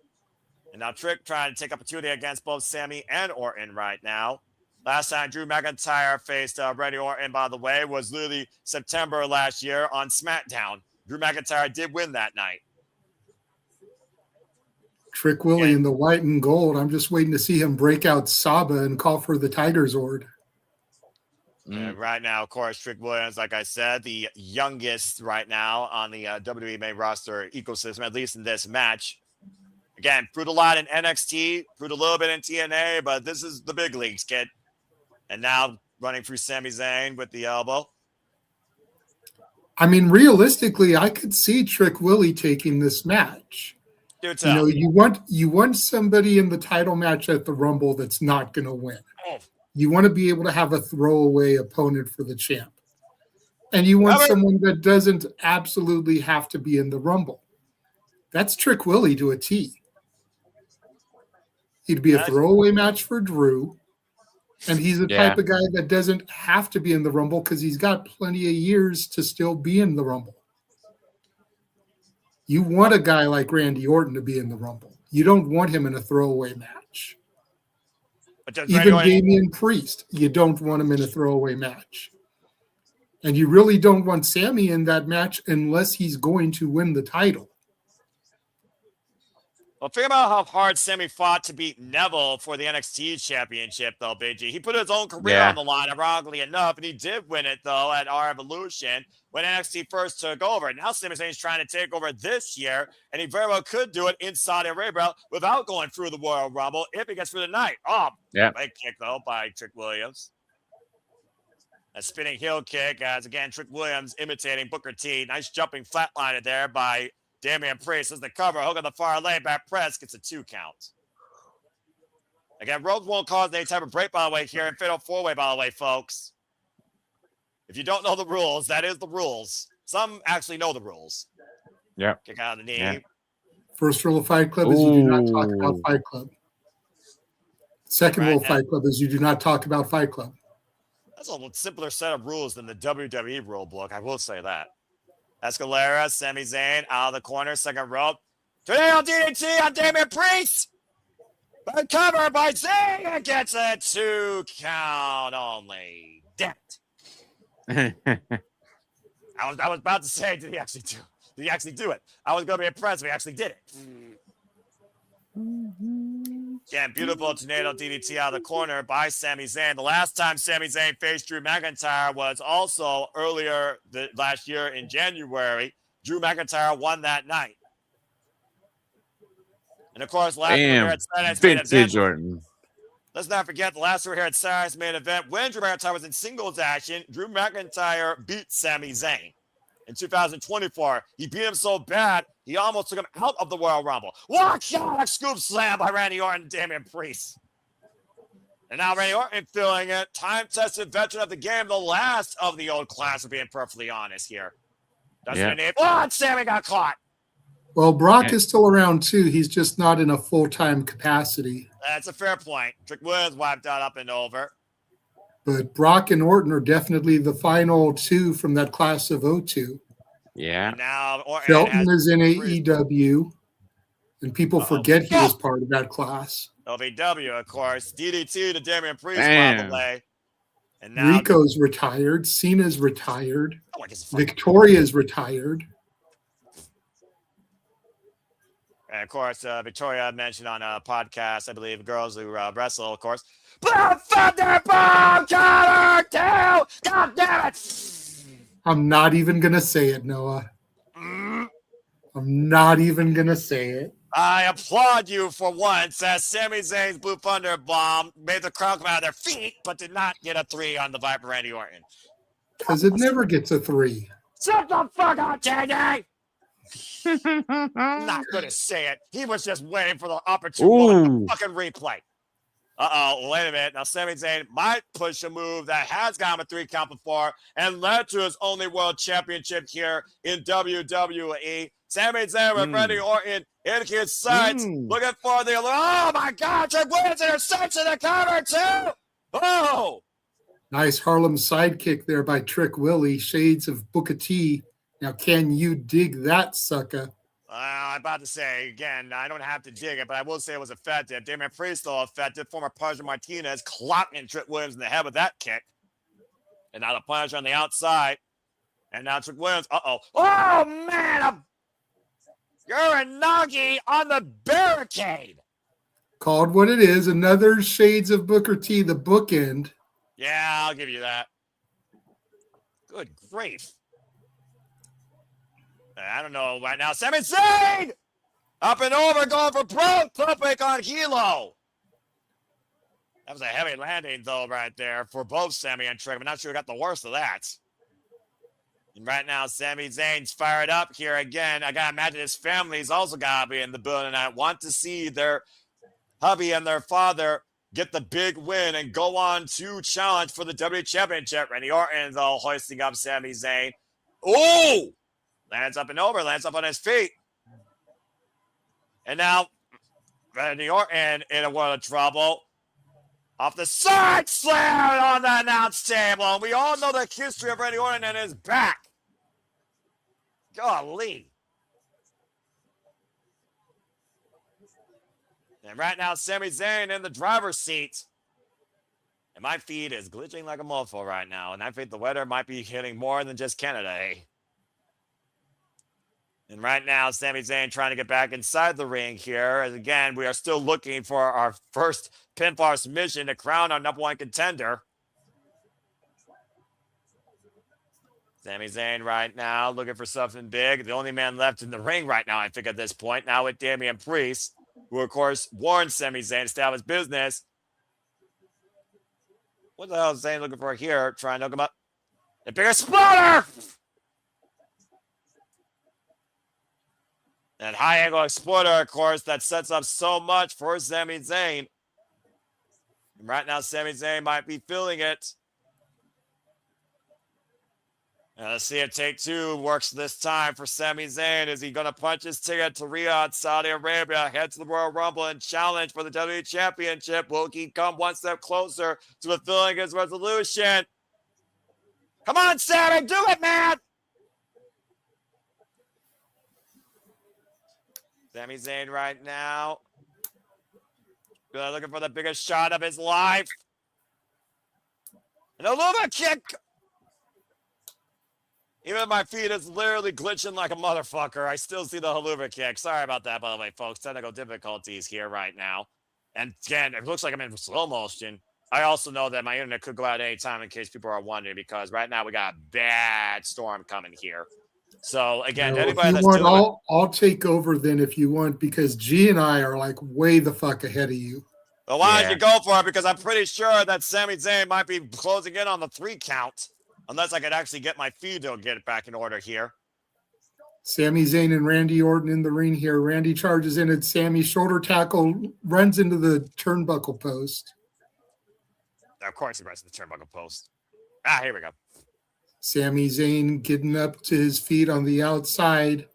And now Trick trying to take opportunity against both Sami and Orton right now. Last time Drew McIntyre faced Randy Orton, by the way, was literally September last year on SmackDown. Drew McIntyre did win that night. Trick Willie in the white and gold. I'm just waiting to see him break out Saba and call for the Tiger Zord. And right now, of course, Trick Williams, like I said, the youngest right now on the WWE main roster ecosystem, at least in this match. Again, proved a lot in NXT, proved a little bit in TNA, but this is the big leagues, kid. And now running through Sami Zayn with the elbow. I mean, realistically, I could see Trick Willie taking this match. Do tell. You know, you want somebody in the title match at the Rumble that's not going to win. Oh. You want to be able to have a throwaway opponent for the champ. And you want someone that doesn't absolutely have to be in the Rumble. That's Trick Willie to a T. He'd be a throwaway match for Drew. And he's the type of guy that doesn't have to be in the Rumble because he's got plenty of years to still be in the Rumble. You want a guy like Randy Orton to be in the Rumble. You don't want him in a throwaway match. But just Even Damien Priest, you don't want him in a throwaway match. And you really don't want Sami in that match unless he's going to win the title. Well, think about how hard Sami fought to beat Neville for the NXT championship, though, Big G. He put his own career on the line, ironically enough, and he did win it, though, at our Evolution when NXT first took over. Now Sami Zayn's trying to take over this year, and he very well could do it in Saudi Arabia without going through the Royal Rumble if he gets through the night. Oh, big kick, though, by Trick Williams. A spinning heel kick, as again, Trick Williams imitating Booker T. Nice jumping flatliner there by Damien Priest as the cover. Hook on the far lane. Back press gets a 2 count. Again, Rhodes won't cause any type of break, by the way, here in Fatal 4-Way, by the way, folks. If you don't know the rules, that is the rules. Some actually know the rules. Yeah. Kick out of the knee. Yeah. First rule of Fight Club is you do not talk about Fight Club. Second rule of Fight Club is you do not talk about Fight Club. That's a little simpler set of rules than the WWE rule book. I will say that. Escalera, Sami Zayn out of the corner, second rope. Tornado DDT on Damien Priest. But covered by Zayn and gets a 2 count only. Damn it. I was about to say, did he actually do it? I was going to be impressed if he actually did it. Again, beautiful tornado DDT out of the corner by Sami Zayn. The last time Sami Zayn faced Drew McIntyre was also earlier last year in January. Drew McIntyre won that night. And of course, last year at Saturday's main event. Orton. Let's not forget the last year here at Saturday's main event when Drew McIntyre was in singles action. Drew McIntyre beat Sami Zayn. In 2024, he beat him so bad, he almost took him out of the Royal Rumble. Watch out! A scoop slam by Randy Orton and Damien Priest. And now Randy Orton feeling it. Time-tested veteran of the game, the last of the old class, of being perfectly honest here. Doesn't need. Oh, and Sami got caught. Well, Brock is still around, too. He's just not in a full-time capacity. That's a fair point. Trick Williams wiped out up and over. But Brock and Orton are definitely the final 2 from that class of 02. Yeah. And now Orton Shelton is in AEW, and people forget he was part of that class. LVW, of course. DDT to Damien Priest, by the way. And now Rico's retired. Cena's retired. Victoria's retired. And of course, Victoria mentioned on a podcast, I believe, Girls Who Wrestle, of course. Blood Thunder Bomb Counter 2! God damn it! I'm not even going to say it, Noah. I'm not even going to say it. I applaud you for once as Sami Zayn's Blue Thunder Bomb made the crowd come out of their feet, but did not get a 3 on the Viper Randy Orton. Because it never gets a 3. Shut the fuck up, JD! I'm not going to say it. He was just waiting for the opportunity to fucking replay. Wait a minute. Now, Sami Zayn might push a move that has gotten a 3 count before and led to his only world championship here in WWE. Sami Zayn with Randy Orton in his sights, looking for the oh my God, Trick Williams interception the cover too. Oh, nice Harlem sidekick there by Trick Willie. Shades of Booker T. Now, can you dig that, sucker? I'm about to say, again, I don't have to dig it, but I will say it was effective. Damien Priest, though, effective. Former Punisher Martinez clocking Trick Williams in the head with that kick. And now the Punisher on the outside. And now Trick Williams, Oh, man! Uranagi on the barricade. Called what it is. Another Shades of Booker T, the bookend. Yeah, I'll give you that. Good grief. I don't know right now. Sami Zayn! Up and over, going for broke. Topic on Hilo. That was a heavy landing, though, right there for both Sami and Trick. I'm not sure who got the worst of that. And right now, Sami Zayn's fired up here again. I got to imagine his family's also got to be in the building. I want to see their hubby and their father get the big win and go on to challenge for the WWE Championship. Randy Orton, though, hoisting up Sami Zayn. Oh! Lands up and over, lands up on his feet. And now, Randy Orton in a world of trouble. Off the side, slammed on the announce table. And we all know the history of Randy Orton and his back. Golly. And right now, Sami Zayn in the driver's seat. And my feed is glitching like a mofo right now, and I think the weather might be hitting more than just Canada, eh? And right now, Sami Zayn trying to get back inside the ring here. And again, we are still looking for our first pinfall submission to crown our #1 contender. Sami Zayn right now looking for something big. The only man left in the ring right now, I think, at this point. Now with Damien Priest, who, of course, warned Sami Zayn to stay out of his business. What the hell is Zayn looking for here? Trying to hook him up. The bigger spotter! That high angle exploder, of course, that sets up so much for Sami Zayn. And right now, Sami Zayn might be feeling it. And let's see if take two works this time for Sami Zayn. Is he going to punch his ticket to Rhea in Saudi Arabia, head to the Royal Rumble, and challenge for the WWE Championship? Will he come one step closer to fulfilling his resolution? Come on, Sami, do it, man! Sami Zayn right now. Really looking for the biggest shot of his life. And a Luma kick. Even my feed is literally glitching like a motherfucker. I still see the haluva kick. Sorry about that, by the way, folks. Technical difficulties here right now. And again, it looks like I'm in slow motion. I also know that my internet could go out any time in case people are wondering, because right now we got a bad storm coming here. So again, anybody that's want, doing I'll take over then if you want, because G and I are like way the fuck ahead of you. Well, why don't you go for it? Because I'm pretty sure that Sami Zayn might be closing in on the 3 count. Unless I could actually get my feed to get it back in order here. Sami Zayn and Randy Orton in the ring here. Randy charges in at Sami, shoulder tackle, runs into the turnbuckle post. Of course he runs into the turnbuckle post. Ah, here we go. Sami Zayn getting up to his feet on the outside.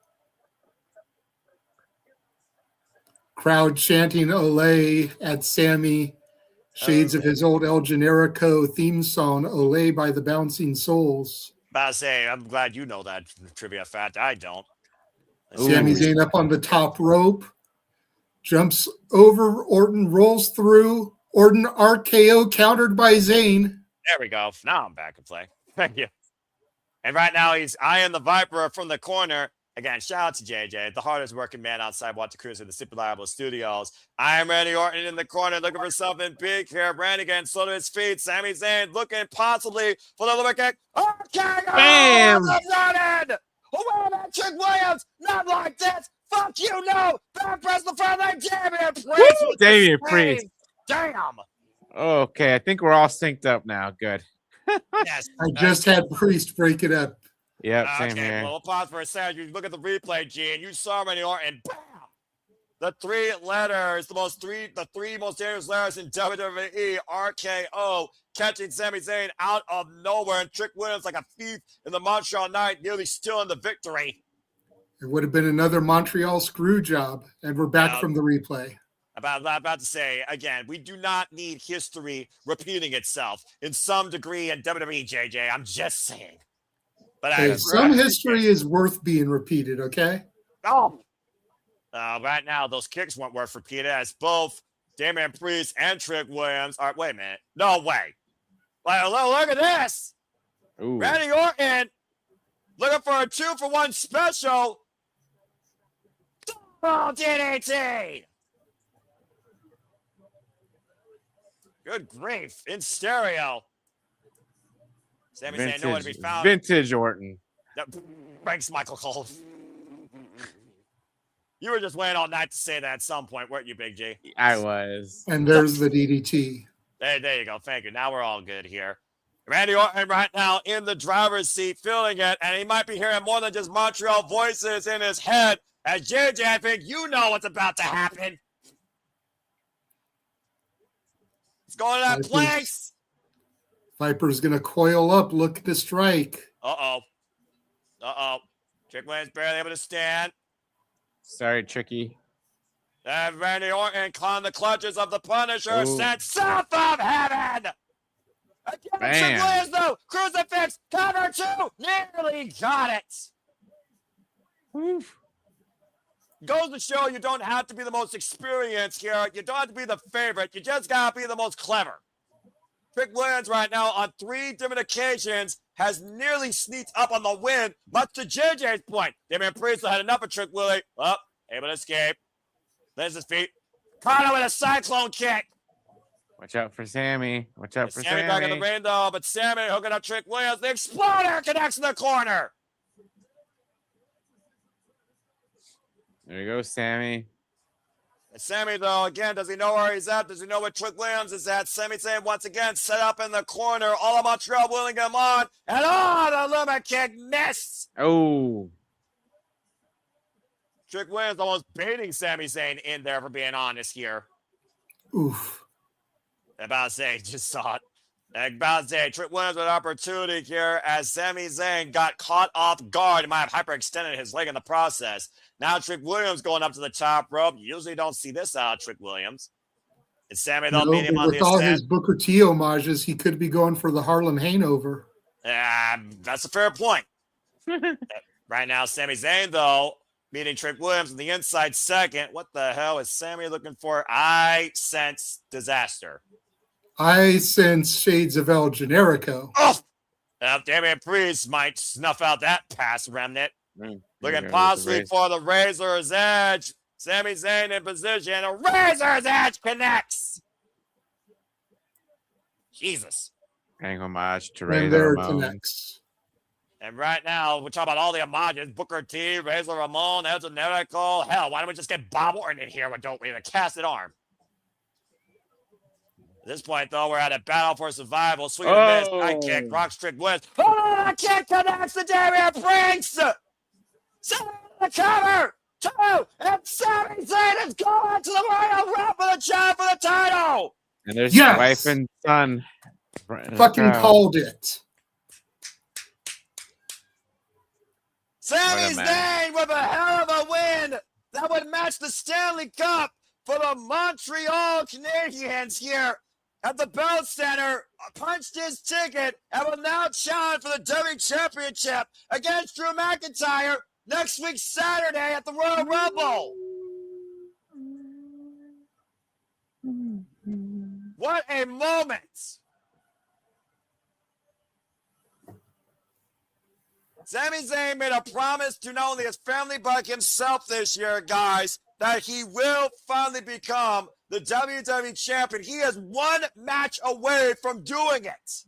Crowd chanting Olay at Sami. Shades of his old El Generico theme song, Olay by the Bouncing Souls. About to say, I'm glad you know that trivia fact. I don't. Sami Zayn up on the top rope. Jumps over Orton, rolls through. Orton RKO countered by Zayn. There we go. Now I'm back in play. Thank you. And right now he's eyeing the Viper from the corner. Again, shout out to JJ, the hardest working man outside Watch Cruz in the Super Reliable Studios. I am Randy Orton in the corner looking for something big here. Randy again, slow to his feet. Sami Zayn looking possibly for the lower kick. Okay, Bam! Running! Away that Trick Williams! Not like this! Fuck you, no! Back press the front leg, Damien Priest! Damien Priest. Damn! Okay, I think we're all synced up now. Good. Yes. I just had Priest break it up. Yep, same Okay, here. well, we'll pause for a second. You look at the replay, G, and you saw Randy Orton, bam! The 3 letters, the three most dangerous letters in WWE, RKO, catching Sami Zayn out of nowhere, and Trick Williams like a thief in the Montreal night, nearly stealing the victory. It would have been another Montreal screw job, and we're back from the replay. About to say, again, we do not need history repeating itself in some degree in WWE, JJ. I'm just saying. But Hey, some history is worth being repeated, okay? Right now, those kicks weren't worth repeated, as both Damien Priest and Trick Williams are. Wait a minute. No way. Like, look at this. Ooh. Randy Orton looking for a 2-for-1 special. Oh, DDT. Good grief. In stereo. Sami Zayn nowhere to be found. Vintage Orton. Thanks, Michael Cole. You were just waiting all night to say that at some point, weren't you, Big G? I was. And there's the DDT. There you go. Thank you. Now we're all good here. Randy Orton right now in the driver's seat, feeling it, and he might be hearing more than just Montreal voices in his head. As JJ, I think you know what's about to happen. It's going to that place. Viper's going to coil up, look to strike. Uh-oh. Trick Williams barely able to stand. Sorry, Tricky. And Randy Orton climbed the clutches of the Punisher, Ooh. sent south of heaven. Again, Trick Williams, though. Crucifix, cover 2. Nearly got it. Oof. Goes to show you don't have to be the most experienced here. You don't have to be the favorite. You just got to be the most clever. Trick Williams right now on 3 different occasions has nearly sneaked up on the win, much to JJ's point. Damien Priest had enough of Trick Willie. Oh, able to escape. There's his feet. Caught him with a cyclone kick. Watch out for Sami. Watch out for Sami Sami. back in the ring though, but Sami hooking up Trick Williams. The exploder connects in the corner. There you go, Sami. And Sami, though, again, does he know where he's at? Does he know where Trick Williams is at? Sami Zayn, once again, set up in the corner. All of Montreal willing him on. And the limit kick missed. Oh. Trick Williams almost baiting Sami Zayn in there, for being honest here. Oof. About to say, just saw it. About to say, Trick Williams with an opportunity here as Sami Zayn got caught off guard. He might have hyperextended his leg in the process. Now Trick Williams going up to the top rope. You usually don't see this out of Trick Williams. And Sami, they'll meet him on the with all ascent. his Booker T homages, he could be going for the Harlem Hangover. That's a fair point. Right now, Sami Zayn, though, meeting Trick Williams on the inside second. What the hell is Sami looking for? I sense disaster. I sense shades of El Generico. Oh! Damien Priest might snuff out that pass remnant. Looking possibly for the Razor's Edge. Sami Zayn in position. A Razor's Edge connects. Jesus. Paying homage to And Razor there it Ramon. connects. And right now, we're talking about all the homages. Booker T, Razor Ramon, El Generico. Hell, why don't we just get Bob Orton in here, don't we? The casted arm. At this point, though, we're at a battle for survival. Swing and miss. High kick. Rock Trick West. Oh, the kick connects to Damien Priest. Sami the cover. 2. And Sami Zayn is going to the Royal Rumble for the job for the title. And there's Yes! wife and son. Fucking called it. Sami What a man. Zayn with a hell of a win that would match the Stanley Cup for the Montreal Canadiens here at the Bell Center. Punched his ticket and will now challenge for the WWE Championship against Drew McIntyre next week Saturday at the Royal Rumble. What a moment! Sami Zayn made a promise to not only his family but himself this year, guys, that he will finally become the WWE Champion. He is 1 match away from doing it.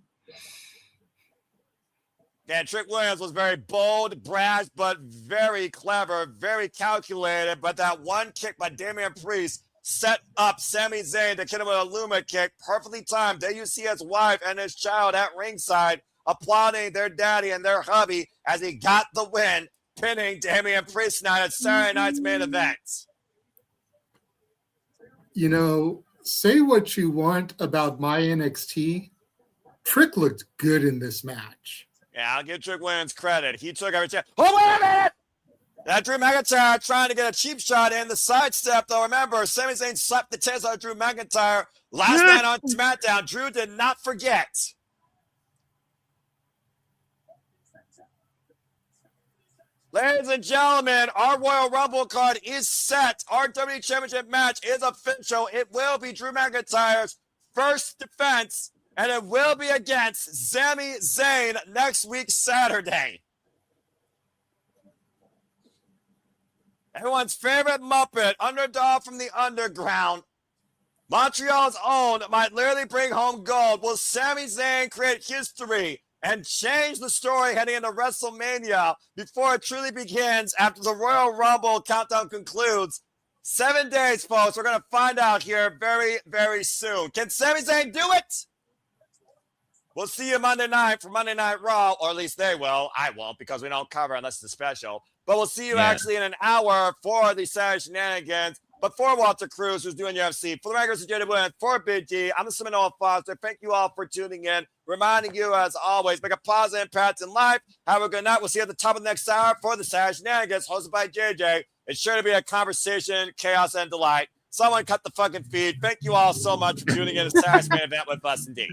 And Trick Williams was very bold, brash, but very clever, very calculated. But that one kick by Damien Priest set up Sami Zayn to hit him with a Luma kick, perfectly timed. There you see his wife and his child at ringside applauding their daddy and their hubby as he got the win, pinning Damien Priest tonight at Saturday night's main event. You know, say what you want about my NXT. Trick looked good in this match. Yeah, I'll give Trick Williams credit. He took every chance. Oh, wait a minute! That Drew McIntyre trying to get a cheap shot in the sidestep, though. Remember, Sami Zayn slapped the tits out of Drew McIntyre. Last man on SmackDown. Drew did not forget. Ladies and gentlemen, our Royal Rumble card is set. Our WWE Championship match is official. It will be Drew McIntyre's first defense, and it will be against Sami Zayn next week, Saturday. Everyone's favorite Muppet, underdog from the underground. Montreal's own might literally bring home gold. Will Sami Zayn create history and change the story heading into WrestleMania before it truly begins after the Royal Rumble countdown concludes? 7 days, folks. We're going to find out here very, very soon. Can Sami Zayn do it? We'll see you Monday night for Monday Night Raw, or at least they will. I won't because we don't cover unless it's a special. But we'll see you actually in an hour for the Saturday Shenanigans. But for Walter Cruz, who's doing UFC, for the regulars of JW, for Big D, I'm the Seminole Foster. Thank you all for tuning in. Reminding you, as always, make a positive impact in life. Have a good night. We'll see you at the top of the next hour for the Saturday Shenanigans, hosted by JJ. It's sure to be a conversation, chaos, and delight. Someone cut the fucking feed. Thank you all so much for tuning in to Saturday's main event with us, indeed.